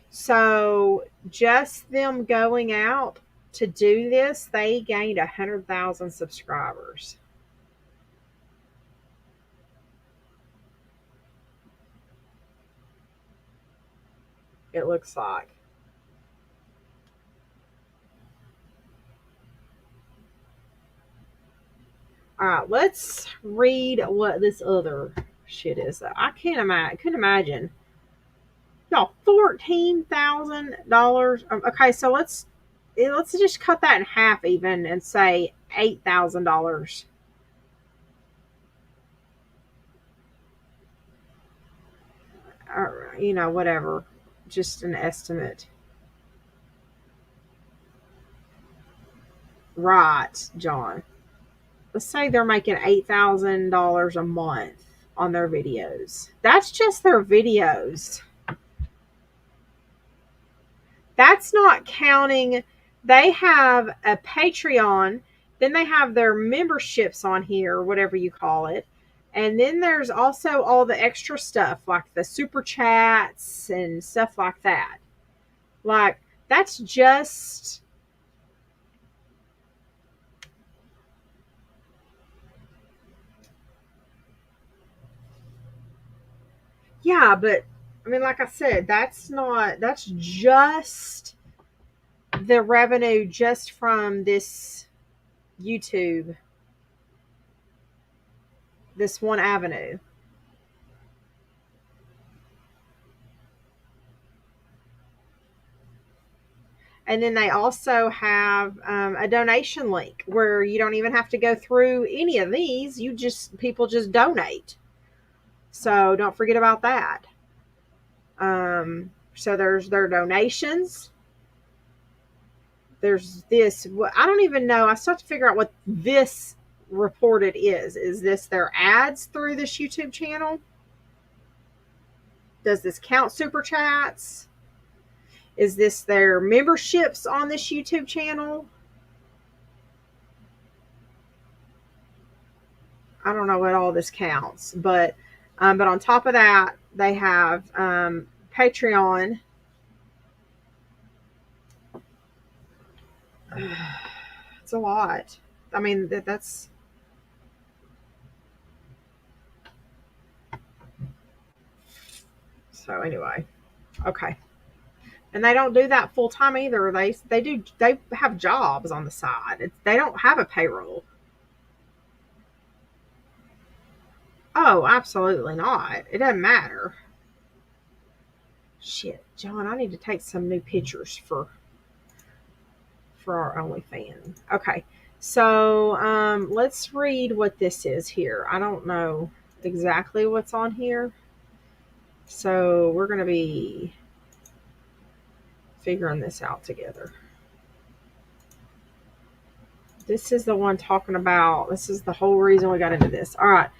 So just them going out to do this, they gained 100,000 subscribers. It looks like. All right, let's read what this other shit is. I couldn't imagine. Y'all, $14,000. Okay, so let's just cut that in half even and say $8,000. Or, whatever. Just an estimate. Right, John. Let's say they're making $8,000 a month on their videos. That's just their videos. That's not counting. They have a Patreon, then they have their memberships on here, whatever you call it. And then there's also all the extra stuff like the super chats and stuff like that. Like, that's just... Yeah, but I mean, like I said, that's just the revenue just from this YouTube, this one avenue. And then they also have a donation link where you don't even have to go through any of these. People just donate. So don't forget about that. So there's their donations. There's this. I don't even know. I still have to figure out what this reported is. Is this their ads through this YouTube channel? Does this count super chats? Is this their memberships on this YouTube channel? I don't know what all this counts, but on top of that, they have Patreon. It's a lot. I mean, that's. So anyway, okay. And they don't do that full time either. They have jobs on the side. They don't have a payroll. Oh, absolutely not. It doesn't matter. Shit, John, I need to take some new pictures for our OnlyFans. Okay, so let's read what this is here. I don't know exactly what's on here, so we're going to be figuring this out together. This is the one talking about, this is the whole reason we got into this. All right.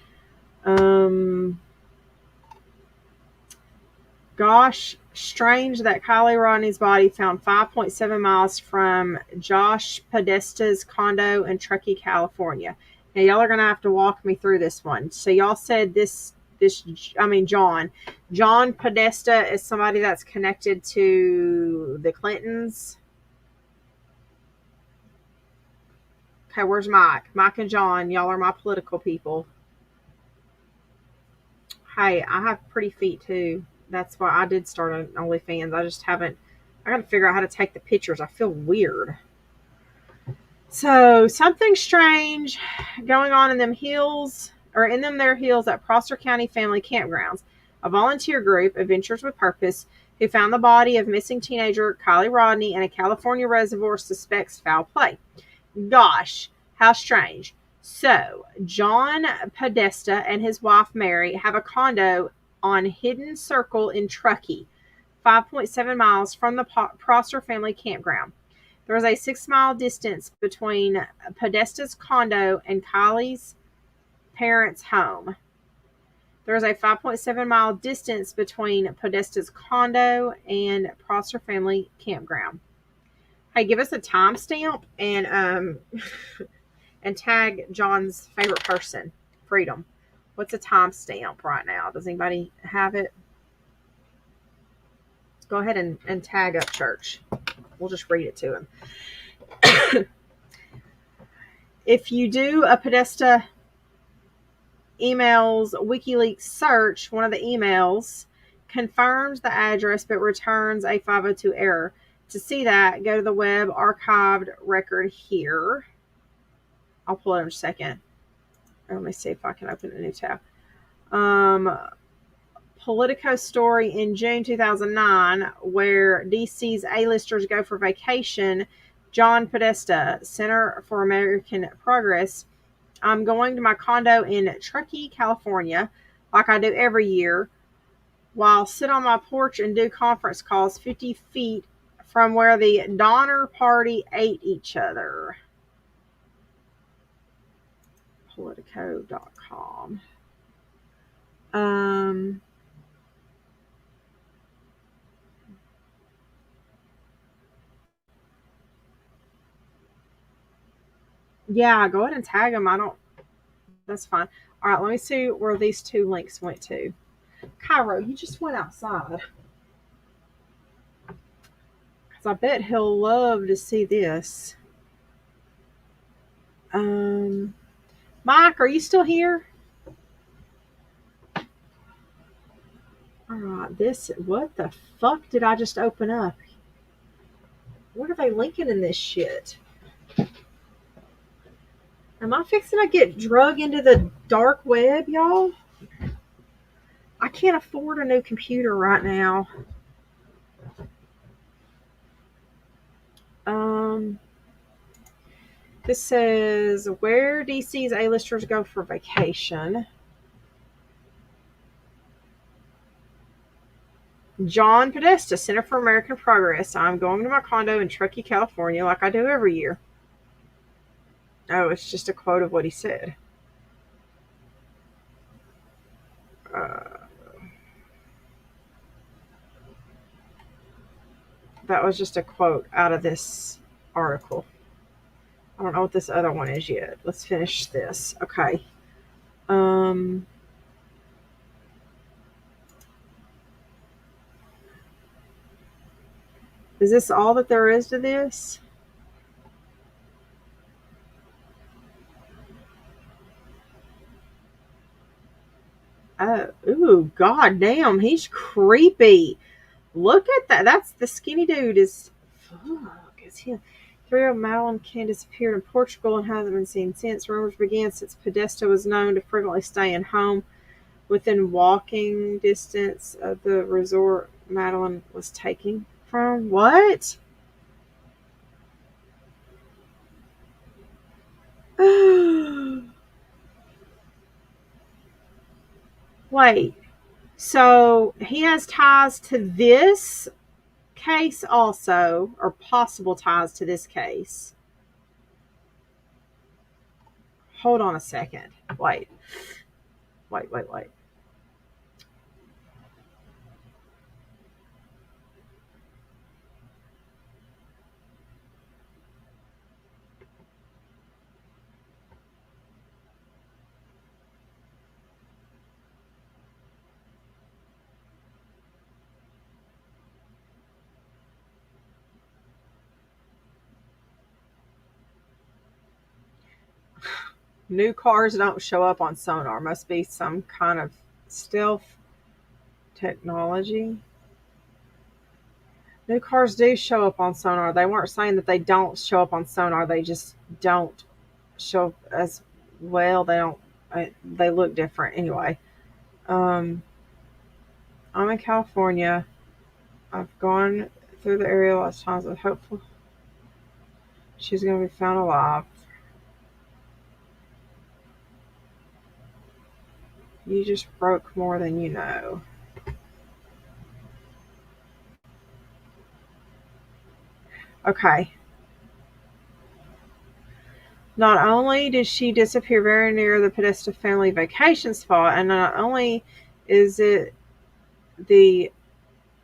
Gosh, strange that Kylie Rodney's body found 5.7 miles from Josh Podesta's condo in Truckee, California. Now, y'all are going to have to walk me through this one. So, y'all said John Podesta is somebody that's connected to the Clintons. Okay, where's Mike? Mike and John, y'all are my political people. Hey, I have pretty feet too. That's why I did start on OnlyFans. I got to figure out how to take the pictures. I feel weird. So, something strange going on in their hills at Prosser County Family Campgrounds. A volunteer group, Adventures with Purpose, who found the body of missing teenager Kylie Rodney in a California reservoir, suspects foul play. Gosh, how strange. So, John Podesta and his wife Mary have a condo on Hidden Circle in Truckee, 5.7 miles from the Prosser Family Campground. There is a 6-mile distance between Podesta's condo and Kylie's parents' home. There is a 5.7-mile distance between Podesta's condo and Prosser Family Campground. Hey, give us a timestamp and and tag John's favorite person, Freedom. What's a timestamp right now? Does anybody have it? Go ahead and tag up Church. We'll just read it to him. If you do a Podesta emails WikiLeaks search, one of the emails confirms the address but returns a 502 error. To see that, go to the web archived record here. I'll pull it in a second. Let me see if I can open a new tab. Politico story in June 2009 where DC's A-listers go for vacation. John Podesta, Center for American Progress. I'm going to my condo in Truckee, California, like I do every year, while sit on my porch and do conference calls 50 feet from where the Donner Party ate each other. Politico.com. Yeah, go ahead and tag them. That's fine. All right, let me see where these two links went to. Cairo, you just went outside. Because I bet he'll love to see this. Mike, are you still here? All right, what the fuck did I just open up? What are they linking in this shit? Am I fixing to get drug into the dark web, y'all? I can't afford a new computer right now. This says where DC's A-listers go for vacation. John Podesta, Center for American Progress. I'm going to my condo in Truckee, California, like I do every year. Oh, it's just a quote of what he said. That was just a quote out of this article. I don't know what this other one is yet. Let's finish this. Okay. Is this all that there is to this? Oh, ooh, god damn, he's creepy. Look at that. That's the skinny dude is fuck. Is he 3-year-old Madeline Kane disappeared in Portugal and hasn't been seen since. Rumors began since Podesta was known to frequently stay in home within walking distance of the resort Madeline was taken from. What? Wait. So he has ties to this case also, or possible ties to this case. Hold on a second. Wait. New cars don't show up on sonar. Must be some kind of stealth technology. New cars do show up on sonar. They weren't saying that they don't show up on sonar. They just don't show up as well. They look different anyway. I'm in California. I've gone through the area lots of times. I'm hopeful she's going to be found alive. You just broke more than you know. Okay. Not only did she disappear very near the Podesta family vacation spot, and not only is it the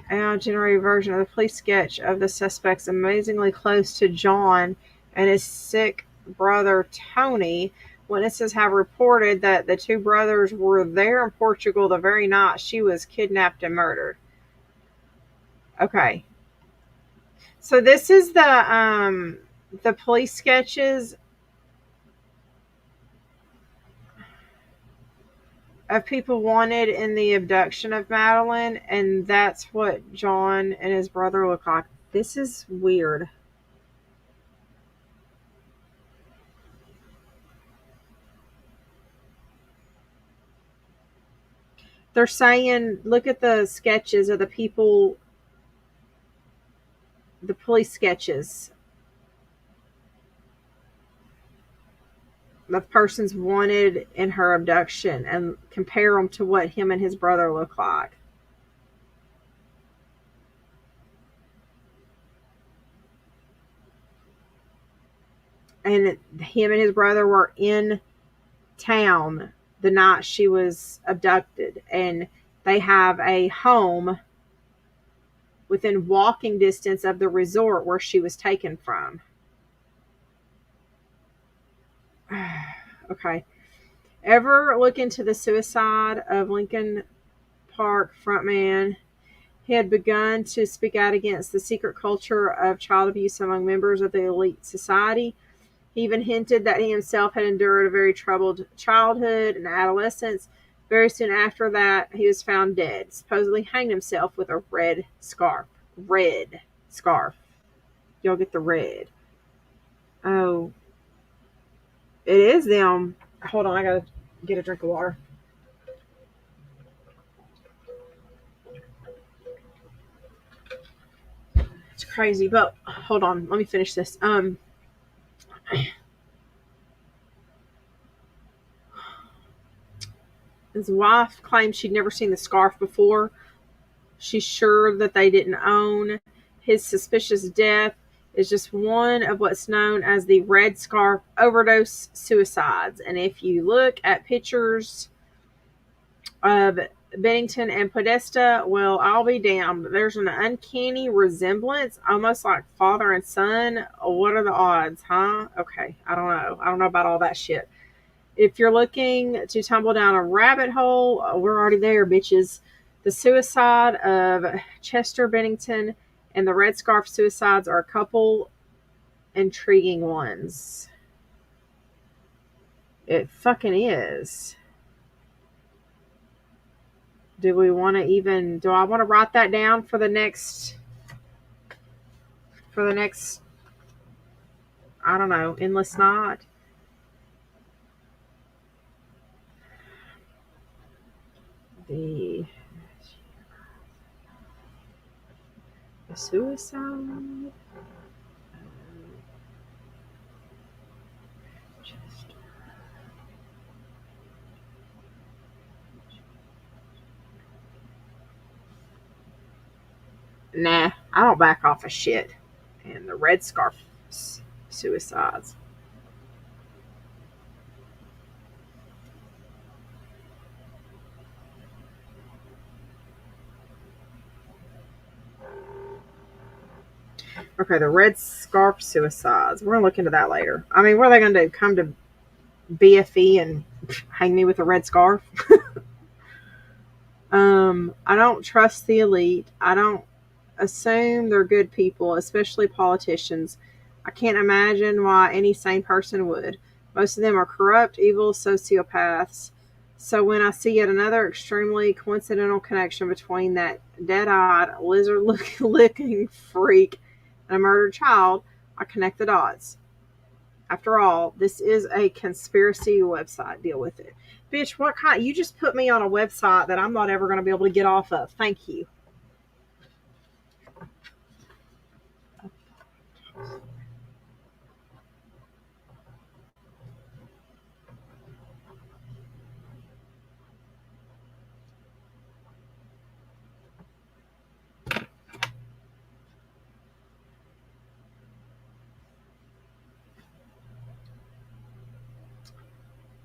generated version of the police sketch of the suspects amazingly close to John and his sick brother Tony, witnesses have reported that the two brothers were there in Portugal the very night she was kidnapped and murdered. Okay. So this is the police sketches of people wanted in the abduction of Madeline, and that's what John and his brother look like. This is weird. They're saying, look at the sketches of the people, the police sketches. The person's wanted in her abduction and compare them to what him and his brother look like. And him and his brother were in town the night she was abducted, and they have a home within walking distance of the resort where she was taken from. Okay. Ever look into the suicide of Lincoln Park frontman? He had begun to speak out against the secret culture of child abuse among members of the elite society. He even hinted that he himself had endured a very troubled childhood and adolescence. Very soon after that, he was found dead, supposedly hanged himself with a red scarf. Red scarf. Y'all get the red. Oh. It is them. Hold on, I gotta get a drink of water. It's crazy. But hold on, let me finish this. His wife claims she'd never seen the scarf before. She's sure that they didn't own. His suspicious death is just one of what's known as the red scarf overdose suicides. And if you look at pictures of Bennington and Podesta, well, I'll be damned. There's an uncanny resemblance, almost like father and son. What are the odds, huh? Okay, I don't know. I don't know about all that shit. If you're looking to tumble down a rabbit hole, we're already there, bitches. The suicide of Chester Bennington and the Red Scarf suicides are a couple intriguing ones. It fucking is. Do I want to write that down for the next, I don't know, endless night? The suicide. Nah, I don't back off of shit. And the Red Scarf suicides. Okay, the Red Scarf suicides. We're going to look into that later. I mean, what are they going to do? Come to BFE and hang me with a red scarf? I don't trust the elite. I don't assume they're good people, especially politicians. I can't imagine why any sane person would. Most of them are corrupt, evil sociopaths. So when I see yet another extremely coincidental connection between that dead-eyed, lizard-looking freak and a murdered child, I connect the dots. After all, this is a conspiracy website. Deal with it. Bitch, what kind? You just put me on a website that I'm not ever going to be able to get off of. Thank you.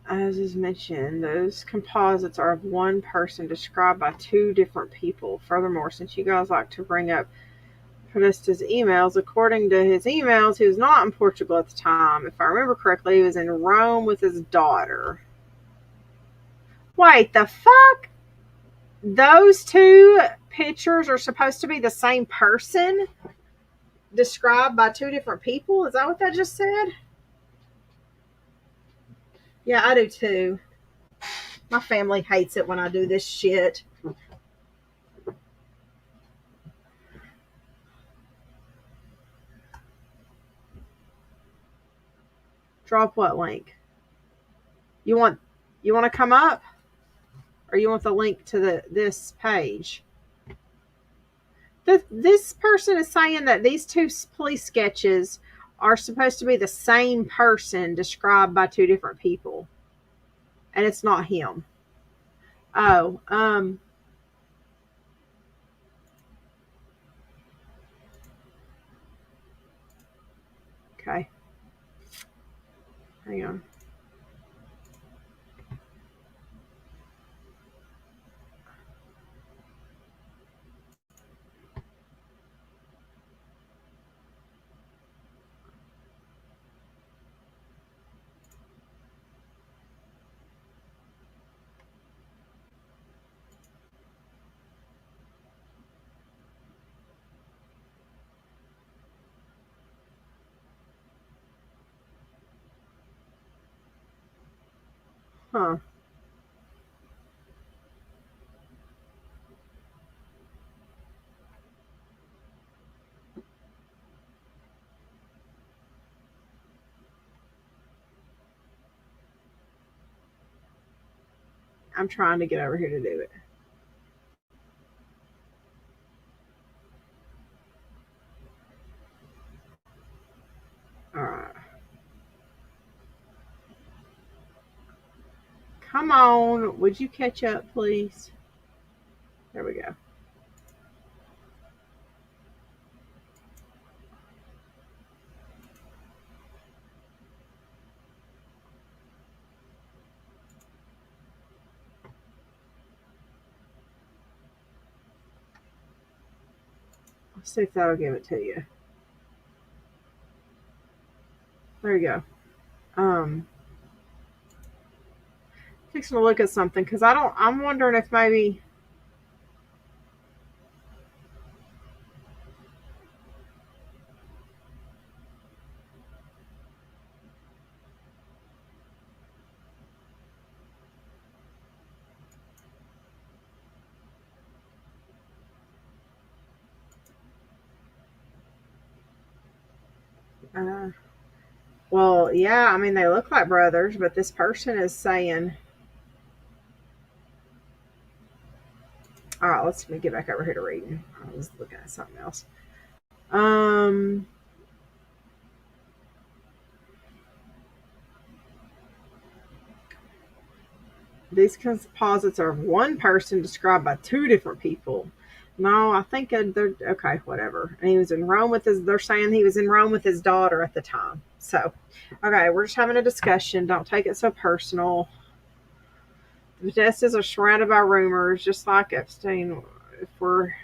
As is mentioned, those composites are of one person described by two different people. Furthermore, since you guys like to bring up Podesta's emails, according to his emails, he was not in Portugal at the time. If I remember correctly, he was in Rome with his daughter. Wait, the fuck? Those two pictures are supposed to be the same person described by two different people? Is that what that just said? Yeah, I do too. My family hates it when I do this shit. Drop what link? You want to come up? Or you want the link to this page? This person is saying that these two police sketches are supposed to be the same person described by two different people. And it's not him. Oh, okay. Hang on. Huh. I'm trying to get over here to do it. Come on. Would you catch up, please? There we go. Let's see if that'll give it to you. There you go. Fixing to look at something because I'm wondering if maybe. Well, yeah, I mean, they look like brothers, but this person is saying. All right, let me get back over here to reading. I was looking at something else. These composites are of one person described by two different people. No, I think they're okay. Whatever. And he was in Rome with his. They're saying he was in Rome with his daughter at the time. So, okay, we're just having a discussion. Don't take it so personal. The Podestas are surrounded by rumors, just like Epstein. If we're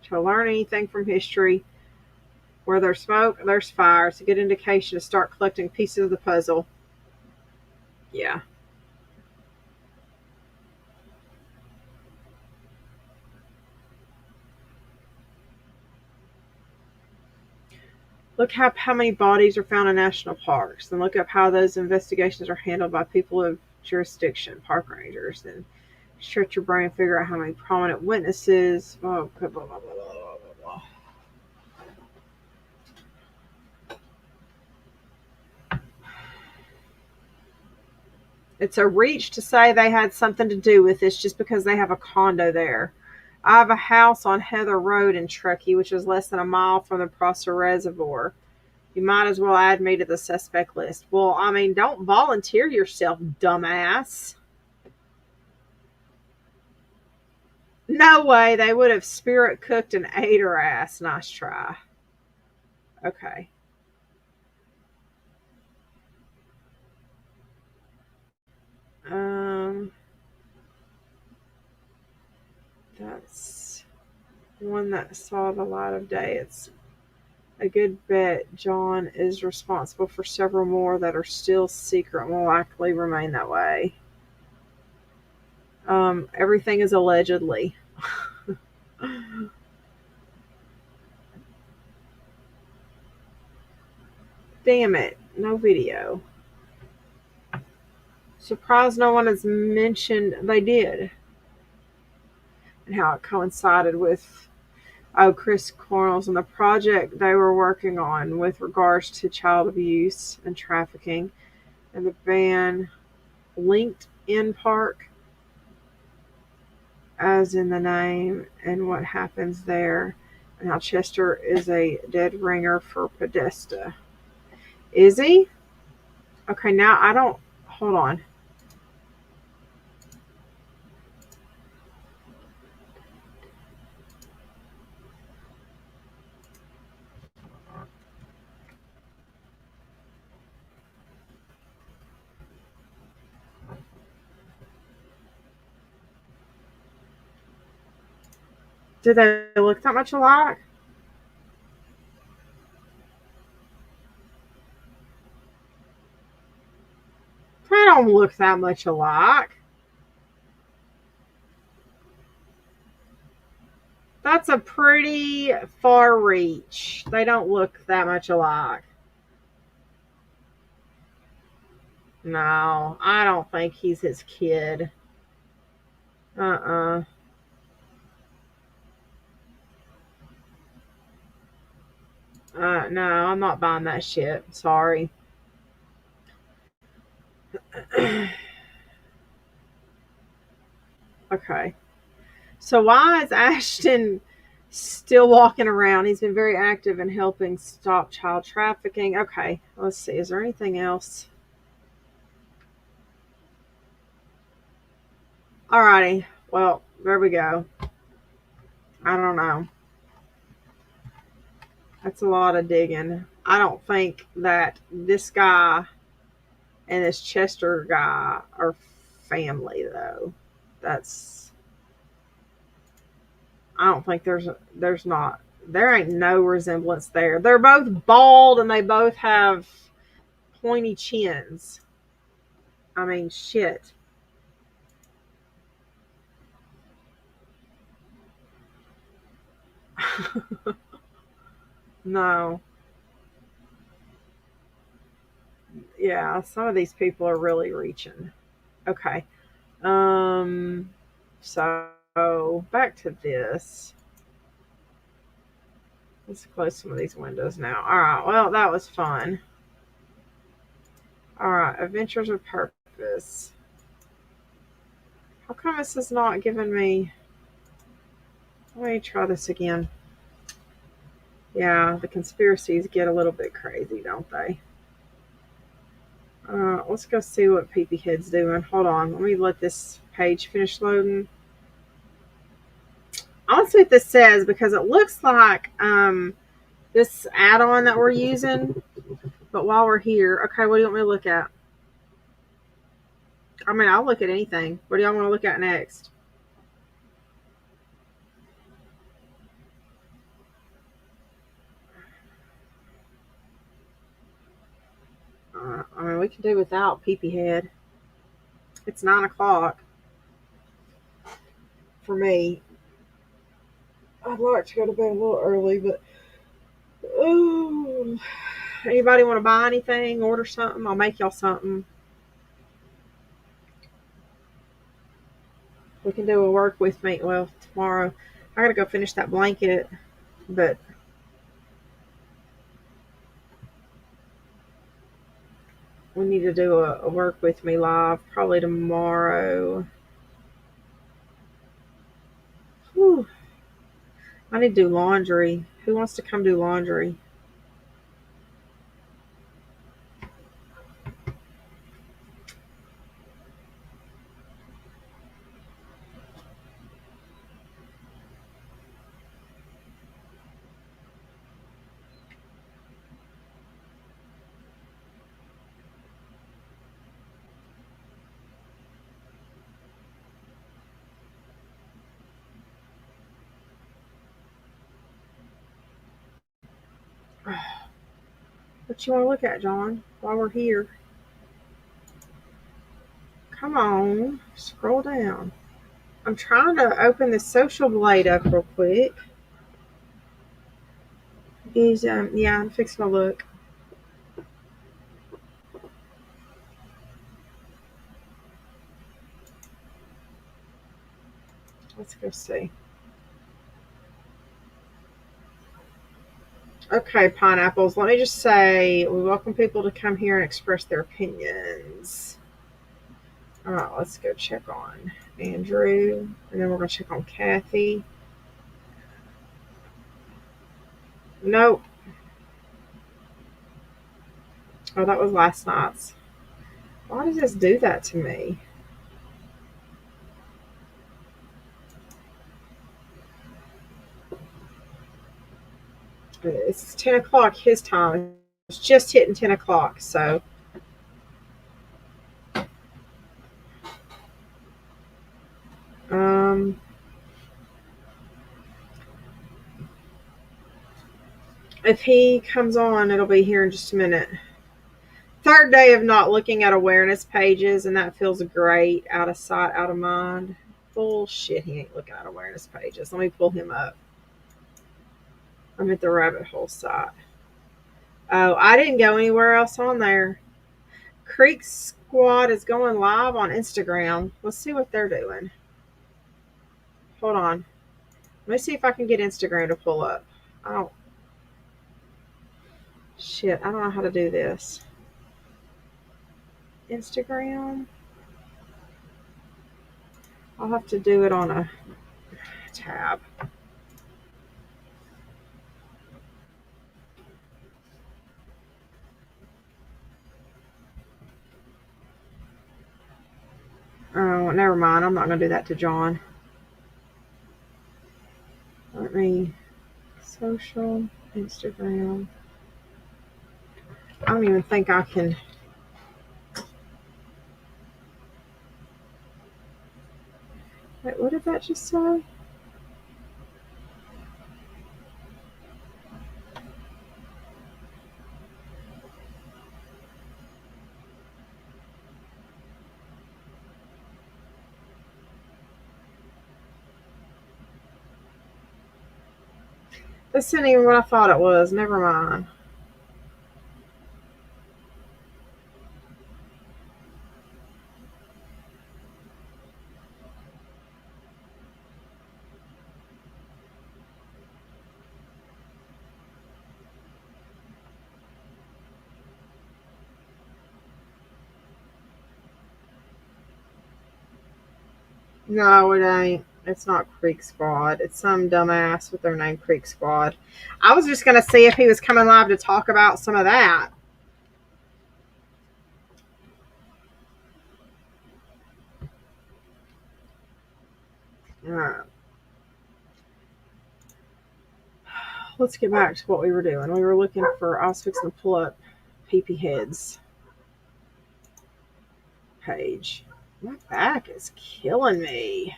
to learn anything from history, where there's smoke, there's fire. It's a good indication to start collecting pieces of the puzzle. Yeah. Look how many bodies are found in national parks. Then look up how those investigations are handled by people of jurisdiction, park rangers. Then stretch your brain and figure out how many prominent witnesses. Blah, blah, blah, blah, blah, blah, blah. It's a reach to say they had something to do with this just because they have a condo there. I have a house on Heather Road in Truckee, which is less than a mile from the Prosser Reservoir. You might as well add me to the suspect list. Well, I mean, don't volunteer yourself, dumbass. No way. They would have spirit cooked and ate her ass. Nice try. Okay. That's one that saw the light of day. It's a good bet John is responsible for several more that are still secret and will likely remain that way. Everything is allegedly. Damn it. No video. Surprised no one has mentioned they did. And how it coincided with Chris Cornell's and the project they were working on with regards to child abuse and trafficking, and the band linked in park as in the name, and what happens there, and how Chester is a dead ringer for Podesta. Is he? Okay, now I don't. Hold on. Do they look that much alike? They don't look that much alike. That's a pretty far reach. They don't look that much alike. No, I don't think he's his kid. No, I'm not buying that shit. Sorry. Okay. So why is Ashton still walking around? He's been very active in helping stop child trafficking. Okay, let's see. Is there anything else? Alrighty. Well, there we go. I don't know. That's a lot of digging. I don't think that this guy and this Chester guy are family, though. That's. I don't think there's not. There ain't no resemblance there. They're both bald and they both have pointy chins. I mean, shit. No. Yeah, some of these people are really reaching. Okay. So back to this. Let's close some of these windows now. All right. Well, that was fun. All right. Adventures of Purpose. How come this is not giving me? Let me try this again. Yeah, the conspiracies get a little bit crazy, don't they? Let's go see what Peepee Head's doing. Hold on. Let me let this page finish loading. I want to see what this says because it looks like this add-on that we're using. But while we're here, okay, what do you want me to look at? I mean, I'll look at anything. What do y'all want to look at next? I mean, we can do without Peepee Head. It's 9 o'clock for me. I'd like to go to bed a little early, but anybody want to buy anything? Order something? I'll make y'all something. We can do a work with me. Well, tomorrow I gotta go finish that blanket, but we need to do a work with me live probably tomorrow. Whew. I need to do laundry. Who wants to come do laundry? What you want to look at, John, while we're here? Come on, scroll down. I'm trying to open the Social Blade up real quick. Yeah, I'm fixing to look. Let's go see. Okay, pineapples. Let me just say we welcome people to come here and express their opinions. All right, let's go check on Andrew, and then we're going to check on Kathy. Nope. Oh, that was last night's. Why does this do that to me? It's 10 o'clock his time. It's just hitting 10 o'clock, so. If he comes on, it'll be here in just a minute. Third day of not looking at awareness pages, and that feels great. Out of sight, out of mind. Bullshit, he ain't looking at awareness pages. Let me pull him up. I'm at the rabbit hole site. Oh, I didn't go anywhere else on there. Creek Squad is going live on Instagram. Let's see what they're doing. Hold on. Let me see if I can get Instagram to pull up. I don't know how to do this. Instagram. I'll have to do it on a tab. Oh, never mind. I'm not going to do that to John. Let me... Social, Instagram. I don't even think I can... Wait, what did that just say? This isn't even what I thought it was. Never mind. No, it ain't. It's not Creek Squad. It's some dumbass with their name Creek Squad. I was just going to see if he was coming live to talk about some of that. Let's get back to what we were doing. We were looking for... I was fixing to pull up PP Heads page. My back is killing me.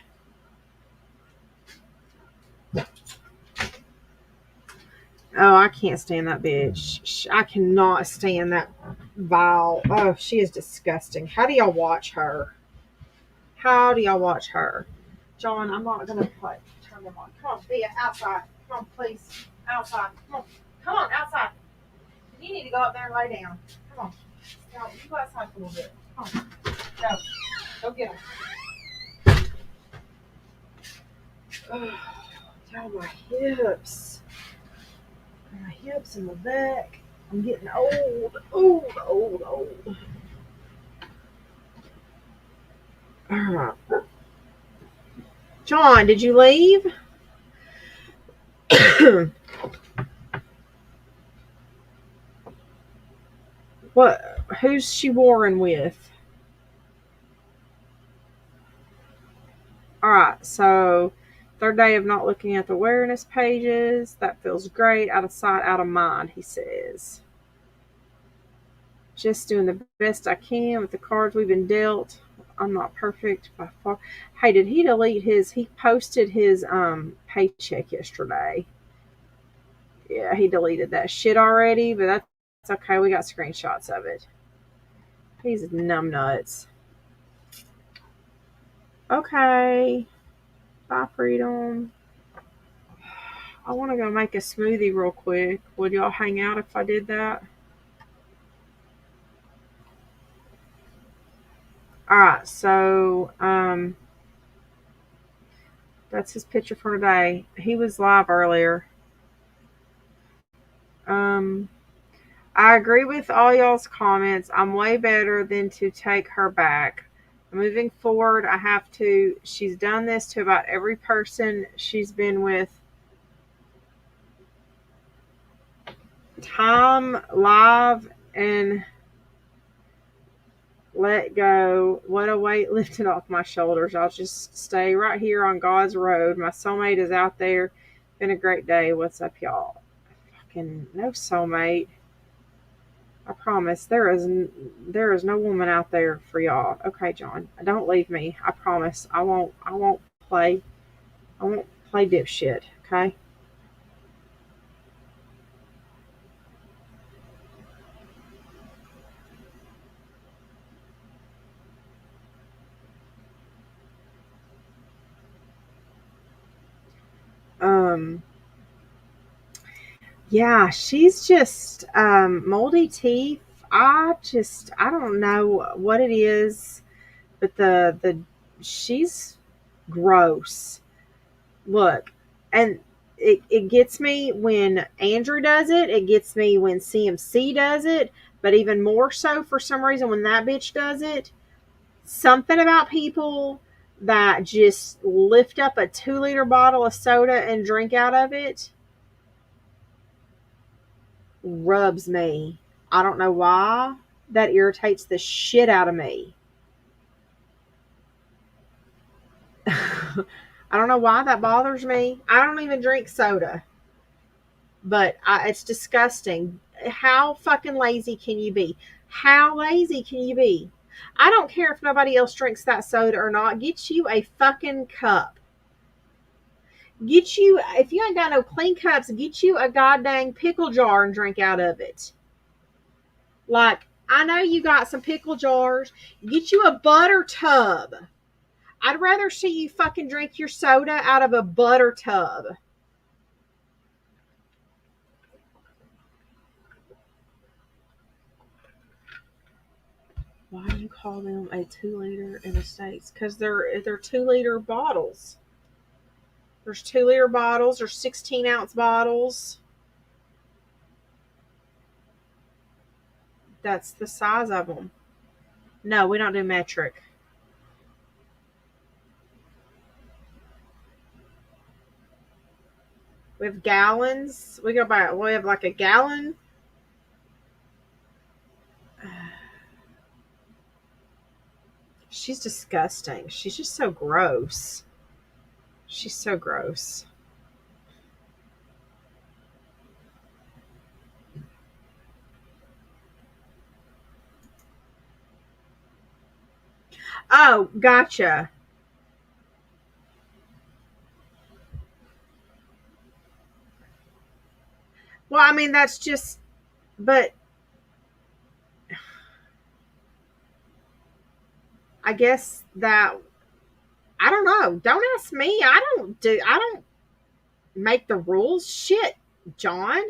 Oh, I can't stand that bitch. I cannot stand that vile. Oh, she is disgusting. How do y'all watch her? How do y'all watch her? John, I'm not going to turn them on. Come on, Thea, outside. Come on, please. Outside. Come on. Come on, outside. You need to go up there and lay down. Come on. Now, you go outside for a little bit. Come on. Go. Go get them. Oh, down my hips. My hips and my back. I'm getting old. Old. All right. John, did you leave? What? Who's she warring with? All right, so third day of not looking at the awareness pages. That feels great. Out of sight, out of mind, he says. Just doing the best I can with the cards we've been dealt. I'm not perfect by far. Hey, did he delete his... He posted his paycheck yesterday. Yeah, he deleted that shit already, but that's okay. We got screenshots of it. He's numbnuts. Okay. Bye, Freedom. I want to go make a smoothie real quick. Would y'all hang out if I did that? Alright, so that's his picture for today. He was live earlier. I agree with all y'all's comments. I'm way better than to take her back. Moving forward, I have to. She's done this to about every person she's been with. Time, live, and let go. What a weight lifted off my shoulders. I'll just stay right here on God's road. My soulmate is out there. Been a great day. What's up, y'all? Fucking no soulmate. I promise there is no woman out there for y'all. Okay, John, don't leave me. I promise. I won't play dipshit. Okay. Yeah, she's just moldy teeth. I don't know what it is, but the she's gross. Look, and it gets me when Andrew does it. It gets me when CMC does it, but even more so for some reason when that bitch does it. Something about people that just lift up a 2-liter bottle of soda and drink out of it rubs me. I don't know why. That irritates the shit out of me. I don't know why that bothers me. I don't even drink soda. But it's disgusting. How fucking lazy can you be? How lazy can you be? I don't care if nobody else drinks that soda or not. Get you a fucking cup. Get you, if you ain't got no clean cups, get you a goddamn pickle jar and drink out of it. Like, I know you got some pickle jars. Get you a butter tub. I'd rather see you fucking drink your soda out of a butter tub. Why do you call them a 2-liter in the States? Because they're 2-liter bottles. There's 2-liter bottles. There's 16-ounce bottles. That's the size of them. No, we don't do metric. We have gallons. We have like a gallon. She's disgusting. She's just so gross. She's so gross. Oh, gotcha. Well, I mean, that's just, but I guess that, I don't know. Don't ask me. I don't make the rules. Shit, John.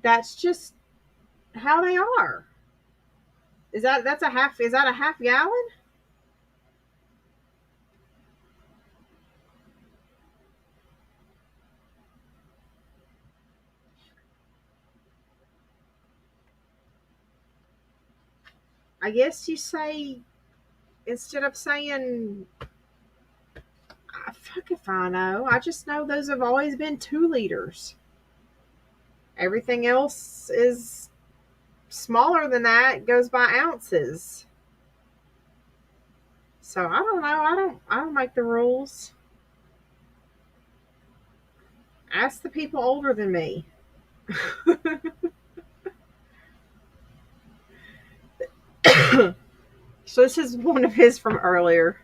That's just how they are. Is that a half gallon? I guess you say, instead of saying, fuck if I know. I just know those have always been 2 liters. Everything else is smaller than that, goes by ounces. So I don't know. I don't make the rules. Ask the people older than me. So this is one of his from earlier.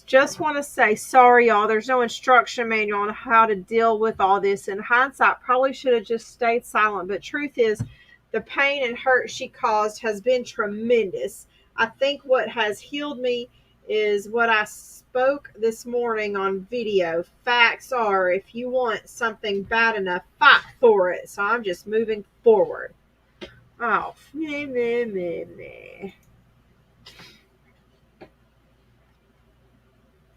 Just want to say sorry, y'all. There's no instruction manual on how to deal with all this. In hindsight, probably should have just stayed silent. But truth is, the pain and hurt she caused has been tremendous. I think what has healed me is what I spoke this morning on video. Facts are, if you want something bad enough, fight for it. So I'm just moving forward. Oh, meh.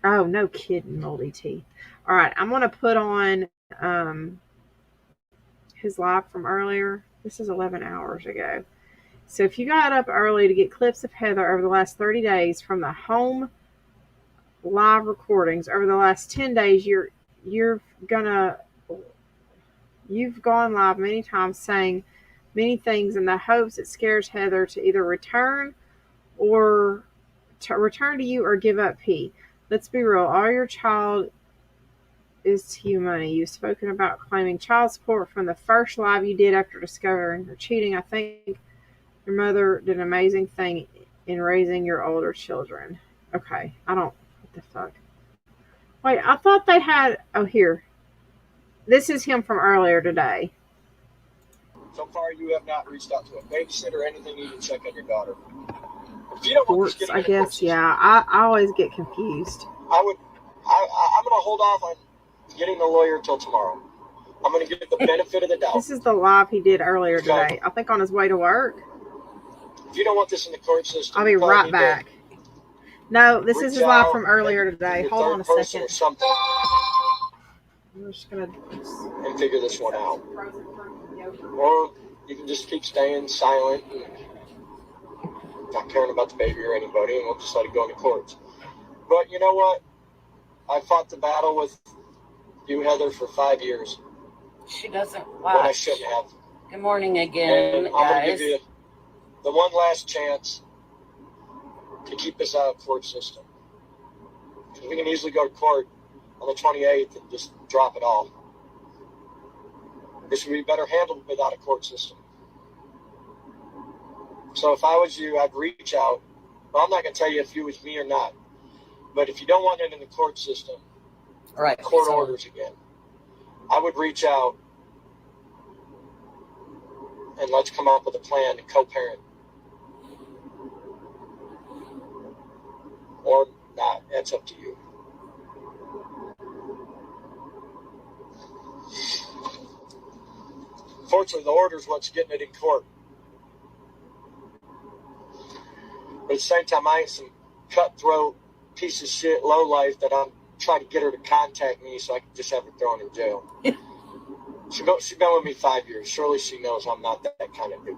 Oh, no kidding, Moldy Tea. All right, I'm going to put on his live from earlier. This is 11 hours ago. So if you got up early to get clips of Heather over the last 30 days from the home live recordings, over the last 10 days, you've gone live many times saying many things in the hopes it scares Heather to either return to you or give up P. Let's be real. All your child is to you money. You've spoken about claiming child support from the first live you did after discovering her cheating. I think your mother did an amazing thing in raising your older children. Okay. What the fuck? Wait, I thought they had, here. This is him from earlier today. So far, you have not reached out to a babysitter or anything to even check on your daughter. If you don't want this I guess, yeah. I always get confused. I'm going to hold off on getting a lawyer until tomorrow. I'm going to give the benefit of the doubt. This is the live he did earlier today. I think on his way to work. If you don't want this in the court system, I'll be right back. No, this is his live from earlier today. Hold on a second. I'm just going to... and figure this one out. Or you can just keep staying silent and not caring about the baby or anybody, and we'll just let it go into courts. But you know what? I fought the battle with you, Heather, for 5 years. She doesn't watch. When I shouldn't have. Good morning again, and I'm going to give you the one last chance to keep us out of the court system. We can easily go to court on the 28th and just drop it all. This would be better handled without a court system. So if I was you, I'd reach out. Well, I'm not going to tell you if you was me or not. But if you don't want it in the court system, right, court orders again, I would reach out and let's come up with a plan to co-parent. Or not, that's up to you. Fortunately, the order is what's getting it in court. But at the same time, I ain't some cutthroat piece of shit lowlife that I'm trying to get her to contact me so I can just have her thrown in jail. She's been with me 5 years. Surely she knows I'm not that kind of dude.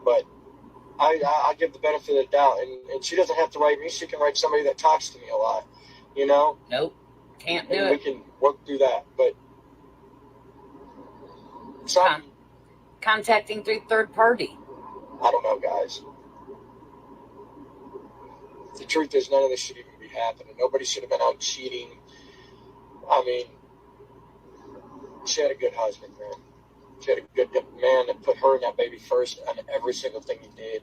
But I give the benefit of the doubt. And she doesn't have to write me. She can write somebody that talks to me a lot. You know? Nope. Can't do and it. We can work through that. But contacting through third party. I don't know, guys. The truth is, none of this should even be happening. Nobody should have been out cheating. I mean, she had a good husband, man. She had a good man that put her and that baby first on every single thing he did.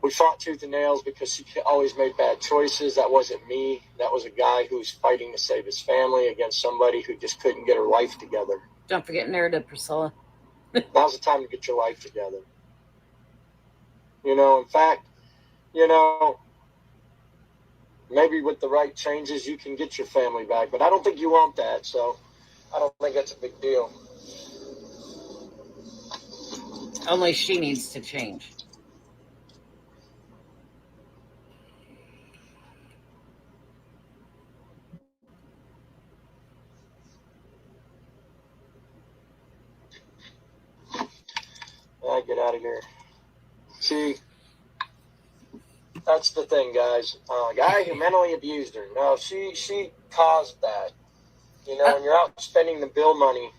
We fought tooth and nails because she always made bad choices. That wasn't me. That was a guy who was fighting to save his family against somebody who just couldn't get her life together. Don't forget narrative, Priscilla. Now's the time to get your life together. You know, in fact, you know, maybe with the right changes, you can get your family back. But I don't think you want that, so I don't think that's a big deal. Only she needs to change. Get out of here. See, that's the thing, guys. A guy who mentally abused her. No, she caused that. You know, when you're out spending the bill money,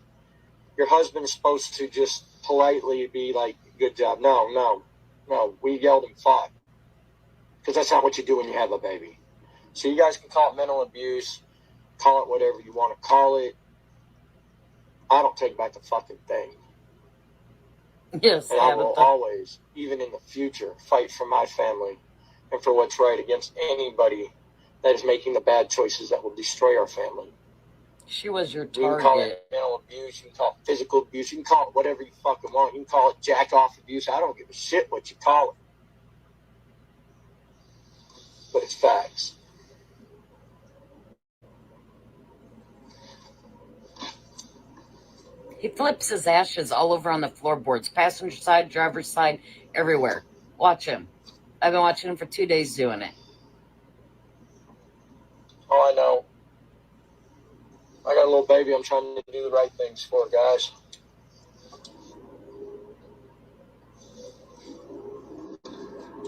your husband's supposed to just politely be like, good job. No. We yelled and fought. Because that's not what you do when you have a baby. So you guys can call it mental abuse, call it whatever you want to call it. I don't take back the fucking thing. Yes, and I will always, even in the future, fight for my family and for what's right against anybody that is making the bad choices that will destroy our family. She was your target. You can call it mental abuse, you can call it physical abuse, you can call it whatever you fucking want. You can call it jack-off abuse. I don't give a shit what you call it. But it's facts. He flips his ashes all over on the floorboards, passenger side, driver's side, everywhere. Watch him. I've been watching him for 2 days doing it. Oh, I know. I got a little baby I'm trying to do the right things for, guys.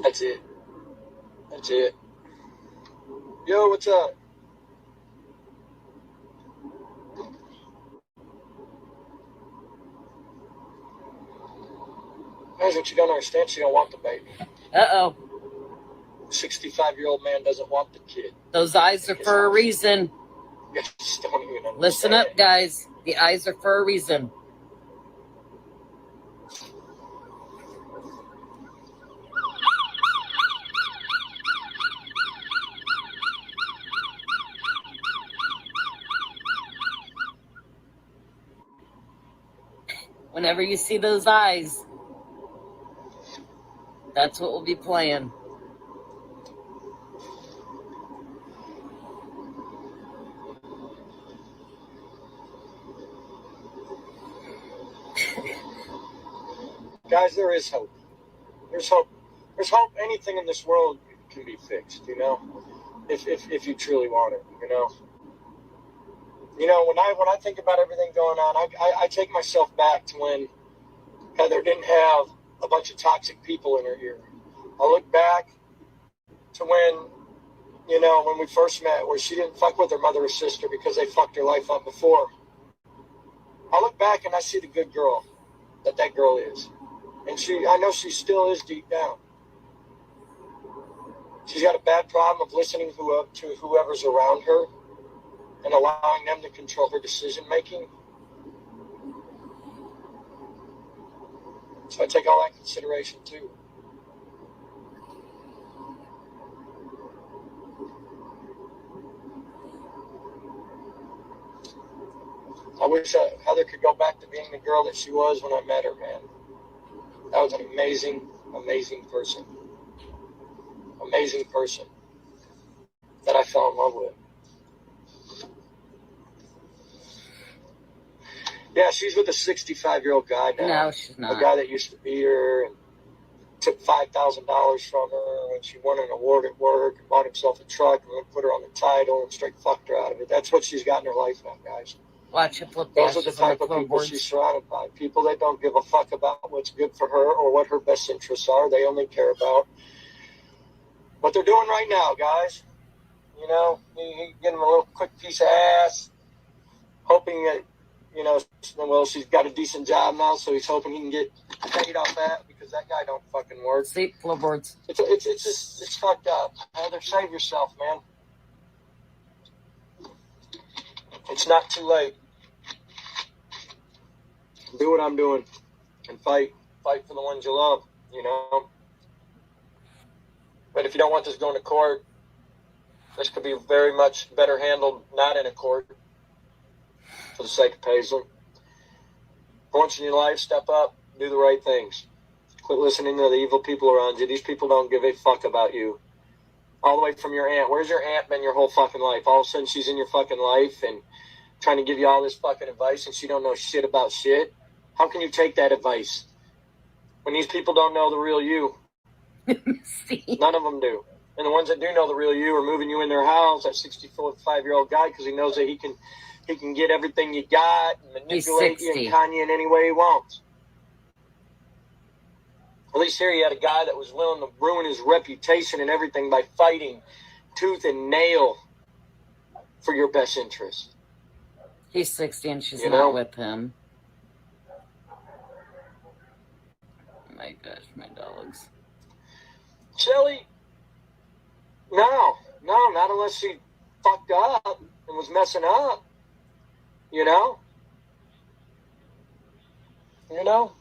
That's it. That's it. Yo, what's up? Guys, what you don't understand, she don't want the baby. Uh-oh. 65-year-old man doesn't want the kid. Those eyes are for a reason. You just don't even understand. Listen up, guys. The eyes are for a reason. Whenever you see those eyes, that's what we'll be playing. Guys, there is hope. There's hope. There's hope. Anything in this world can be fixed, you know, if you truly want it, you know. You know, when I think about everything going on, I take myself back to when Heather didn't have a bunch of toxic people in her ear. I look back to when, you know, when we first met, where she didn't fuck with her mother or sister because they fucked her life up before. I look back and I see the good girl that girl is. And I know she still is deep down. She's got a bad problem of listening to whoever's around her and allowing them to control her decision making. So I take all that in consideration too. I wish Heather could go back to being the girl that she was when I met her, man. That was an amazing, amazing person. Amazing person that I fell in love with. Yeah, she's with a 65-year-old guy now. No, she's not. A guy that used to be her and took $5,000 from her when she won an award at work and bought himself a truck and put her on the title and straight fucked her out of it. That's what she's got in her life now, guys. Watch it flip. Those are the type of people she's surrounded by. People that don't give a fuck about what's good for her or what her best interests are. They only care about what they're doing right now, guys. You know, you give them a little quick piece of ass, hoping that, you know, well, she's got a decent job now, so he's hoping he can get paid off that because that guy don't fucking work. See, floorboards. It's fucked up. Heather, save yourself, man. It's not too late. Do what I'm doing and fight for the ones you love, you know. But if you don't want this going to court, this could be very much better handled not in a court for the sake of Paisley. For once in your life, step up, do the right things. Quit listening to the evil people around you. These people don't give a fuck about you. All the way from your aunt. Where's your aunt been your whole fucking life? All of a sudden she's in your fucking life and trying to give you all this fucking advice and she don't know shit about shit. How can you take that advice when these people don't know the real you? None of them do. And the ones that do know the real you are moving you in their house, that 65-year-old guy, because he knows that he can get everything you got and manipulate you and con you in any way he wants. At least here you had a guy that was willing to ruin his reputation and everything by fighting tooth and nail for your best interest. He's 60 and she's not with him. Oh my gosh, my dogs. Shelly, no, not unless she fucked up and was messing up. You know? You know?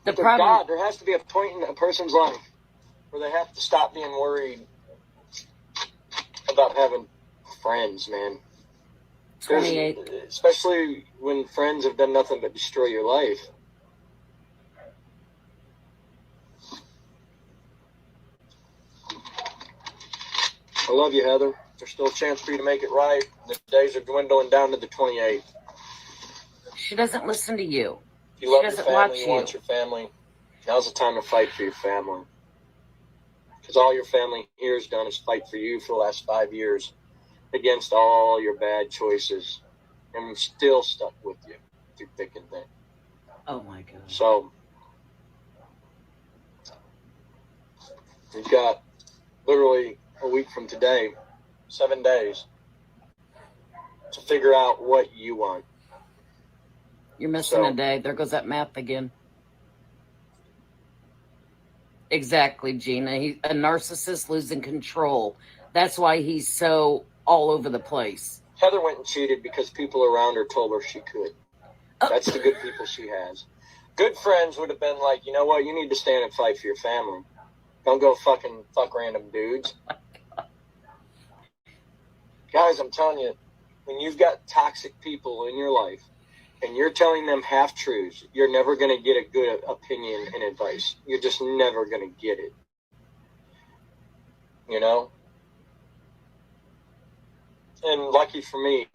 God, there has to be a point in a person's life where they have to stop being worried about having friends, man. 28. Especially when friends have done nothing but destroy your life. I love you, Heather. There's still a chance for you to make it right. The days are dwindling down to the 28th. She doesn't listen to you. You love your family, you want your family. Now's the time to fight for your family. Because all your family here has done is fight for you for the last 5 years against all your bad choices. And we've still stuck with you through thick and thin. Oh my God. So, you've got literally a week from today, 7 days, to figure out what you want. You're missing a day. There goes that math again. Exactly, Gina. He's a narcissist losing control. That's why he's so all over the place. Heather went and cheated because people around her told her she could. That's the good people she has. Good friends would have been like, you know what? You need to stand and fight for your family. Don't go fuck random dudes. Guys, I'm telling you, when you've got toxic people in your life and you're telling them half-truths, you're never going to get a good opinion and advice. You're just never going to get it. You know? And lucky for me,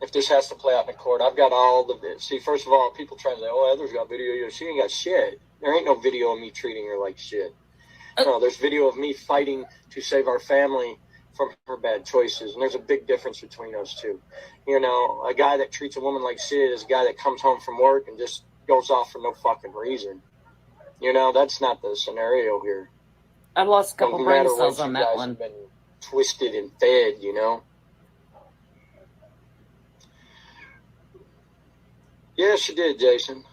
if this has to play out in court, I've got all the... See, first of all, people try to say, oh, Heather's got video. She ain't got shit. There ain't no video of me treating her like shit. No, there's video of me fighting to save our family from her bad choices. And there's a big difference between those two. You know, a guy that treats a woman like shit is a guy that comes home from work and just goes off for no fucking reason. You know, that's not the scenario here. I've lost a couple brain cells on that one. Have been twisted and fed, you know. Yes, you did, Jason.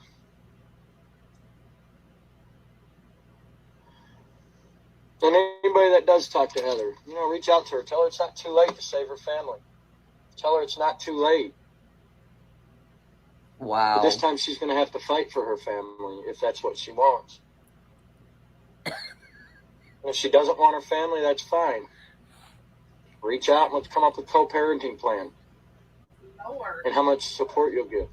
And anybody that does talk to Heather, reach out to her. Tell her it's not too late to save her family. Tell her it's not too late. Wow. But this time she's going to have to fight for her family if that's what she wants. And if she doesn't want her family, that's fine. Reach out and let's come up with a co-parenting plan. And how much support you'll give.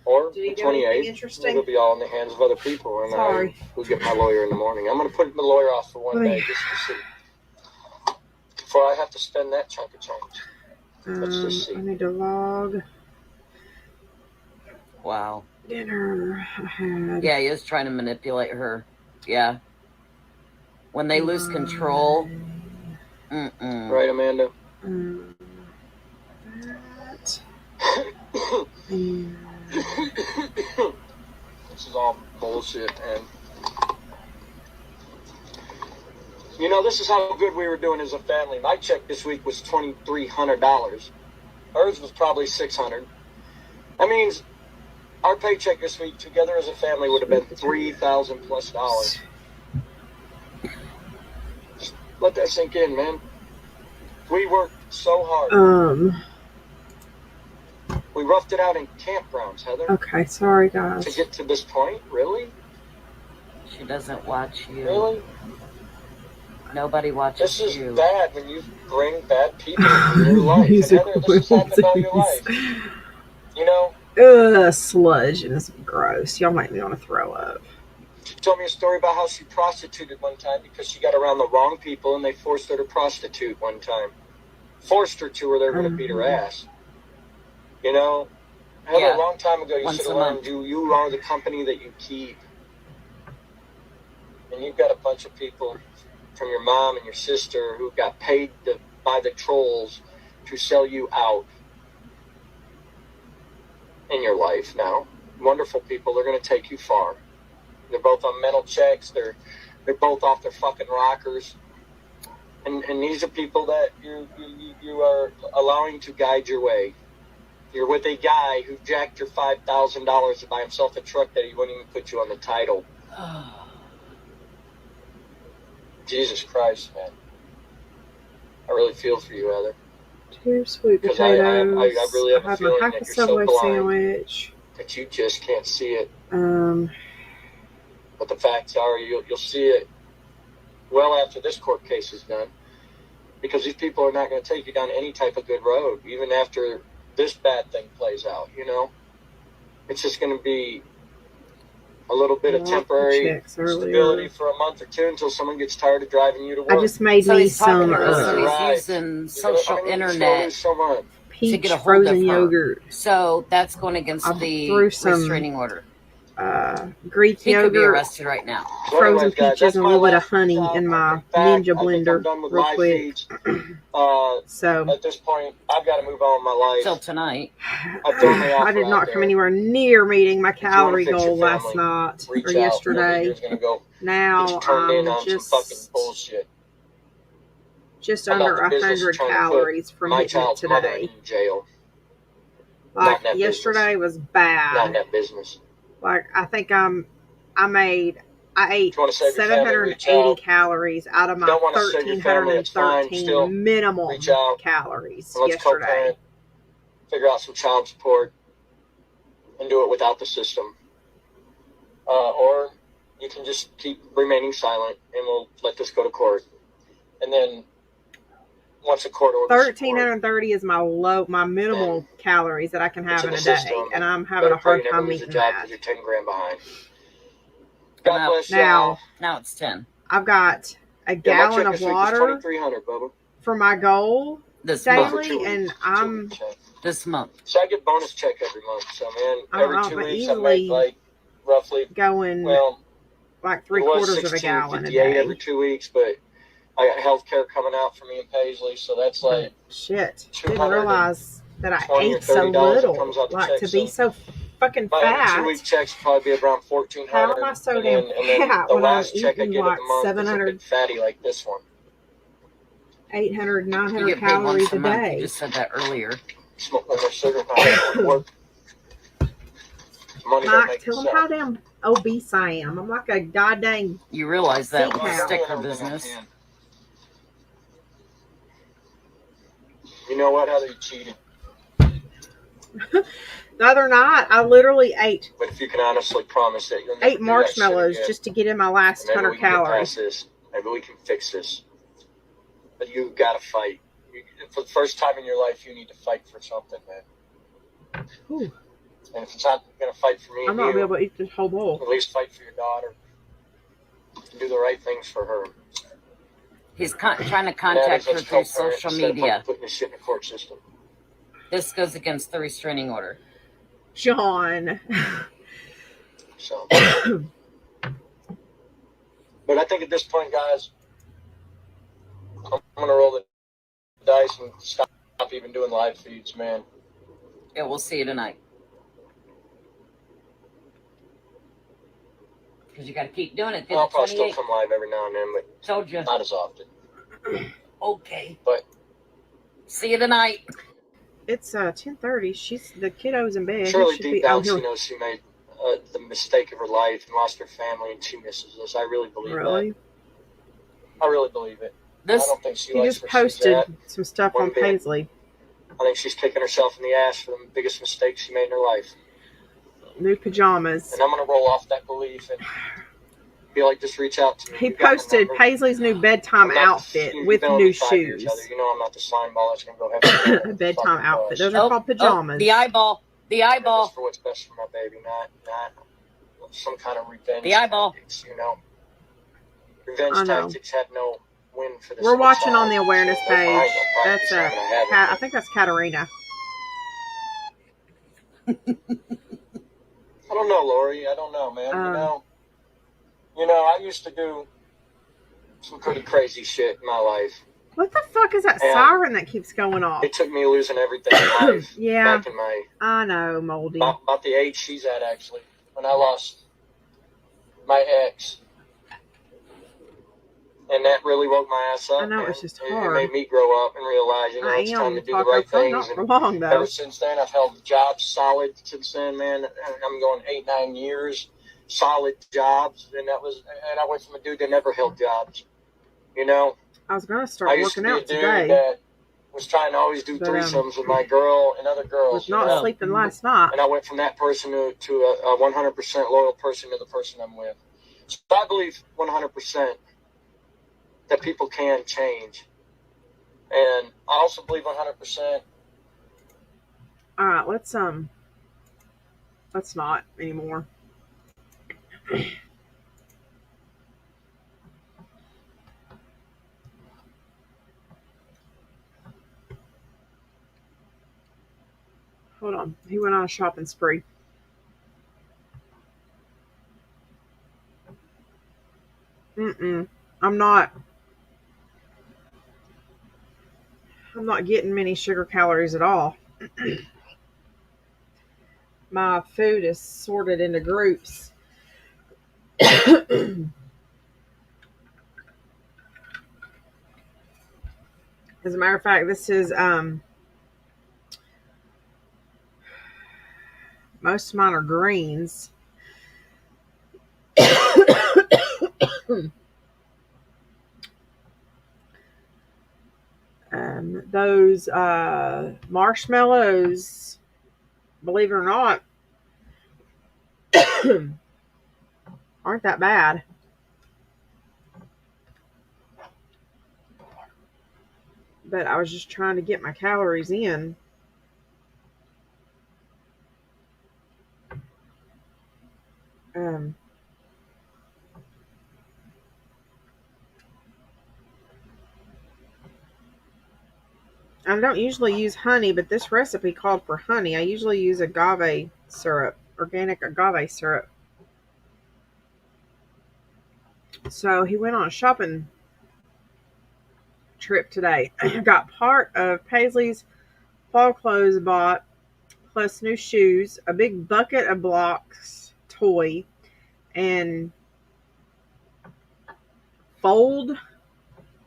Or the 28th, it'll be all in the hands of other people. And I will get my lawyer in the morning. I'm going to put the lawyer off for one day just to see. Before I have to spend that chunk of change. Let's just see. I need to log. Wow. Dinner I had. Yeah, he is trying to manipulate her. Yeah. When they lose control. Right, Amanda? That. This is all bullshit, and this is how good we were doing as a family. My check this week was $2,300. Hers was probably $600. That means our paycheck this week together as a family would have been $3,000 plus. Just let that sink in, man. We worked so hard. We roughed it out in campgrounds, Heather. Okay, sorry guys. To get to this point, really? She doesn't watch you. Really? Nobody watches you. This is bad when you bring bad people into your life. And Heather, this has happened all your life. Sludge, and it's gross. Y'all make me want to throw up. She told me a story about how she prostituted one time because she got around the wrong people and they forced her to prostitute one time. Forced her to, or they were going to beat her ass. Heather, a long time ago, you should have learned you are the company that you keep. And you've got a bunch of people from your mom and your sister who got paid by the trolls to sell you out in your life now. Wonderful people. They're going to take you far. They're both on mental checks. They're both off their fucking rockers. And these are people that you are allowing to guide your way. You're with a guy who jacked your $5,000 to buy himself a truck that he wouldn't even put you on the title. Jesus Christ, man. I really feel for you, Heather. Two sweet potatoes. I really have a feeling that you're so blind sandwich. that you just can't see it. But the facts are, you'll see it well after this court case is done. Because these people are not going to take you down any type of good road, even after this bad thing plays out, It's just going to be a little bit of temporary stability for a month or two until someone gets tired of driving you to work. I just made me some he's using social internet to get a hold frozen of her. yogurt. So that's going against the restraining order. Greek he yogurt. Could be arrested right now. Frozen peaches and a little bit of honey in my Ninja blender real quick. So at this point, I've got to move on with my life. Till tonight. I did not come anywhere near meeting my calorie goal last night or yesterday. Now I'm just under 100 calories from hitting it today. Like yesterday was bad. Not in that business. Like I think I ate 780 calories out of my 1,313 minimal calories yesterday. Figure out some child support and do it without the system. Or you can just keep remaining silent and we'll let this go to court. And then once a court orders 1,330 is my minimal calories that I can have in a day, and I'm having a hard time meeting that. You're 10 grand behind. God bless now it's 10. I've got a gallon of water for my goal daily, and I'm this month. So I get bonus check every month. So man, every 2 weeks I make like roughly going like 3/4 of a gallon a day every 2 weeks, but I got health care coming out for me in Paisley, so that's like shit. Didn't realize that I ate so little. Like to be so fucking fat. 2 week checks probably be around $1,400. How am I so damn fat when I'm eating like 700 fatty like this one? 800, 900 calories a day. You just said that earlier. Smoke no more sugar. Work. Mike, tell them how damn obese I am. I'm like a goddamn. You realize that with cow. sticker business. You know what, Heather? You cheated. The other night, I literally ate. But if you can honestly promise that you'll ate marshmallows just to get in my last 100 calories. Maybe we can fix this. But you've got to fight. For the first time in your life, you need to fight for something, man. Ooh. And if it's not going to fight for me, I'm not going to be able to eat this whole bowl. At least fight for your daughter. Do the right things for her. He's trying to contact her through social media. Putting this shit in the court system. This goes against the restraining order. John. So. But I think at this point, guys, I'm going to roll the dice and stop even doing live feeds, man. Yeah, we'll see you tonight. Because you got to keep doing it. I'll probably still come live every now and then, but told you. Not as often. Okay. But see you tonight. It's 10:30. The kiddo's in bed. Surely deep down she knows she made the mistake of her life and lost her family, and she misses us. I really believe that. I really believe it. I don't think she likes just posted some stuff on Paisley. I think she's kicking herself in the ass for the biggest mistake she made in her life. New pajamas. And I'm going to roll off that belief and be like, just reach out to me. He posted Paisley's new bedtime outfit with new shoes. You know I'm not the slime ball that's going to go have a bedtime outfit. Those are called pajamas. The eyeball. The eyeball. For what's best for my baby, not some kind of revenge. The eyeball. Tactics, you know. Revenge tactics had no win for this. We're watching on the awareness page. That's I think that's Katarina. I don't know, Lori. I don't know, man. You know, I used to do some pretty crazy shit in my life. What the fuck is that siren that keeps going off? It took me losing everything in life. Yeah. Back in my. I know, Moldy. About the age she's at, actually. When I lost my ex. And that really woke my ass up. I know, it's just hard. It made me grow up and realize, you know, it's time to do the right things. Not for long, though. Ever since then, I've held jobs solid since then, man. I'm going 8-9 years, solid jobs. And I went from a dude that never held jobs, you know. I was going to start working out today. I used to be a dude that was trying to always do threesomes with my girl and other girls. Was not sleeping last night. And I went from that person to a 100% loyal person to the person I'm with. So I believe 100% that people can change. And I also believe 100%. All right, let's not anymore. Hold on. He went on a shopping spree. I'm not getting many sugar calories at all. My food is sorted into groups. As a matter of fact, this is most of mine are greens. Those marshmallows, believe it or not, aren't that bad. But I was just trying to get my calories in. I don't usually use honey, but this recipe called for honey. I usually use agave syrup, organic agave syrup. So he went on a shopping trip today. Got part of Paisley's fall clothes bought, plus new shoes, a big bucket of blocks toy, and fold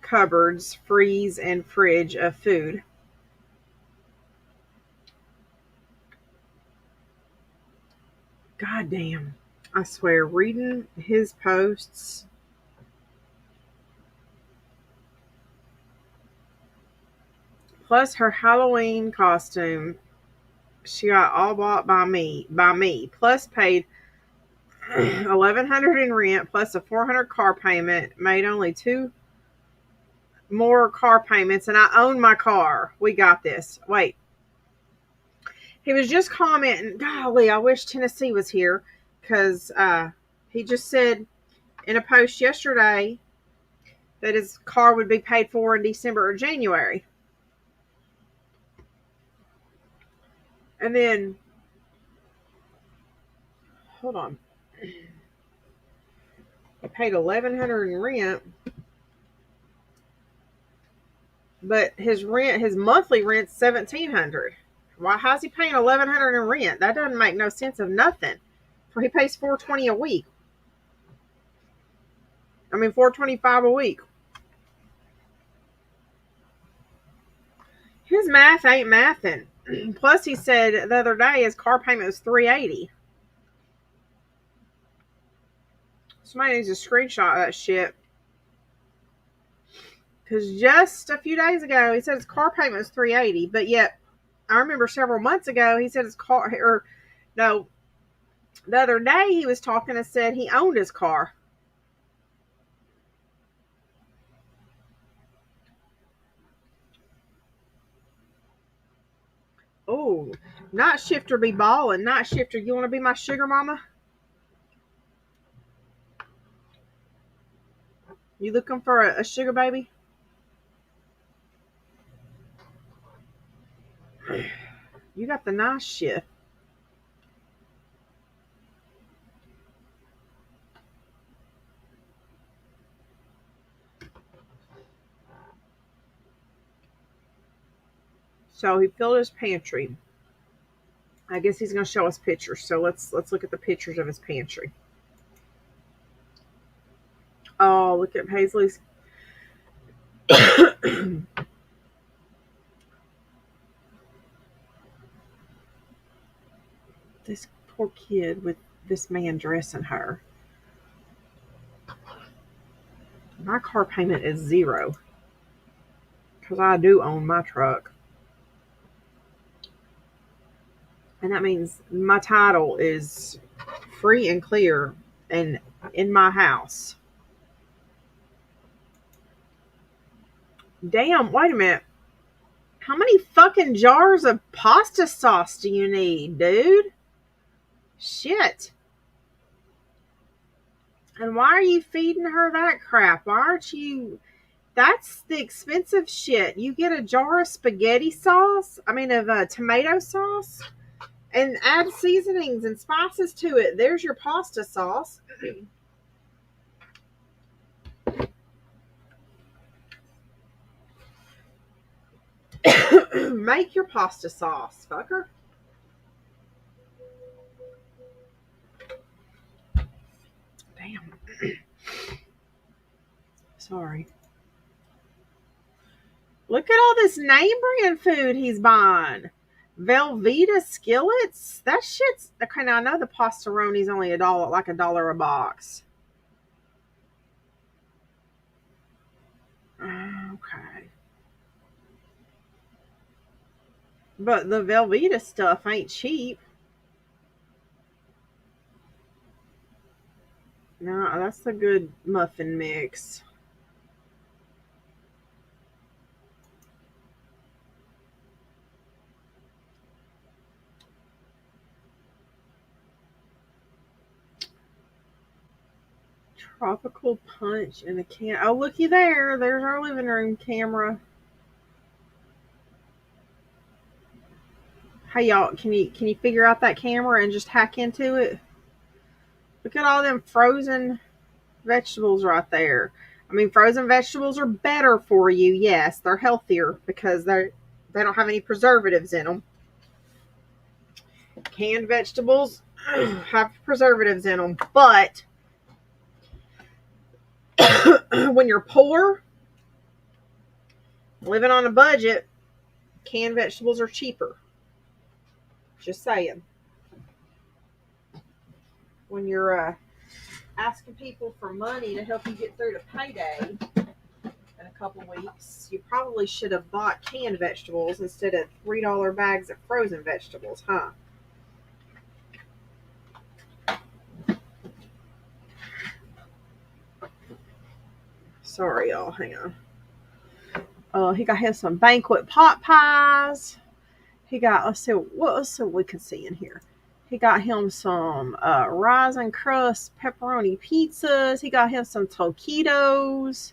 cupboards, freeze, and fridge of food. God damn. I swear, reading his posts. Plus her Halloween costume, she got all bought by me. Plus paid $1,100 in rent, plus a $400 car payment. Made only 2 more car payments, and I own my car. We got this. Wait. He was just commenting, golly, I wish Tennessee was here, because he just said in a post yesterday that his car would be paid for in December or January. And then, hold on. He paid $1,100 in rent, but his monthly rent's $1,700. How's he paying $1,100 in rent? That doesn't make no sense of nothing. He pays $420 a week. $425 a week. His math ain't mathing. Plus, he said the other day his car payment was $380. Somebody needs to screenshot that shit. Because just a few days ago, he said his car payment was $380, but yet I remember several months ago he said the other day he was talking and said he owned his car. Oh, night shifter be balling. Night shifter, you want to be my sugar mama? You looking for a sugar baby? You got the nice shift. So he filled his pantry. I guess he's going to show us pictures. So let's look at the pictures of his pantry. Oh, look at Paisley's. This poor kid with this man dressing her. My car payment is $0 because I do own my truck. And that means my title is free and clear and in my house. Damn, wait a minute. How many fucking jars of pasta sauce do you need, dude? Shit. And why are you feeding her that crap? Why aren't you... That's the expensive shit. You get a jar of spaghetti sauce. Of tomato sauce. And add seasonings and spices to it. There's your pasta sauce. Make your pasta sauce, fucker. Damn. Sorry. Look at all this name brand food he's buying. Velveeta skillets. That shit's okay. Now I know the pastaroni's only $1, like $1 a box. Okay. But the Velveeta stuff ain't cheap. No, that's a good muffin mix. Tropical punch in a can. Oh, looky there. There's our living room camera. Hey, y'all, can you figure out that camera and just hack into it? Look at all them frozen vegetables right there. Frozen vegetables are better for you. Yes, they're healthier because they don't have any preservatives in them. Canned vegetables have preservatives in them, but when you're poor, living on a budget, canned vegetables are cheaper. Just saying. when you're asking people for money to help you get through to payday in a couple weeks. You probably should have bought canned vegetables instead of $3 bags of frozen vegetables, huh? Sorry, y'all. Hang on. He got him some banquet pot pies. He got, let's see what we can see in here. He got him some rising crust pepperoni pizzas. He got him some taquitos.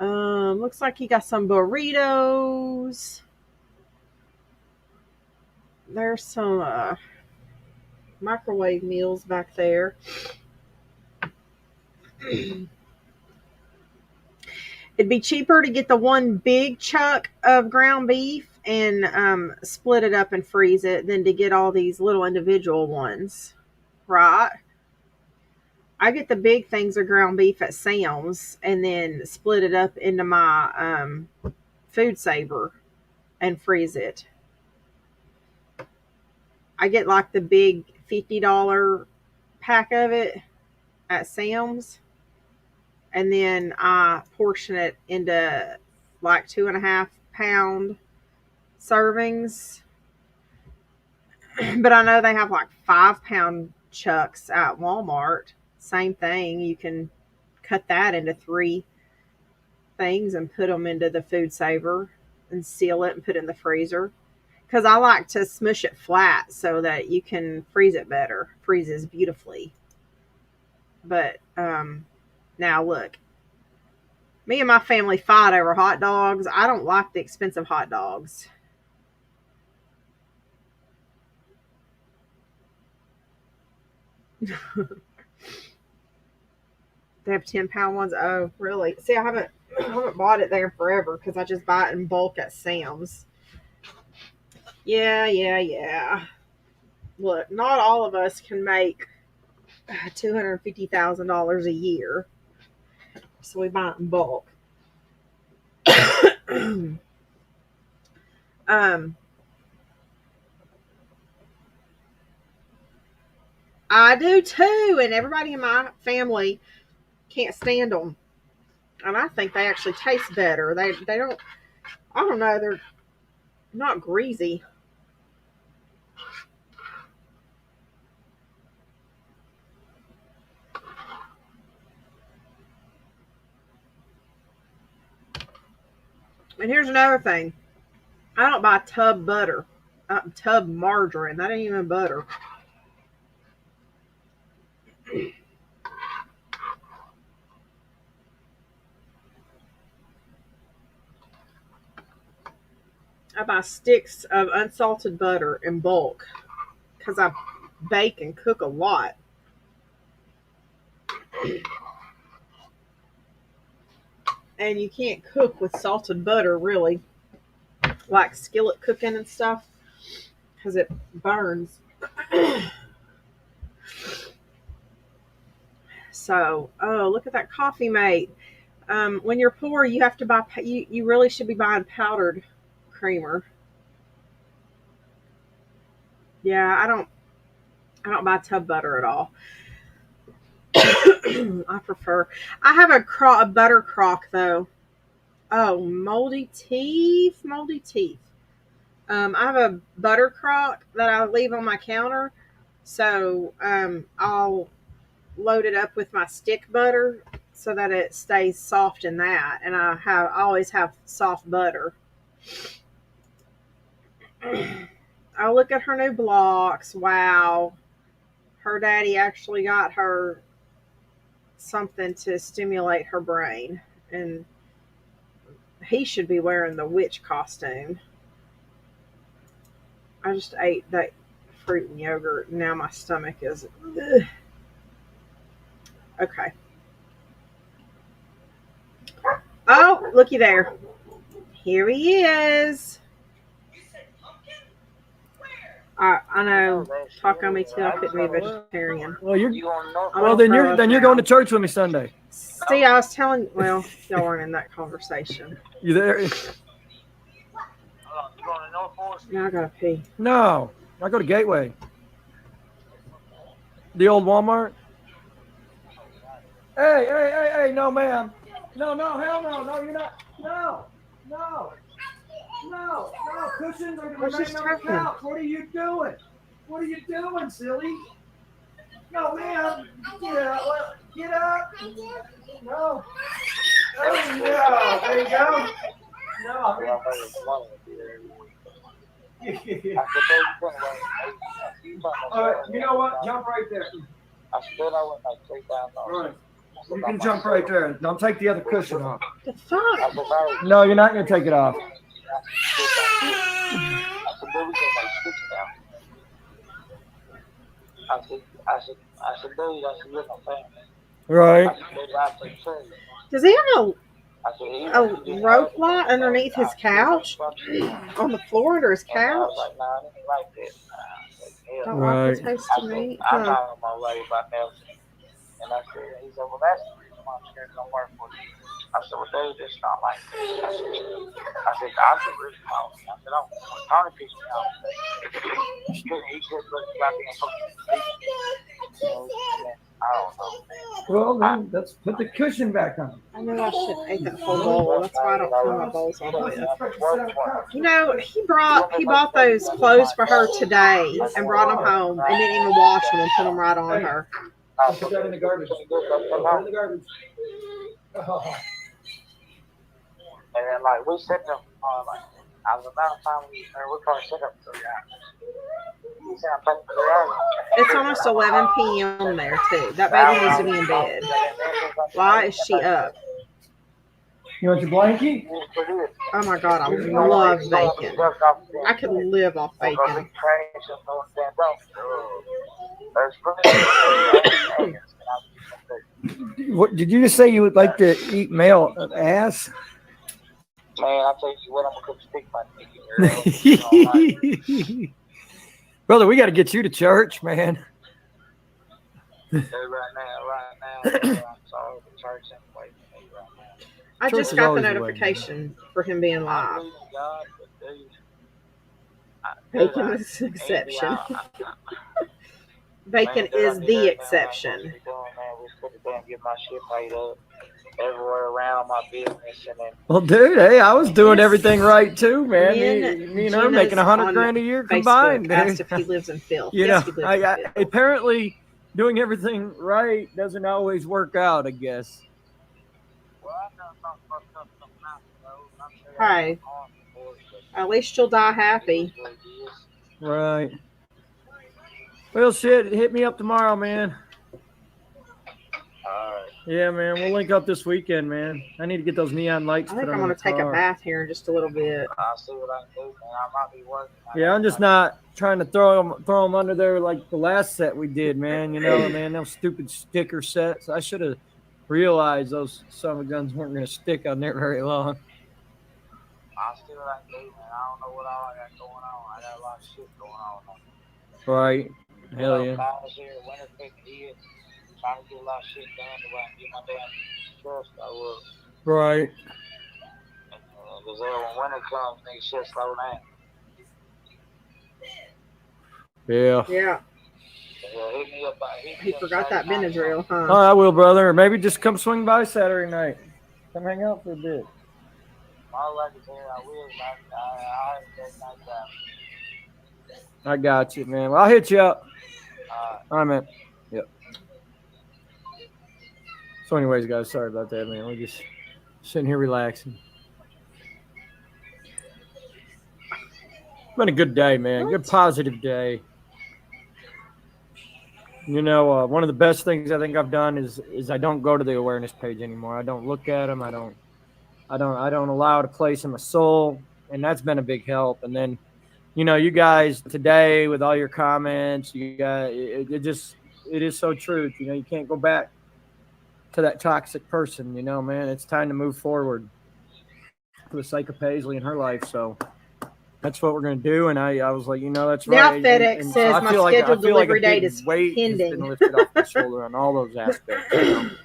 Looks like he got some burritos. There's some microwave meals back there. It'd be cheaper to get the one big chunk of ground beef and split it up and freeze it than to get all these little individual ones, right? I get the big things of ground beef at Sam's and then split it up into my food saver and freeze it. I get like the big $50 pack of it at Sam's, and then I portion it into like 2.5 pound servings. But I know they have like 5 pound chucks at Walmart. Same thing. You can cut that into 3 things and put them into the food saver and seal it and put it in the freezer. Because I like to smush it flat so that you can freeze it better. Freezes beautifully. But now look. Me and my family fight over hot dogs. I don't like the expensive hot dogs. They have 10-pound ones. Oh, really? See, I haven't bought it there forever because I just buy it in bulk at Sam's. Yeah. Look, not all of us can make $250,000 a year, so we buy it in bulk. I do too, and everybody in my family can't stand them, and I think they actually taste better. They don't. I don't know. They're not greasy. And here's another thing. I don't buy tub butter. Tub margarine. That ain't even butter. I buy sticks of unsalted butter in bulk because I bake and cook a lot. And you can't cook with salted butter, really, like skillet cooking and stuff, because it burns. So, oh, look at that coffee mate. When you're poor, you have to buy. You really should be buying powdered creamer. Yeah, I don't buy tub butter at all. I have a butter crock though. Oh, moldy teeth. I have a butter crock that I leave on my counter, so I'll load it up with my stick butter so that it stays soft in that, and I always have soft butter. Oh, look at her new blocks. Wow. Her daddy actually got her something to stimulate her brain, and he should be wearing the witch costume. I just ate that fruit and yogurt, and now my stomach is... Ugh. Okay. Oh, looky there. Here he is. I know. Taco me too. I couldn't be a vegetarian. Well, then you're going to church with me Sunday. See, I was telling. Well, y'all weren't in that conversation. You there? Yeah, I gotta pee. No, I go to Gateway. The old Walmart? Hey, no, ma'am. No, hell no. No, you're not. No. Cushions are going to remain on the couch. What are you doing? What are you doing, silly? No, ma'am. Get up. Get up. No. Oh, yeah. There you go. No. All right, you know what? Jump right there. I stood out with like $3,000. Right. You can jump right there. Don't take the other cushion off. The fuck? No, you're not going to take it off. Right. Does he have a rope light underneath his couch? On the floor under his couch? Don't like the taste of meat? I'm not on my way about that. And I said, he said, well, that's the reason why I'm scared to work for you. I said, well, dude, it's not like this. I said, I could really call me. I said, oh, Tony pissed me off. He couldn't look like I don't know. Well, then let's put the cushion back on. I know I should eat that full bowl. That's why I don't fill my bowls all the way up. You know, he bought those clothes for her today and brought them home and didn't even wash them and put them right on her. I'll put that in the garbage. Put it in the garbage. Oh. And then, like, we sit them, like, I was about time we probably sit up 3 hours. It's almost 11 p.m. there, too. That baby needs to be in bed. Why is she up? You want your blankie? Oh, my God. I love bacon. I could live off bacon. What did you just say? You would like to eat male ass? Man, I'll tell you what, I'm gonna cook steak my dick. Brother, we got to get you to church, man. Right now, I'm sorry for church anyway. I just got the notification for him being live. Bacon is an exception. Bacon is the exception. Everywhere around my business, and then, well, dude, hey, I was doing everything right too, man. Me and her making $100,000 a year combined. Asked if he lives in filth. You yes, know, apparently doing everything right doesn't always work out, I guess. Hey, at least you'll die happy. Right. Well, shit, hit me up tomorrow, man. Yeah, man, we'll link up this weekend, man. I need to get those neon lights. I think I'm going to take a bath here in just a little bit. I'll see what I can do, man. I might be working. Yeah, I'm just not trying to throw them under there like the last set we did, man. You know, man, those stupid sticker sets. I should have realized those son of guns weren't going to stick on there very long. I'll see what I can do, man. I don't know what all I got going on. I got a lot of shit going on. Right. Hell yeah. Trying to get a lot of shit done so I can get my damn trust. I will. Right. Because when winter comes, niggas shit slow down. Yeah. Yeah. Hit me up, he forgot that Benadryl, huh? Oh, I will, brother. Maybe just come swing by Saturday night. Come hang out for a bit. My luck is here. I will. I I got you, man. Well, I'll hit you up. All right, man. Yep. So anyways, guys, sorry about that, man. We're just sitting here relaxing. Been a good day, man. Good positive day. You know, one of the best things I think I've done is I don't go to the awareness page anymore. I don't look at them. I don't allow it a place in my soul, and that's been a big help. And then, you know, you guys today with all your comments, you guys, it is so true. You know, you can't go back to that toxic person. You know, man, it's time to move forward for the sake of Paisley and her life. So that's what we're going to do. And I was like, you know, that's right. Now FedEx says my scheduled delivery date is pending. Been lifted off my shoulder on all those aspects.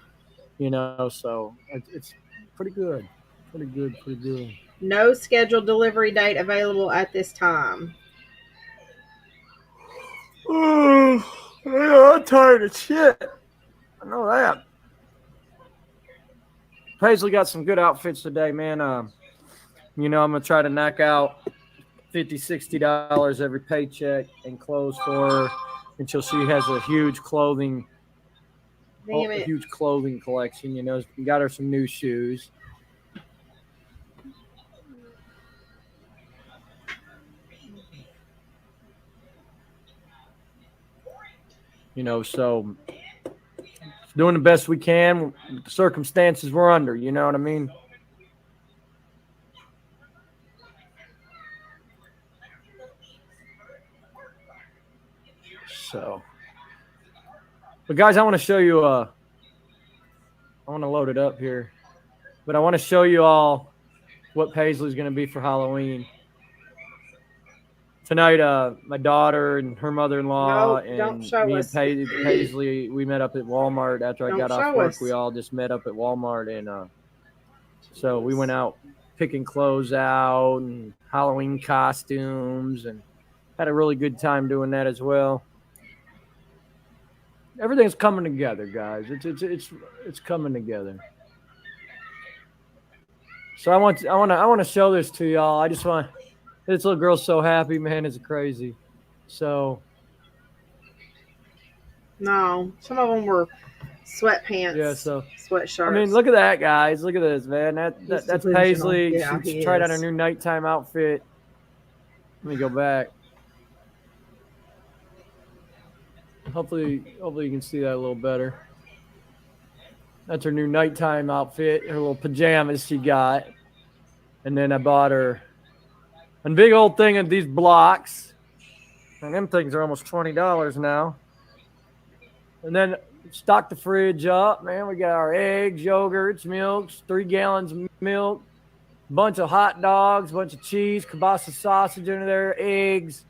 You know, so it's pretty good. Pretty good. No scheduled delivery date available at this time. I'm tired of shit. I know that. Paisley got some good outfits today, man. You know, I'm going to try to knock out $50, $60 every paycheck and clothes for her until she has a huge clothing collection. You know, got her some new shoes. You know, so doing the best we can with the circumstances we're under. You know what I mean? So, but guys, I want to show you. I want to load it up here, but I want to show you all what Paisley's going to be for Halloween. Tonight, my daughter and her mother-in-law and me and Paisley, we met up at Walmart after I got off work. We all just met up at Walmart, and so we went out picking clothes out and Halloween costumes, and had a really good time doing that as well. Everything's coming together, guys. It's coming together. So I want to show this to y'all. I just want. This little girl's so happy, man. It's crazy. So. No, some of them were sweatpants. Yeah, so sweatshirts. I mean, look at that, guys. Look at this, man. That's Paisley. Yeah, she tried out her new nighttime outfit. Let me go back. Hopefully you can see that a little better. That's her new nighttime outfit. Her little pajamas she got. And then I bought her a big old thing of these blocks. And them things are almost $20 now. And then stock the fridge up, man. We got our eggs, yogurts, milks, 3 gallons of milk, bunch of hot dogs, bunch of cheese, kielbasa sausage under there, eggs.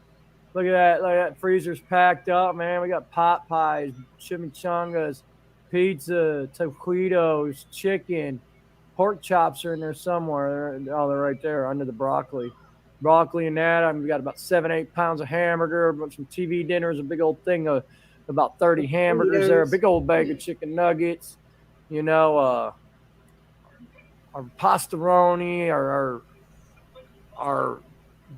Look at that. Look at that. Freezer's packed up, man. We got pot pies, chimichangas, pizza, taquitos, chicken, pork chops are in there somewhere. They're right there under the broccoli. Broccoli and that. We got about 7-8 pounds of hamburger, some TV dinners, a big old thing of about 30 hamburgers there, a big old bag of chicken nuggets, you know, our pastaroni, our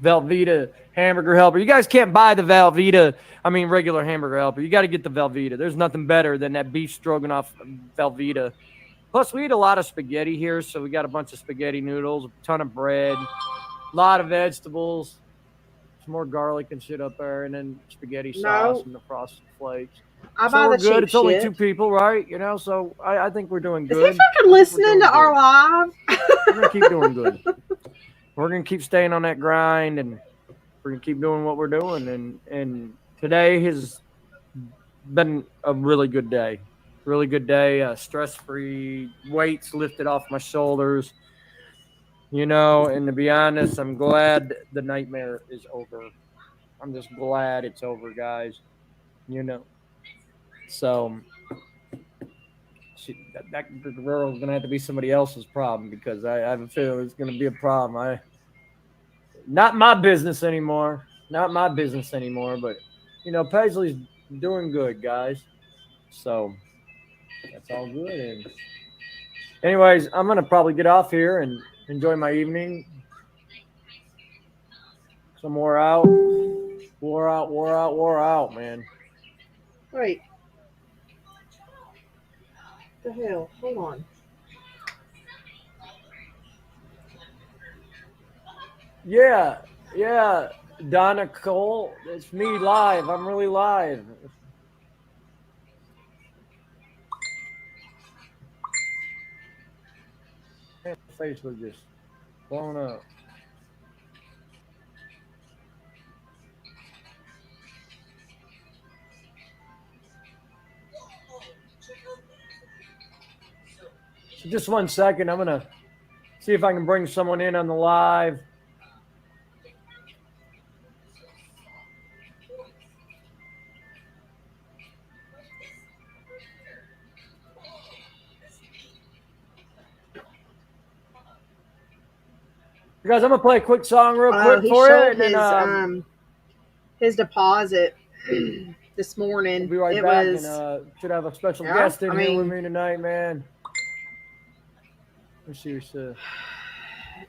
Velveeta hamburger helper. You guys can't buy the Velveeta, regular hamburger helper. You got to get the Velveeta. There's nothing better than that beef stroganoff Velveeta. Plus, we eat a lot of spaghetti here, so we got a bunch of spaghetti noodles, a ton of bread, a lot of vegetables, some more garlic and shit up there, and then spaghetti sauce and the frosted flakes. We're good. It's only 2 people, right? You know, so I think we're doing good. Is he fucking listening to our live? We're going to keep doing good. We're going to keep staying on that grind, and we're going to keep doing what we're doing. And today has been a really good day. Really good day. Stress-free, weights lifted off my shoulders. You know, and to be honest, I'm glad the nightmare is over. I'm just glad it's over, guys. You know. So, that girl's going to have to be somebody else's problem, because I have a feeling it's going to be a problem. Not my business anymore. Not my business anymore, but, you know, Paisley's doing good, guys. So, that's all good. And anyways, I'm going to probably get off here and enjoy my evening. Some wore out, man. Wait. What the hell? Hold on. Yeah. Donna Cole, it's me live. I'm really live. Facebook just blown up. So just 1 second. I'm going to see if I can bring someone in on the live. Guys, I'm going to play a quick song real quick for you. His deposit this morning. I'll be right back, and should have a special guest in here with me tonight, man. Let's see your stuff.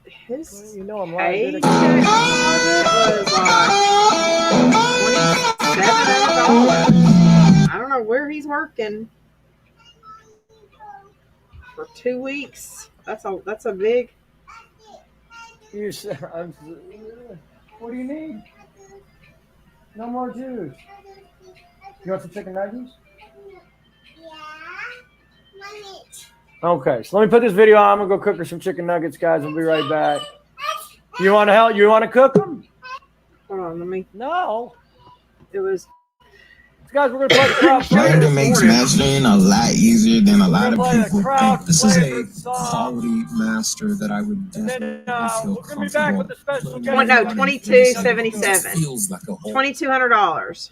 His you know I'm live. It was $2,700. I don't know where he's working for 2 weeks. That's a big. What do you need? No more juice. You want some chicken nuggets? Yeah. Okay, so let me put this video on. I'm gonna go cook her some chicken nuggets, guys. We'll be right back. You want to help? You want to cook them? Hold on, let me. No. It was. Guys, we're gonna play the crowd. Xwm makes mastering a lot easier than a lot of people think. This is a quality master that I would definitely feel comfortable. No, $2,277. Feels like a whole. $2,200.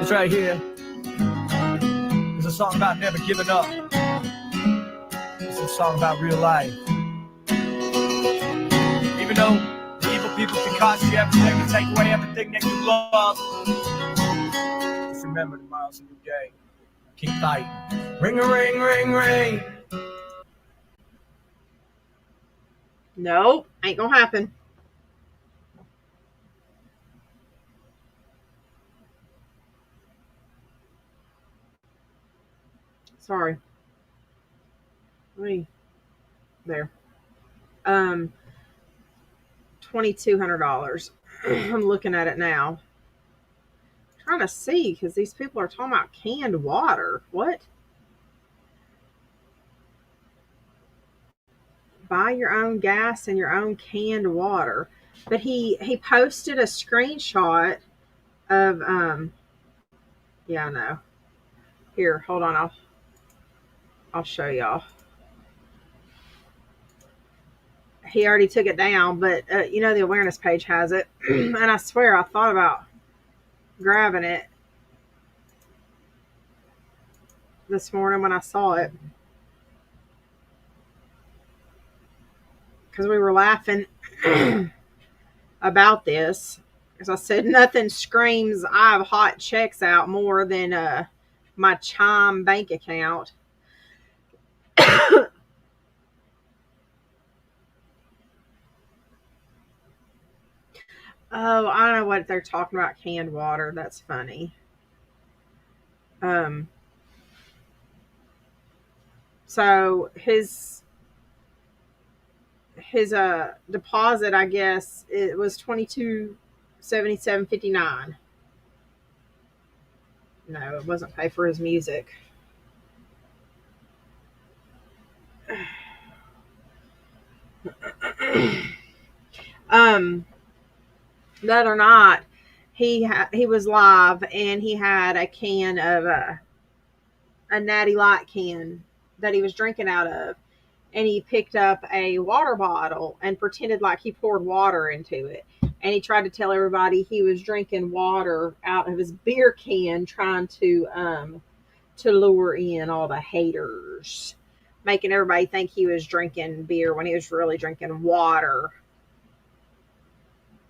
It's right here. It's a song about never giving up. It's a song about real life. Even though evil people can cost you everything and take away everything that you love, just remember tomorrow's a new day. Keep fighting. Ring a ring, ring, ring. Nope, ain't gonna happen. Sorry. There. $2,200. I'm looking at it now. I'm trying to see because these people are talking about canned water. What? Buy your own gas and your own canned water. But he posted a screenshot of yeah, I know. Here, hold on, I'll show y'all. He already took it down, but the awareness page has it. And I swear I thought about grabbing it this morning when I saw it. Because we were laughing about this. As I said, nothing screams I have hot checks out more than my Chwm bank account. Oh, I don't know what they're talking about. Canned water. That's funny. So his deposit, I guess, it was $22.77.59. No, it wasn't pay for his music. That or not, he was live and he had a can of a Natty Light can that he was drinking out of, and he picked up a water bottle and pretended like he poured water into it, and he tried to tell everybody he was drinking water out of his beer can, trying to lure in all the haters, making everybody think he was drinking beer when he was really drinking water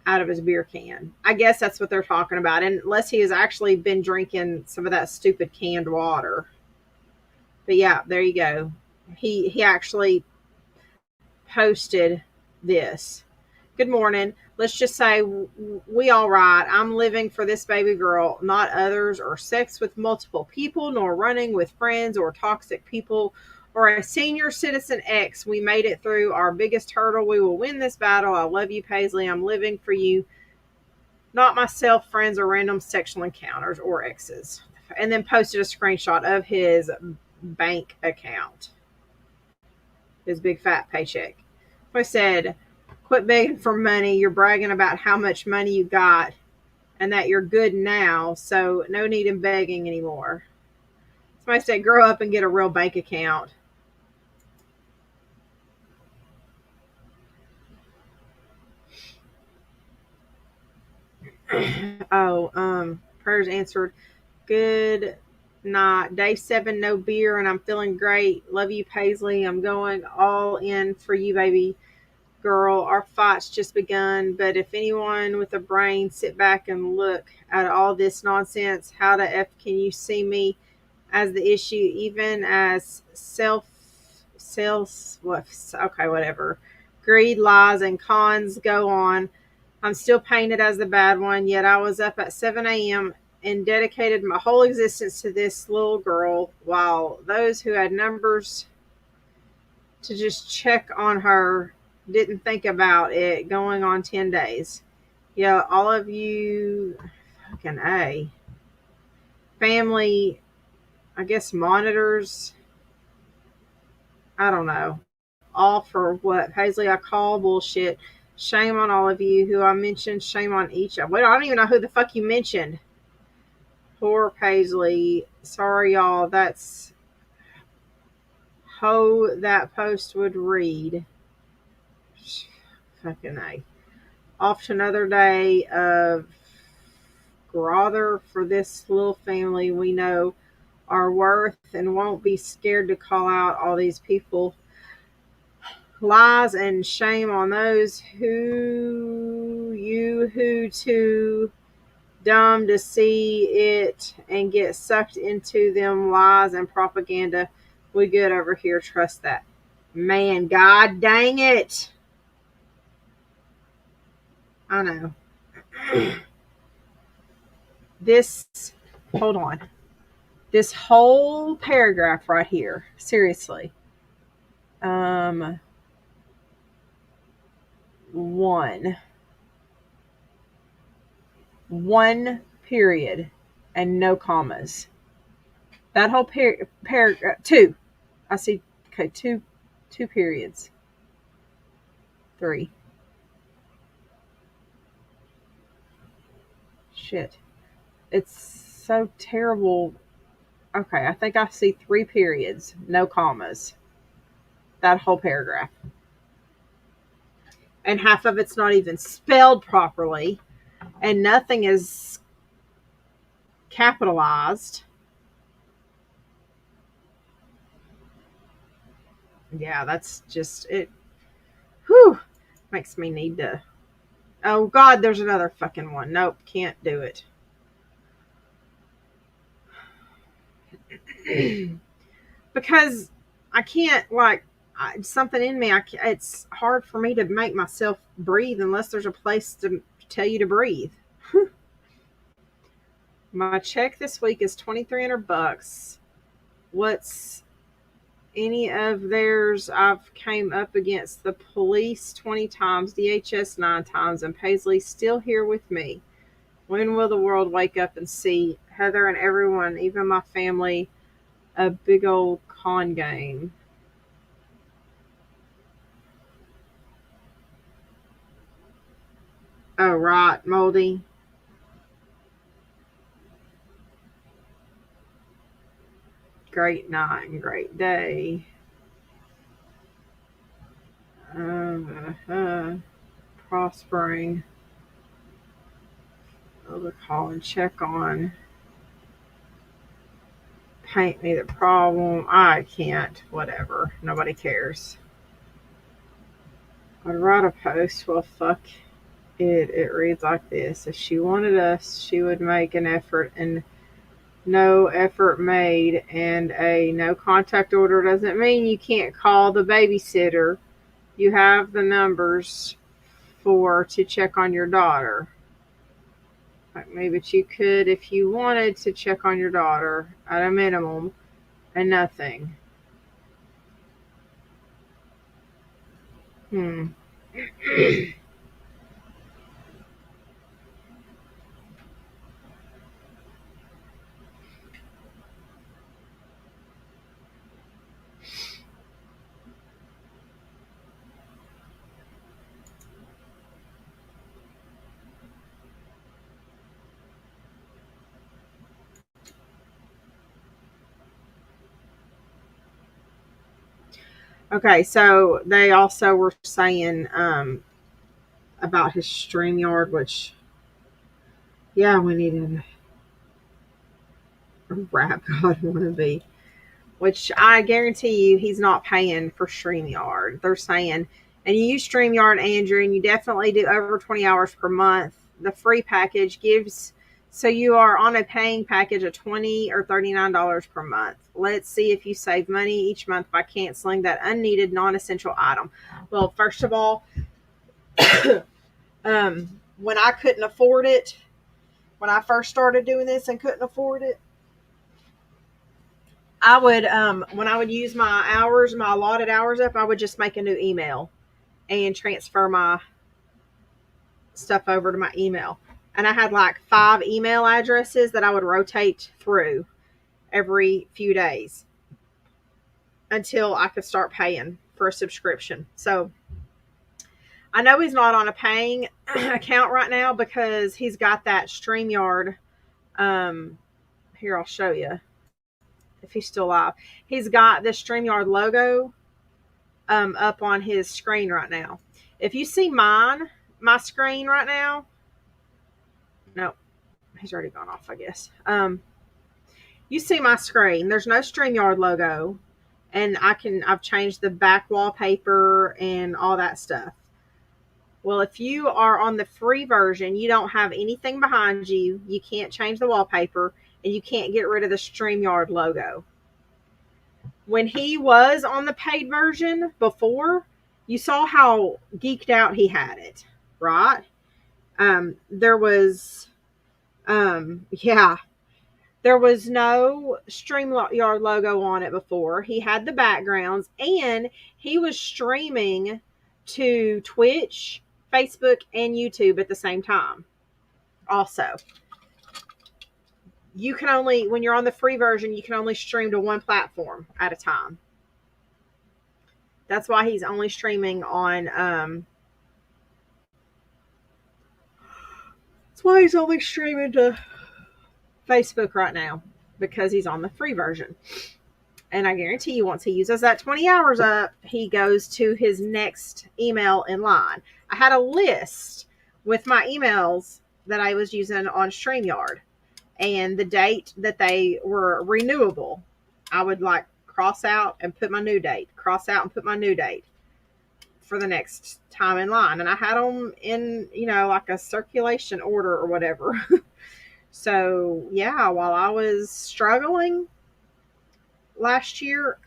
out of his beer can. I guess that's what they're talking about, unless he has actually been drinking some of that stupid canned water. But yeah, there you go. He actually posted this. Good morning. Let's just say we all right. I'm living for this baby girl, not others, or sex with multiple people, nor running with friends or toxic people, or a senior citizen ex. We made it through our biggest hurdle. We will win this battle. I love you, Paisley. I'm living for you, not myself, friends, or random sexual encounters or exes. And then posted a screenshot of his bank account, his big fat paycheck. I said, quit begging for money. You're bragging about how much money you got and that you're good now, so no need in begging anymore. Somebody said, grow up and get a real bank account. Oh, Prayers answered. Good night. Day 7, no beer, and I'm feeling great. Love you, Paisley. I'm going all in for you, baby girl. Our fight's just begun, but if anyone with a brain sit back and look at all this nonsense, how the F can you see me as the issue, even as okay, whatever. Greed, lies, and cons go on. I'm still painted as the bad one, yet I was up at 7 a.m. and dedicated my whole existence to this little girl, while those who had numbers to just check on her didn't think about it going on 10 days. Yeah, all of you, fucking A. Family, I guess, monitors. I don't know. All for what? Paisley, I call bullshit. Shame on all of you who I mentioned. Shame on each of. Wait, I don't even know who the fuck you mentioned. Poor Paisley. Sorry, y'all. That's how that post would read. Fucking A. Off to another day of grother for this little family we know our worth and won't be scared to call out all these people. Lies, and shame on those who too dumb to see it and get sucked into them lies and propaganda. We good over here. Trust that. Man, god dang it. I know. Hold on. This whole paragraph right here, seriously. One period and no commas. That whole paragraph, two. I see, okay, two periods. 3. Shit. It's so terrible. Okay, I think I see 3 periods, no commas. That whole paragraph. And half of it's not even spelled properly. And nothing is capitalized. Yeah, that's just it. Whew. Makes me need to. Oh, God, there's another fucking one. Nope, can't do it. Because I can't, something in me, it's hard for me to make myself breathe unless there's a place to tell you to breathe. My check this week is $2,300. What's any of theirs? I've came up against the police 20 times, DHS 9 times, and Paisley's still here with me. When will the world wake up and see Heather and everyone, even my family, a big old con game? Oh, right, Moldy. Great night and great day. Prospering. I'll call and check on. Paint me the problem. I can't. Whatever. Nobody cares. I'd write a post. Well, fuck it. It reads like this. If she wanted us, she would make an effort, and no effort made, and a no contact order doesn't mean you can't call the babysitter you have the numbers to check on your daughter. Maybe you could, if you wanted to check on your daughter at a minimum, and nothing. Okay, so they also were saying about his StreamYard, which, yeah, we needed Rap God wannabe. Which I guarantee you he's not paying for StreamYard. They're saying, and you use StreamYard, Andrew, and you definitely do over 20 hours per month. The free package gives, so you are on a paying package of $20 or $39 per month. Let's see if you save money each month by canceling that unneeded non-essential item. Well, first of all, when I couldn't afford it, when I first started doing this and couldn't afford it, I would, when I would use my hours, my allotted hours up, I would just make a new email and transfer my stuff over to my email. And I had like 5 email addresses that I would rotate through every few days until I could start paying for a subscription. So I know he's not on a paying account right now because he's got that StreamYard. Here, I'll show you if he's still live. He's got the StreamYard logo up on his screen right now. If you see my screen right now, no, he's already gone off, I guess. You see my screen. There's no StreamYard logo, and I've changed the back wallpaper and all that stuff. Well, if you are on the free version, you don't have anything behind you. You can't change the wallpaper, and you can't get rid of the StreamYard logo. When he was on the paid version before, you saw how geeked out he had it, right? There was no StreamYard logo on it before. He had the backgrounds, and he was streaming to Twitch, Facebook, and YouTube at the same time. Also, you can only, when you're on the free version, you can only stream to one platform at a time. That's why he's only streaming on, to Facebook right now, because he's on the free version. And I guarantee you, once he uses that 20 hours up, he goes to his next email in line. I had a list with my emails that I was using on StreamYard, and the date that they were renewable, I would like cross out and put my new date, cross out and put my new date for the next time in line. And I had them in, like a circulation order or whatever. So yeah, while I was struggling last year,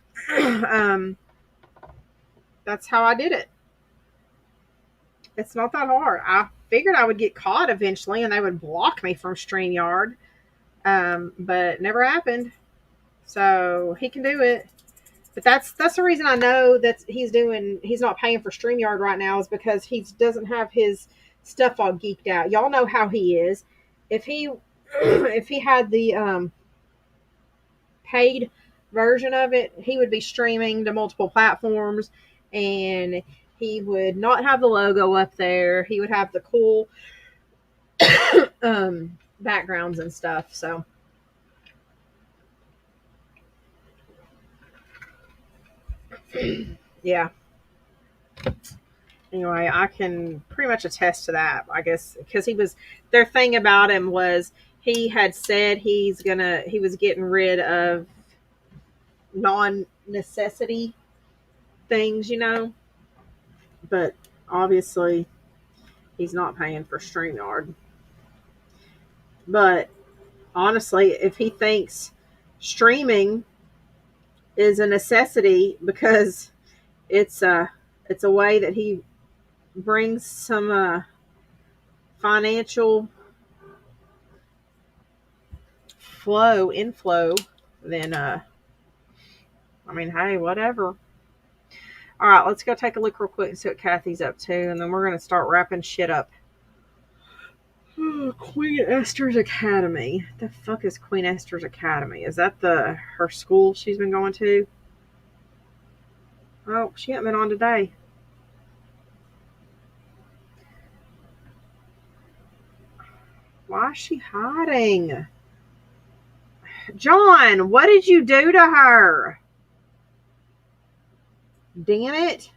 that's how I did it. It's not that hard. I figured I would get caught eventually and they would block me from StreamYard. But it never happened. So he can do it. But that's the reason I know that he's not paying for StreamYard right now, is because he doesn't have his stuff all geeked out. Y'all know how he is. If he had the paid version of it, he would be streaming to multiple platforms, and he would not have the logo up there. He would have the cool backgrounds and stuff. So yeah. Anyway, I can pretty much attest to that, I guess, because their thing about him was he had said he was getting rid of non-necessity things, but obviously he's not paying for StreamYard. But honestly, if he thinks streaming is a necessity because it's a way that he brings some financial inflow, then hey, whatever. All right, let's go take a look real quick and see what Kathy's up to, and then we're going to start wrapping shit up. Queen Esther's Academy. The fuck is Queen Esther's Academy? Is that her school she's been going to? Oh, she hasn't been on today. Why is she hiding? John, what did you do to her? Damn it.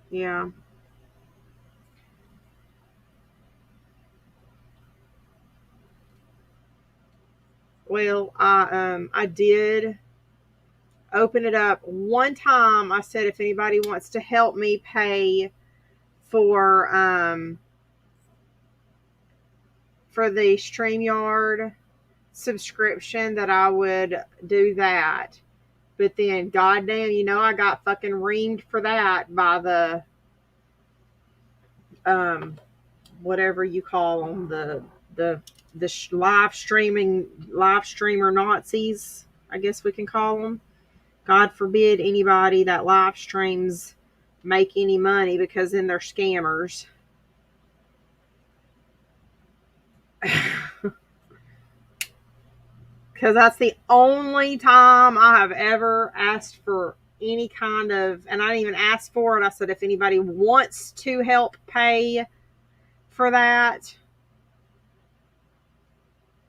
Yeah. Well, I did open it up one time. I said if anybody wants to help me pay for the StreamYard subscription, that I would do that. But then, goddamn, I got fucking reamed for that by the whatever you call them, the live streamer Nazis, I guess we can call them. God forbid anybody that live streams make any money, because then they're scammers. Because that's the only time I have ever asked for any kind of, and I didn't even ask for it. I said, if anybody wants to help pay for that,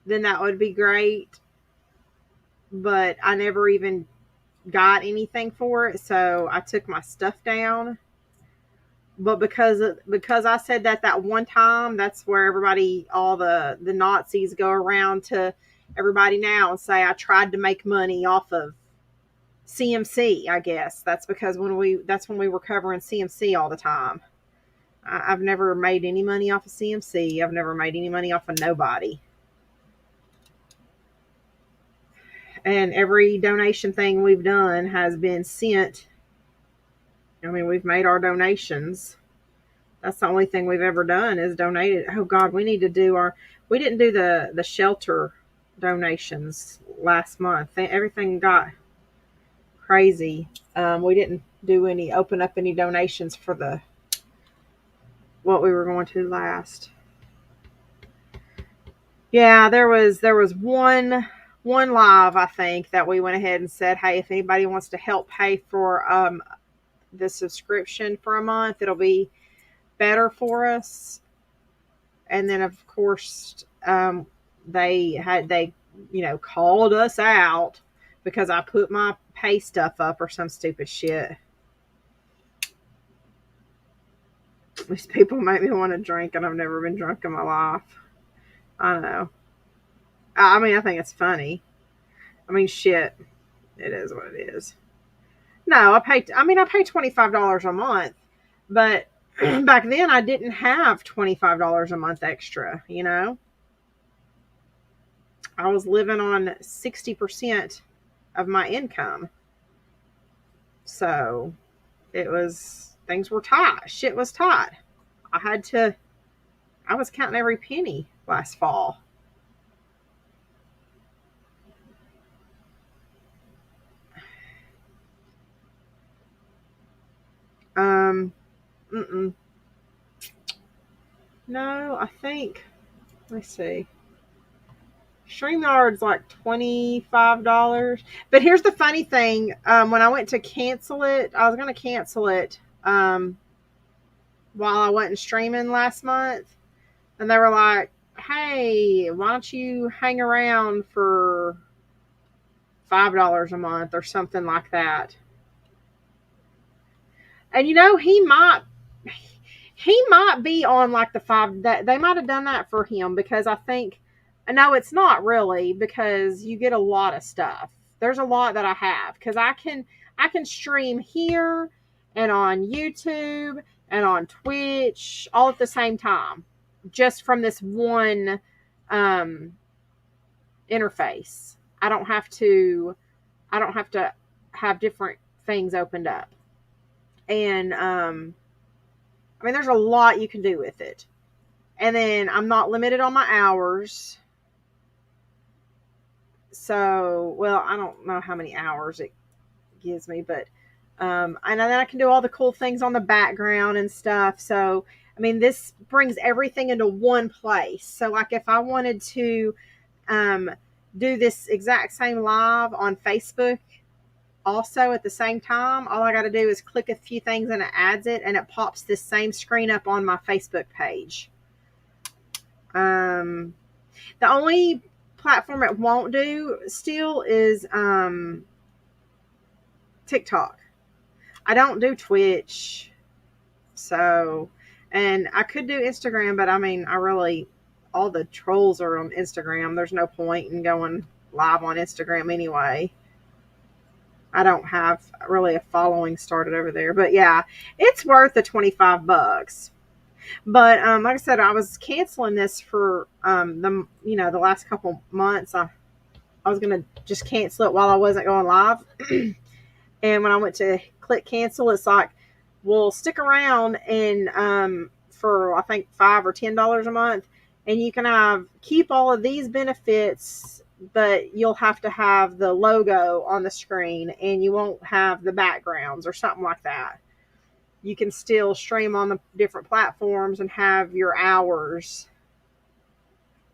then that would be great. But I never even got anything for it, so I took my stuff down. But because I said that one time, that's where everybody, all the Nazis go around to everybody now and say I tried to make money off of CMC. I guess that's because when we were covering CMC all the time. I've never made any money off of CMC. I've never made any money off of nobody. And every donation thing we've done has been sent. I mean, we've made our donations. That's the only thing we've ever done is donated. Oh God, we didn't do the shelter donations last month. Everything got crazy. We didn't open up any donations for what we were going to last. Yeah, there was one live, I think, that we went ahead and said, hey, if anybody wants to help pay for the subscription for a month, it'll be better for us. And then of course they called us out because I put my pay stuff up or some stupid shit. These people make me want to drink, and I've never been drunk in my life. I know. I mean, I think it's funny. I mean, shit. It is what it is. No, I pay $25 a month, but back then I didn't have $25 a month extra, I was living on 60% of my income. So things were tight. Shit was tight. I was counting every penny last fall. No, I think, let's see. StreamYard's like $25. But here's the funny thing. When I went to cancel it, I was going to cancel it while I wasn't streaming last month. And they were like, hey, why don't you hang around for $5 a month or something like that. And he might be on like the $5. That they might have done that for him, because I think, no, it's not really, because you get a lot of stuff. There's a lot that I have, because I can stream here and on YouTube and on Twitch all at the same time, just from this one interface. I don't have to have different things opened up. And there's a lot you can do with it. And then I'm not limited on my hours. So, well, I don't know how many hours it gives me, but and then I can do all the cool things on the background and stuff. So, this brings everything into one place. So, like, if I wanted to do this exact same live on Facebook also at the same time, all I got to do is click a few things and it adds it, and it pops this same screen up on my Facebook page. The only platform it won't do still is TikTok. I don't do Twitch, so, and I could do Instagram, but all the trolls are on Instagram. There's no point in going live on Instagram anyway. I don't have really a following started over there, but yeah, it's worth the $25. But like I said, I was canceling this for the last couple months. I was gonna just cancel it while I wasn't going live, and when I went to click cancel, it's like, well, stick around and for I think $5 or $10 a month, and you can keep all of these benefits, but you'll have to have the logo on the screen and you won't have the backgrounds or something like that. You can still stream on the different platforms and have your hours.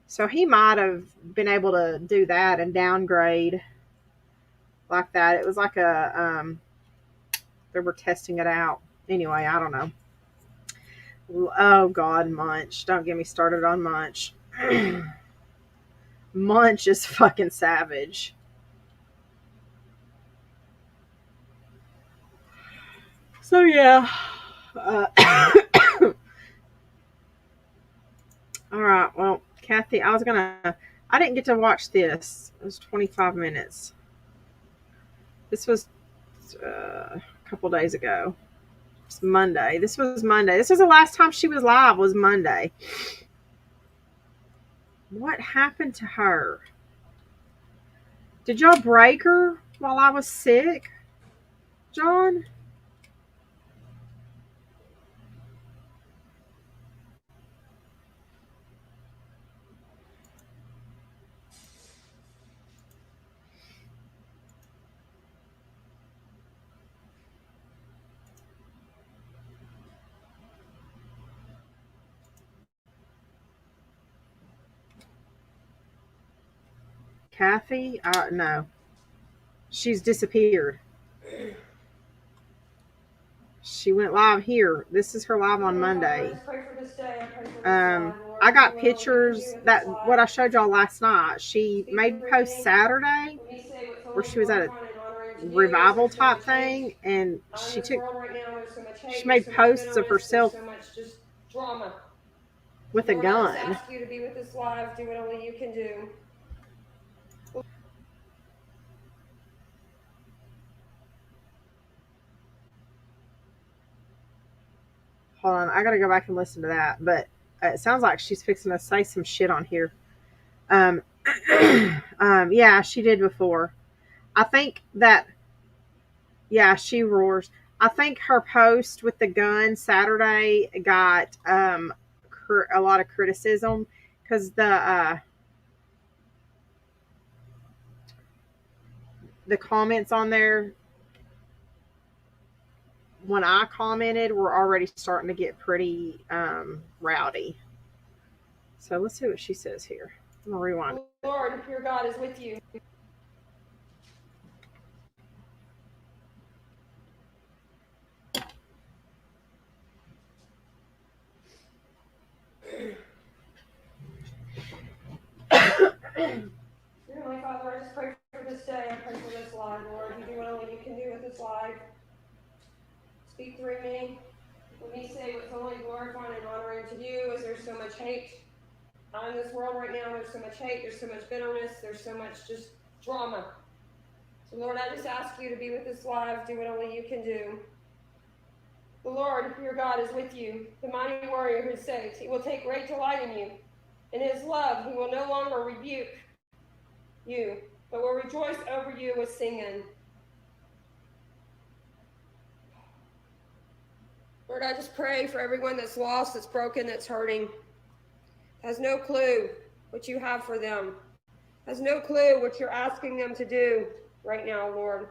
So he might have been able to do that and downgrade like that. It was like they were testing it out. Anyway, I don't know. Oh God, Munch. Don't get me started on Munch. Munch is fucking savage. So yeah. All right. Well, Kathy, I didn't get to watch this. It was 25 minutes. This was a couple days ago. It's Monday. This was Monday. This was the last time she was live, was Monday. What happened to her? Did y'all break her while I was sick, John? Kathy? No. She's disappeared. She went live here. This is her live on Monday. I got pictures that what I showed y'all last night. She made posts Saturday where she was at a revival type thing, and she made posts of herself with a gun. I just ask you to be with us live. Do what only you can do. Hold on, I gotta go back and listen to that. But it sounds like she's fixing to say some shit on here. Yeah, she did before. I think that, yeah, she roars. I think her post with the gun Saturday got a lot of criticism because the comments on there when I commented were already starting to get pretty rowdy. So let's see what she says here. I'm gonna rewind. Lord, your God is with you. Dear Heavenly Father, I just pray for this day. I pray for this live, Lord. You do what only you can do with this live. Speak through me. Let me say what's only glorifying and honoring to you, as there's so much hate in this world right now. There's so much hate. There's so much bitterness. There's so much just drama. So, Lord, I just ask you to be with this live. Do what only you can do. The Lord, your God, is with you, the mighty warrior who saves. He will take great delight in you. In his love, he will no longer rebuke you, but will rejoice over you with singing. Lord, I just pray for everyone that's lost, that's broken, that's hurting, has no clue what you have for them, has no clue what you're asking them to do right now, Lord.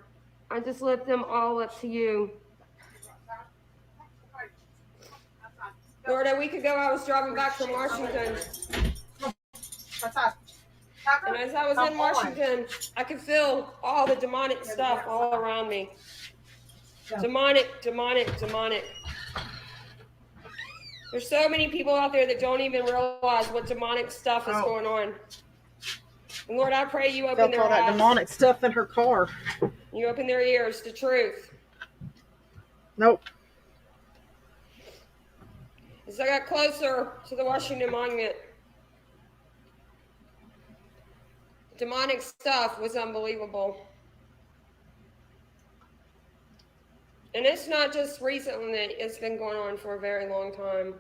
I just lift them all up to you. Lord, a week ago I was driving back from Washington. And as I was in Washington, I could feel all the demonic stuff all around me. Demonic, demonic, demonic. There's so many people out there that don't even realize what demonic stuff is going on. And Lord, I pray you open their eyes. All that demonic stuff in her car. You open their ears to truth. Nope. As I got closer to the Washington Monument, demonic stuff was unbelievable. And it's not just recently, it's been going on for a very long time.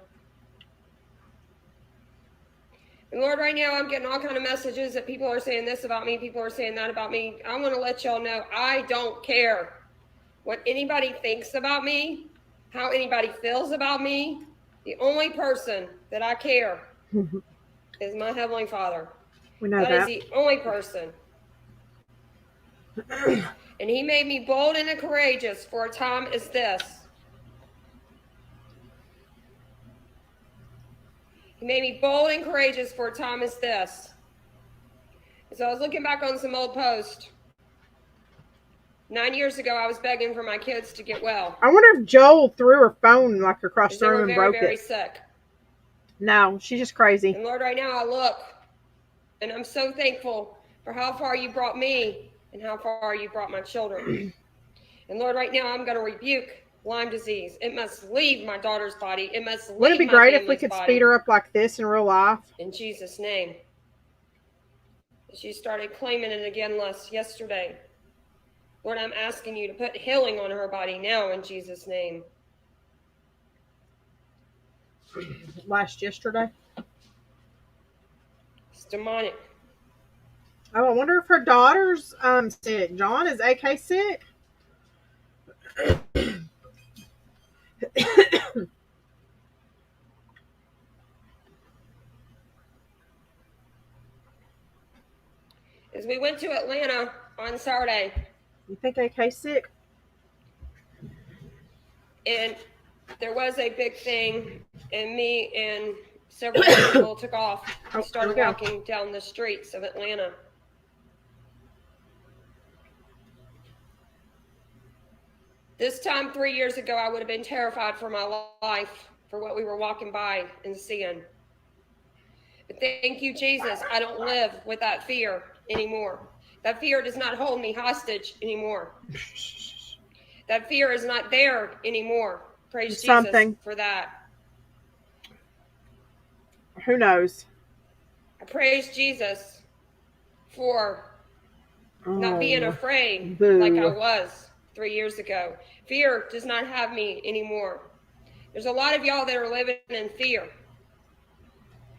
And Lord, right now I'm getting all kind of messages that people are saying this about me, people are saying that about me. I want to let y'all know I don't care what anybody thinks about me, how anybody feels about me. The only person that I care is my Heavenly Father. We know that is the only person. And he made me bold and courageous for a time as this. He made me bold and courageous for a time as this. And so I was looking back on some old posts. 9 years ago, I was begging for my kids to get well. I wonder if Joel threw her phone like across the room and broke it. They were very, very sick. No, she's just crazy. And Lord, right now I look, and I'm so thankful for how far you brought me and how far you brought my children. And Lord, right now I'm going to rebuke Lyme disease. It must leave my daughter's body. It must leave my Wouldn't it be great if we could speed her up like this in real life? In Jesus' name. She started claiming it again yesterday. Lord, I'm asking you to put healing on her body now in Jesus' name. Yesterday? It's demonic. Oh, I wonder if her daughter's sick. John, is AK sick? As we went to Atlanta on Saturday. You think AK's sick? And there was a big thing, and me and several people took off and started walking down the streets of Atlanta. This time 3 years ago, I would have been terrified for my life for what we were walking by and seeing. But thank you, Jesus, I don't live with that fear anymore. That fear does not hold me hostage anymore. That fear is not there anymore. Praise Jesus for that. Who knows? I praise Jesus for not being afraid like I was 3 years ago. Fear does not have me anymore. There's a lot of y'all that are living in fear.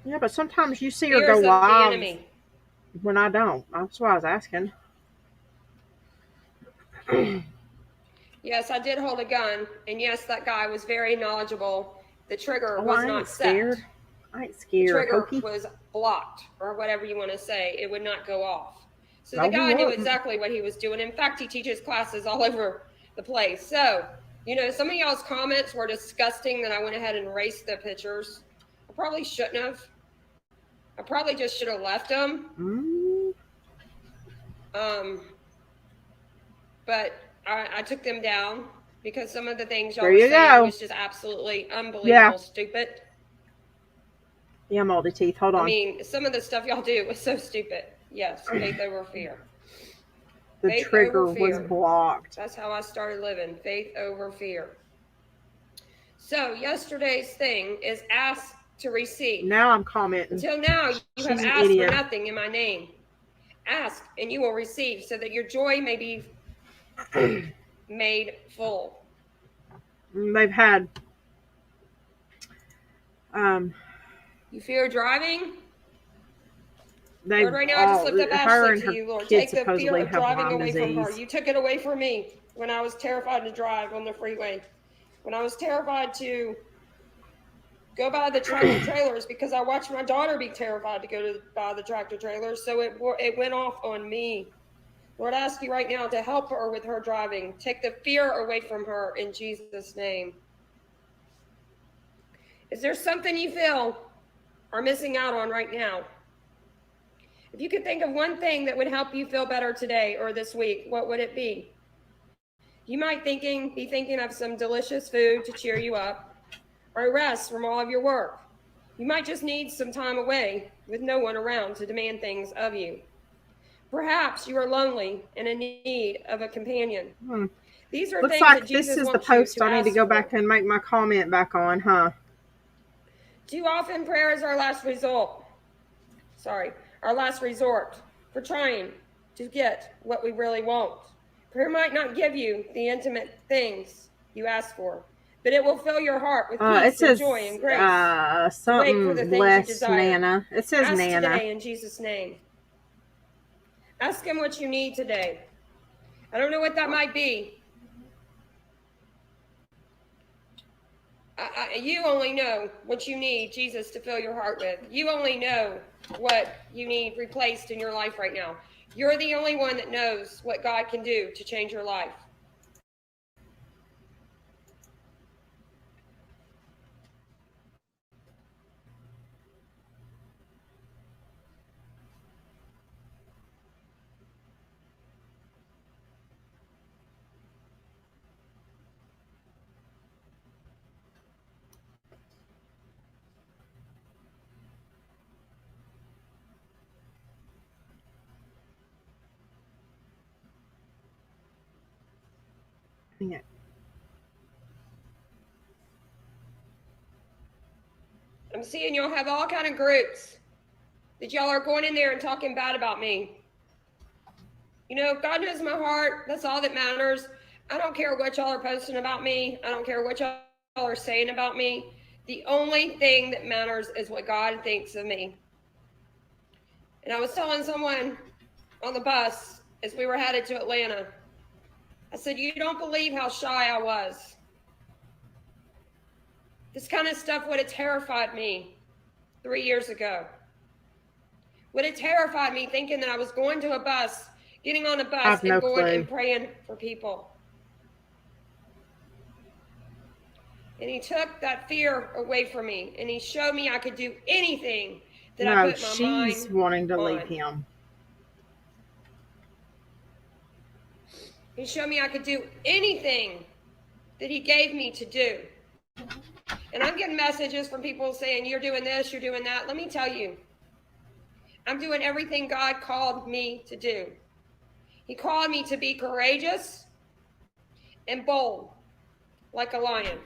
Yeah, but sometimes you see her go live when I don't. That's why I was asking. Yes, I did hold a gun, and yes, that guy was very knowledgeable. The trigger was not scared. set. I ain't scared. The trigger was blocked, or whatever you want to say. It would not go off. So the guy knew exactly what he was doing. In fact, he teaches classes all over the place. So, you know, some of y'all's comments were disgusting that I went ahead and erased the pictures. I probably shouldn't have. I probably just should have left them. But I took them down because some of the things y'all were saying was just absolutely unbelievable, stupid. Yeah, moldy teeth. Hold on. I mean, some of the stuff y'all do was so stupid. Yes, faith over fear. The faith trigger was blocked. That's how I started living. Faith over fear. So yesterday's thing is ask to receive. Now I'm commenting. Until now, you have asked for nothing in my name. Ask and you will receive so that your joy may be made full. They've had you fear driving? Lord, right now I just lift up Ashley to you, Lord. Take the fear of driving away from her. You took it away from me when I was terrified to drive on the freeway. When I was terrified to go by the tractor trailers because I watched my daughter be terrified to go by the tractor trailers. So it went off on me. Lord, I ask you right now to help her with her driving. Take the fear away from her in Jesus' name. Is there something you feel are missing out on right now? If you could think of one thing that would help you feel better today or this week, what would it be? You might be thinking of some delicious food to cheer you up, or a rest from all of your work. You might just need some time away with no one around to demand things of you. Perhaps you are lonely and in need of a companion. These are things that Jesus this is the wants you post to I need to go ask back and make my comment back on, huh? Too often prayer is our last resort. Our last resort. for trying to get what we really want. Prayer might not give you the intimate things you ask for, but it will fill your heart with peace and joy and grace. Something wait for the things bless you desire. Nana. It says ask Nana. Today in Jesus' name. Ask him what you need today. I don't know what that might be. You only know what you need Jesus to fill your heart with. You only know what you need replaced in your life right now. You're the only one that knows what God can do to change your life. Yeah. I'm seeing y'all have all kind of groups that y'all are going in there and talking bad about me. You know, God knows my heart. That's all that matters. I don't care what y'all are posting about me. I don't care what y'all are saying about me. The only thing that matters is what God thinks of me. And I was telling someone on the bus as we were headed to Atlanta, I said, you don't believe how shy I was. This kind of stuff would have terrified me 3 years ago. Would have terrified me thinking that I was going to a bus, getting on a bus and going and praying for people. And he took that fear away from me, and he showed me I could do anything that I put my mind on. She's wanting to leave him. He showed me I could do anything that he gave me to do. And I'm getting messages from people saying, you're doing this, you're doing that. Let me tell you, I'm doing everything God called me to do. He called me to be courageous and bold, like a lion.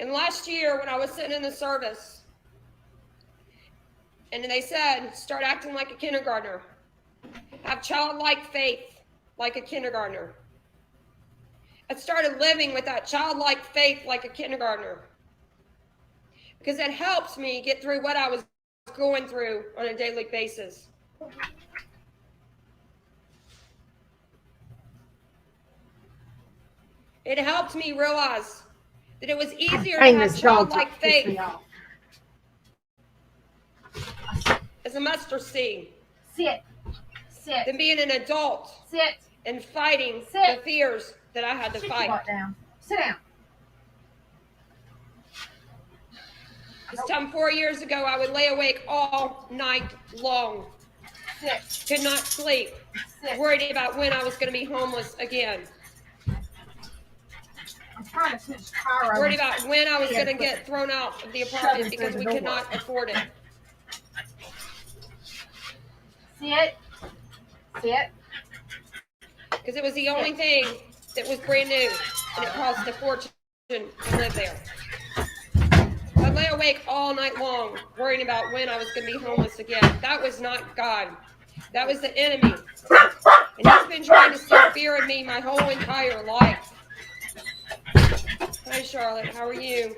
And last year, when I was sitting in the service, and they said, start acting like a kindergartner. Have childlike faith like a kindergartner. I started living with that childlike faith like a kindergartner, because it helps me get through what I was going through on a daily basis. It helped me realize that it was easier to have childlike faith as a mustard seed than being an adult and fighting the fears that I had to fight. Sit down. This time 4 years ago, I would lay awake all night long. Could not sleep. Worried about when I was going to be homeless again. Worried about when I was going to get thrown out of the apartment because we could not afford it. Sit. Because it was the only thing that was brand new, and it cost a fortune to live there. I'd lay awake all night long, worrying about when I was going to be homeless again. That was not God. That was the enemy. And he's been trying to instill fear in me my whole entire life. Hi, Charlotte. How are you?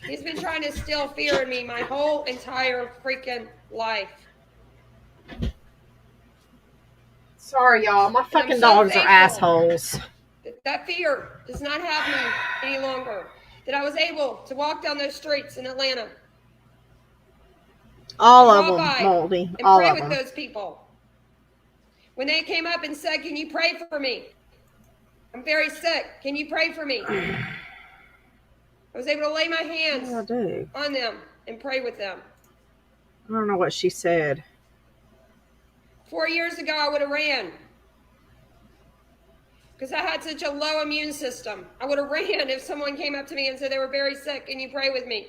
He's been trying to instill fear in me my whole entire freaking life. Sorry, y'all. My fucking dogs are assholes. That fear does not have me any longer. That I was able to walk down those streets in Atlanta. All of them, Moldy. And pray with those people. When they came up and said, can you pray for me? I'm very sick. Can you pray for me? I was able to lay my hands on them and pray with them. I don't know what she said. 4 years ago, I would have ran. Because I had such a low immune system. I would have ran if someone came up to me and said they were very sick. Can you pray with me?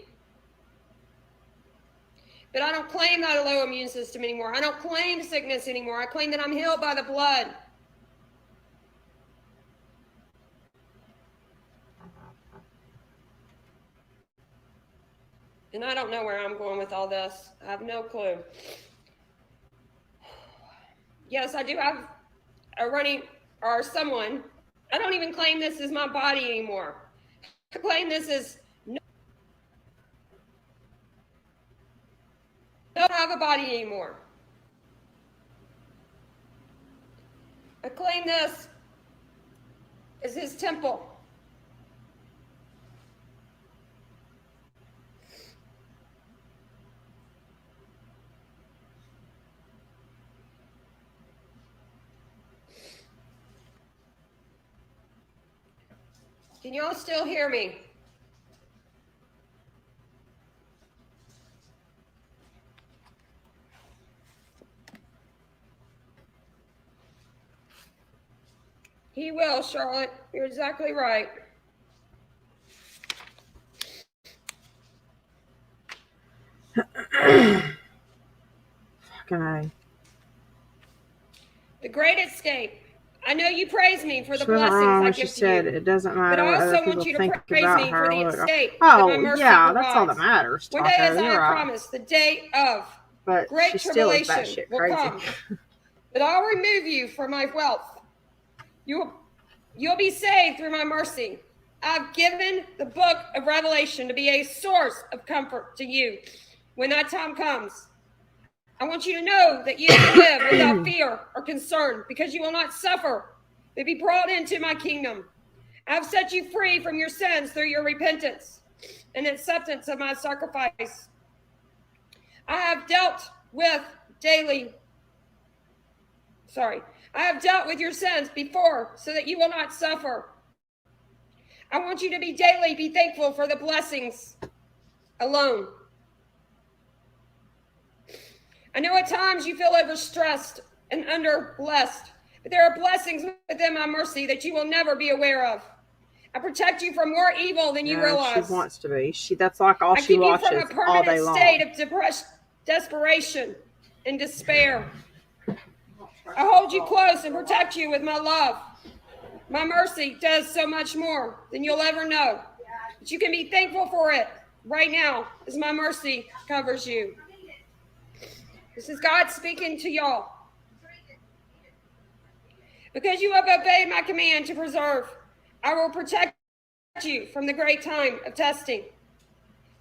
But I don't claim that low immune system anymore. I don't claim sickness anymore. I claim that I'm healed by the blood. And I don't know where I'm going with all this. I have no clue. Yes, I do have a running or someone. I don't even claim this as my body anymore. I claim this as I don't have a body anymore. I claim this as his temple. Can y'all still hear me? He will, Charlotte. You're exactly right. Okay. The great escape. I know you praise me for the She wasn't blessings wrong I when she give to said you. it doesn't But matter I what other also people want you to think praise about me her. for the escape Oh, that my mercy yeah, provides. that's all that matters. One day, as I You're right. promised, the day of But great she still is tribulation batshit will crazy. come. But I'll remove you from my wealth. You'll be saved through my mercy. I've given the book of Revelation to be a source of comfort to you when that time comes. I want you to know that you can live without fear or concern because you will not suffer, but be brought into my kingdom. I have set you free from your sins through your repentance and acceptance of my sacrifice. I have dealt with your sins before so that you will not suffer. I want you to be thankful for the blessings alone. I know at times you feel overstressed and under-blessed, but there are blessings within my mercy that you will never be aware of. I protect you from more evil than you realize. She wants to be. That's like all she watches all day long. I keep you from a permanent state of desperation and despair. I hold you close and protect you with my love. My mercy does so much more than you'll ever know. But you can be thankful for it right now as my mercy covers you. This is God speaking to y'all. Because you have obeyed my command to preserve, I will protect you from the great time of testing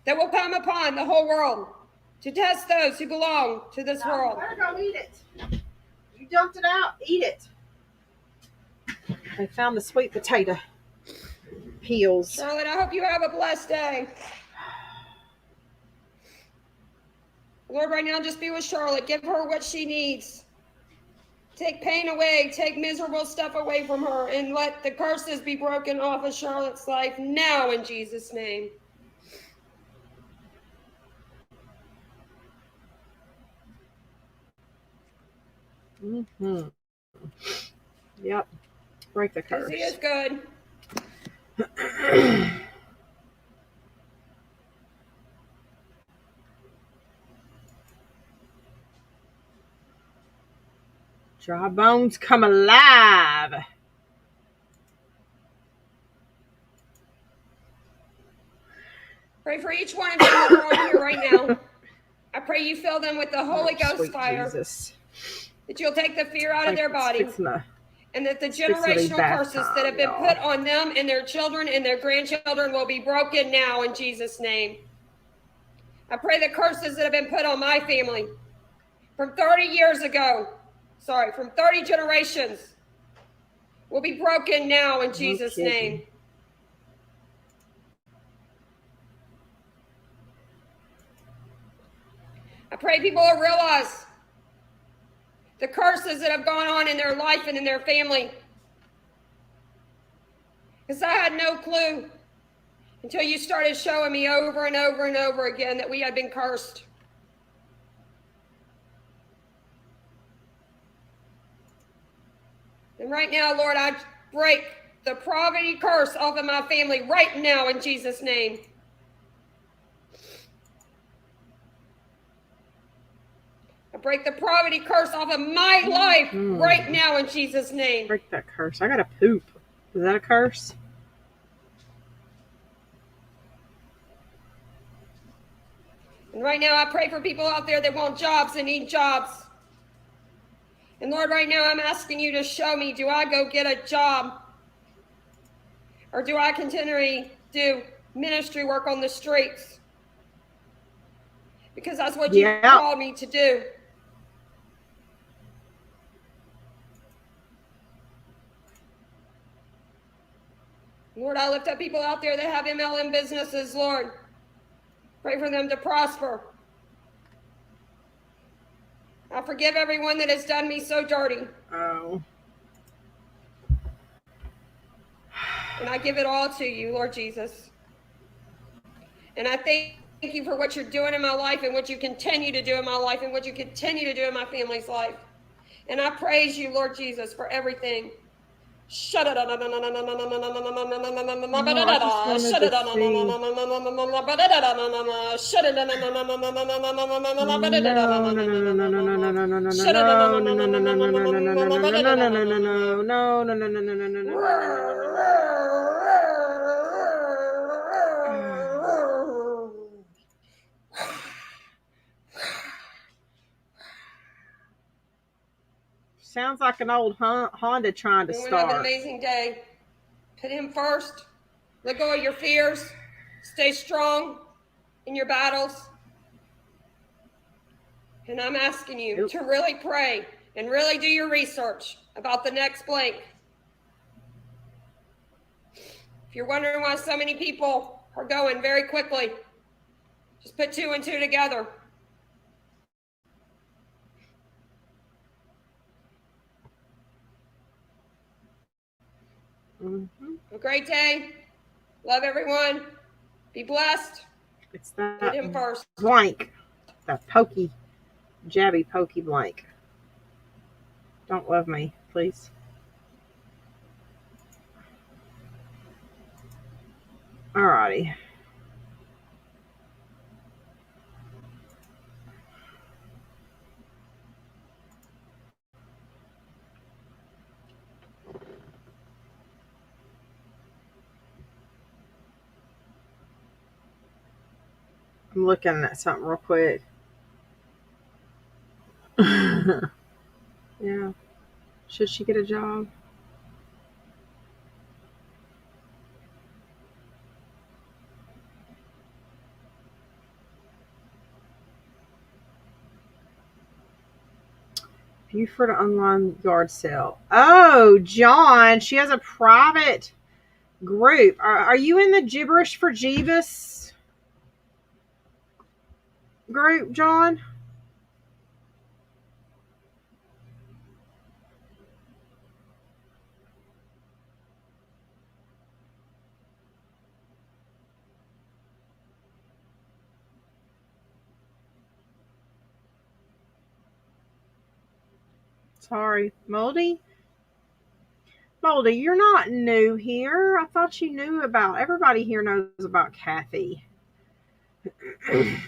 that will come upon the whole world to test those who belong to this world. Better go eat it. You dumped it out. Eat it. They found the sweet potato peels. Charlotte, I hope you have a blessed day. Lord, right now, just be with Charlotte. Give her what she needs. Take pain away. Take miserable stuff away from her. And let the curses be broken off of Charlotte's life now in Jesus' name. Mm-hmm. Yep. Break the curse. He is good. Dry bones come alive. Pray for each one of them that are on here right now. I pray you fill them with the Holy Ghost fire. Jesus. That you'll take the fear out of their body. And that the generational curses that have been put on them and their children and their grandchildren will be broken now in Jesus' name. I pray the curses that have been put on my family from 30 years ago, from 30 generations, will be broken now in Jesus' name. I pray people will realize the curses that have gone on in their life and in their family. Because I had no clue until you started showing me over and over and over again that we had been cursed. And right now, Lord, I break the poverty curse off of my family right now in Jesus' name. I break the poverty curse off of my life right now in Jesus' name. Break that curse. I gotta poop. Is that a curse? And right now I pray for people out there that want jobs and need jobs. And Lord, right now I'm asking you to show me, do I go get a job? Or do I continually do ministry work on the streets? Because that's what you called me to do. Lord, I lift up people out there that have MLM businesses, Lord. Pray for them to prosper. I forgive everyone that has done me so dirty. Oh. And I give it all to you, Lord Jesus. And I thank you for what you're doing in my life and what you continue to do in my life and what you continue to do in my family's life. And I praise you, Lord Jesus, for everything. Shut it. Sounds like an old Honda trying to start. Have an amazing day. Put him first. Let go of your fears. Stay strong in your battles. And I'm asking you to really pray and really do your research about the next blank. If you're wondering why so many people are going very quickly, just put 2 and 2 together. A great day. Love everyone. Be blessed. It's that Put him first. Blank. That pokey, jabby pokey blank. Don't love me, please. Alrighty. I'm looking at something real quick. Yeah. Should she get a job? Buford online yard sale. Oh, John, she has a private group. Are you in the Gibberish for Jeebus group, John? Sorry, Moldy? Moldy, you're not new here. I thought you knew about, everybody here knows about Kathy. I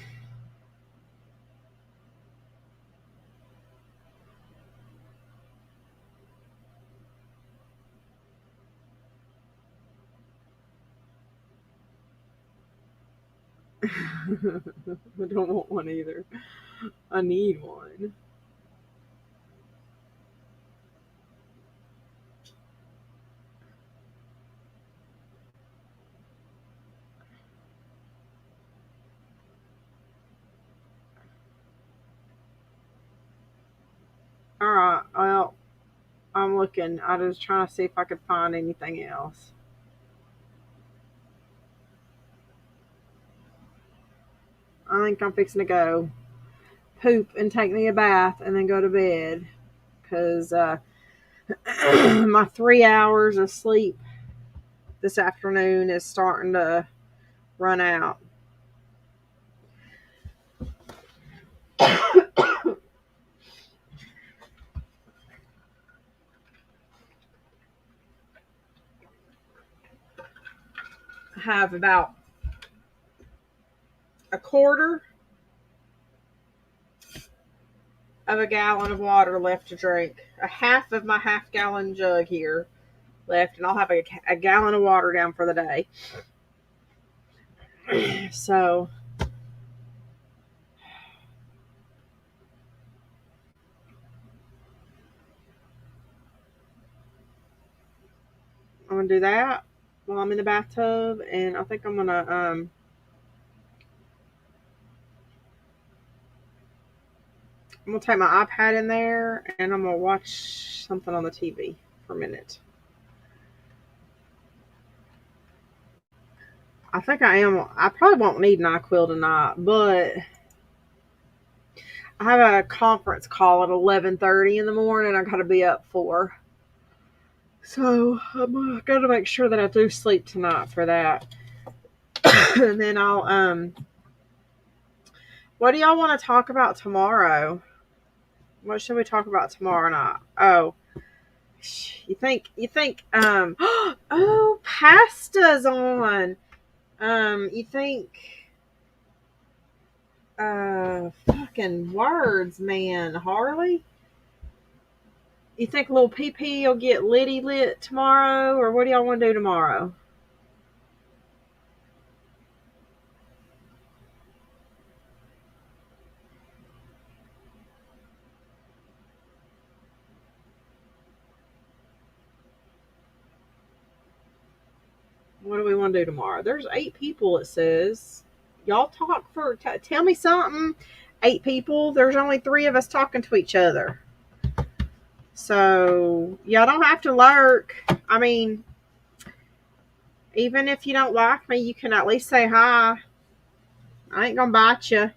don't want one either. I need one. Alright, well, I'm looking. I was trying to see if I could find anything else. I think I'm fixing to go poop and take me a bath and then go to bed. Because my 3 hours of sleep this afternoon is starting to run out. I have about a quarter of a gallon of water left to drink. A half of my half-gallon jug here left, and I'll have a gallon of water down for the day. So going to do that while I'm in the bathtub. And I think I'm going to, I'm going to take my iPad in there and I'm going to watch something on the TV for a minute. I think I am. I probably won't need NyQuil tonight, but I have a conference call at 11:30 in the morning. I got to be up for. So I'm going to make sure that I do sleep tonight for that. And then I'll, what do y'all want to talk about tomorrow? What should we talk about tomorrow night? Oh, you think, oh, pasta's on. You think, fucking words, man, Harley? You think little PP will get litty lit tomorrow, or what do y'all want to do tomorrow? What do we want to do tomorrow? There's 8 people, it says. Y'all talk for, tell me something. 8 people. There's only 3 of us talking to each other. So, y'all don't have to lurk. I mean, even if you don't like me, you can at least say hi. I ain't gonna bite you.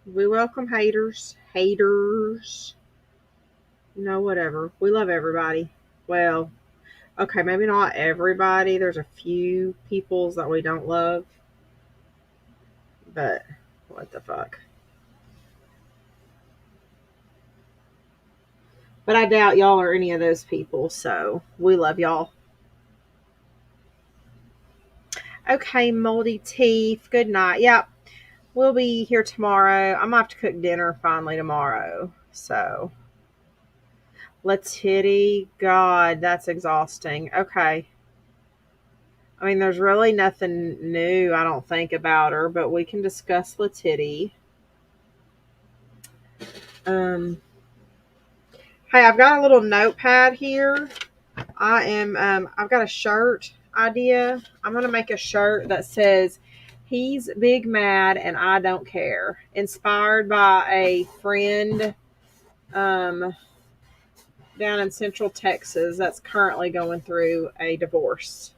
We welcome haters. Haters. No, whatever. We love everybody. Well, okay, maybe not everybody. There's a few peoples that we don't love. But, what the fuck. But I doubt y'all are any of those people, so we love y'all. Okay, Moldy Teeth. Good night. Yep. We'll be here tomorrow. I'm going to have to cook dinner finally tomorrow. So, Letitty. God, that's exhausting. Okay. I mean, there's really nothing new, I don't think, about her, but we can discuss Letitty. Hey, I've got a little notepad here. I've got a shirt idea. I'm going to make a shirt that says, "He's big mad and I don't care." Inspired by a friend down in Central Texas that's currently going through a divorce.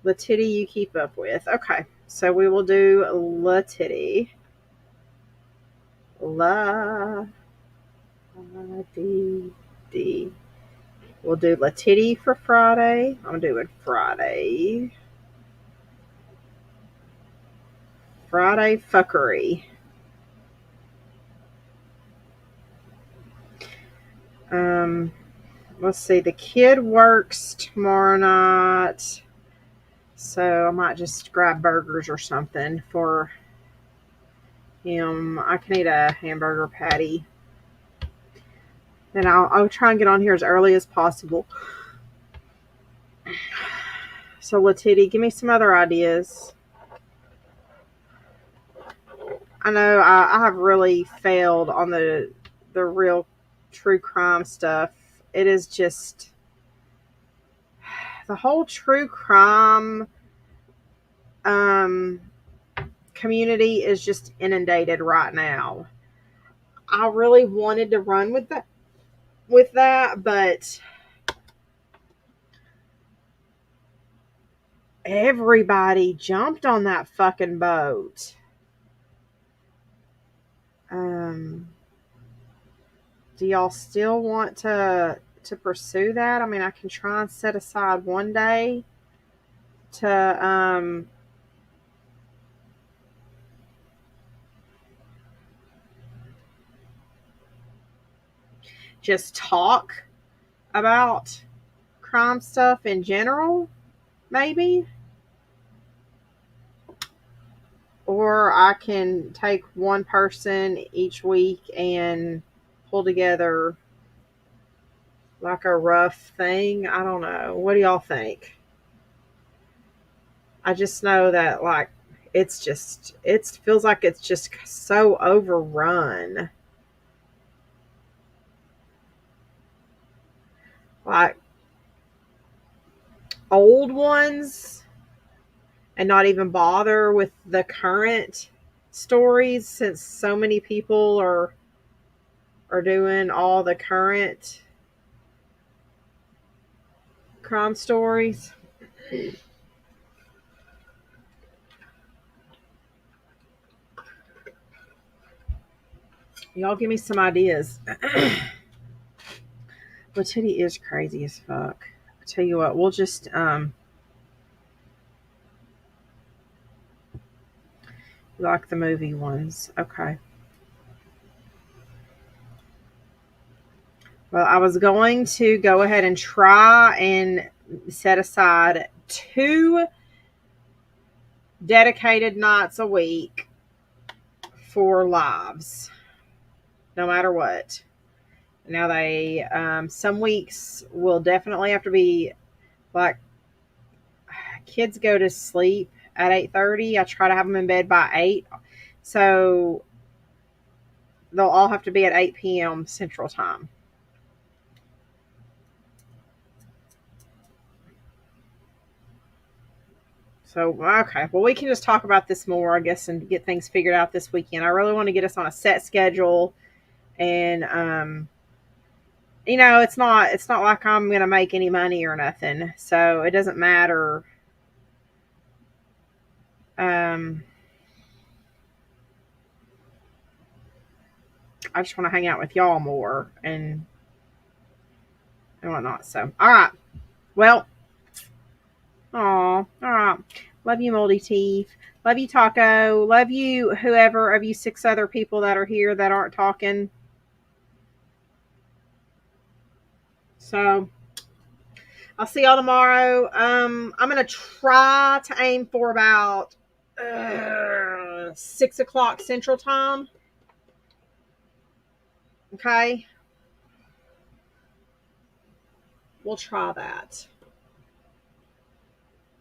Letitty you keep up with. Okay, so we will do Letitty. La-D-D. We'll do Letitty for Friday. I'm doing Friday. Friday fuckery. Let's see. The kid works tomorrow night, so I might just grab burgers or something for him. I can eat a hamburger patty. Then I'll try and get on here as early as possible. So, Letitty, give me some other ideas. I know I have really failed on the real true crime stuff. It is just the whole true crime community is just inundated right now. I really wanted to run with that, but everybody jumped on that fucking boat. Do y'all still want to pursue that? I mean, I can try and set aside one day to just talk about crime stuff in general, maybe. Or I can take one person each week and pull together like a rough thing. I don't know. What do y'all think? I just know that like it feels like it's just so overrun. Like old ones and not even bother with the current stories since so many people are doing all the current crime stories. Y'all give me some ideas. But Titty is crazy as fuck. I tell you what, we'll just like the movie ones. Okay. Well, I was going to go ahead and try and set aside 2 dedicated nights a week for lives, no matter what. Now they, some weeks will definitely have to be like kids go to sleep at 8:30. I try to have them in bed by 8. So they'll all have to be at 8 p.m. Central Time. So, okay. Well, we can just talk about this more, I guess, and get things figured out this weekend. I really want to get us on a set schedule. And, it's not like I'm going to make any money or nothing. So it doesn't matter. I just want to hang out with y'all more and whatnot. So, all right. Well, all right. Love you, Moldy Teeth. Love you, Taco. Love you, whoever of you 6 other people that are here that aren't talking. So, I'll see y'all tomorrow. I'm going to try to aim for about 6 o'clock Central Time. Okay. We'll try that.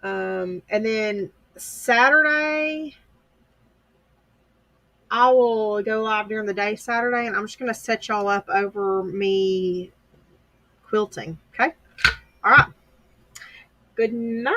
And then Saturday, I will go live during the day Saturday, and I'm just going to set y'all up over me quilting. Okay? All right. Good night.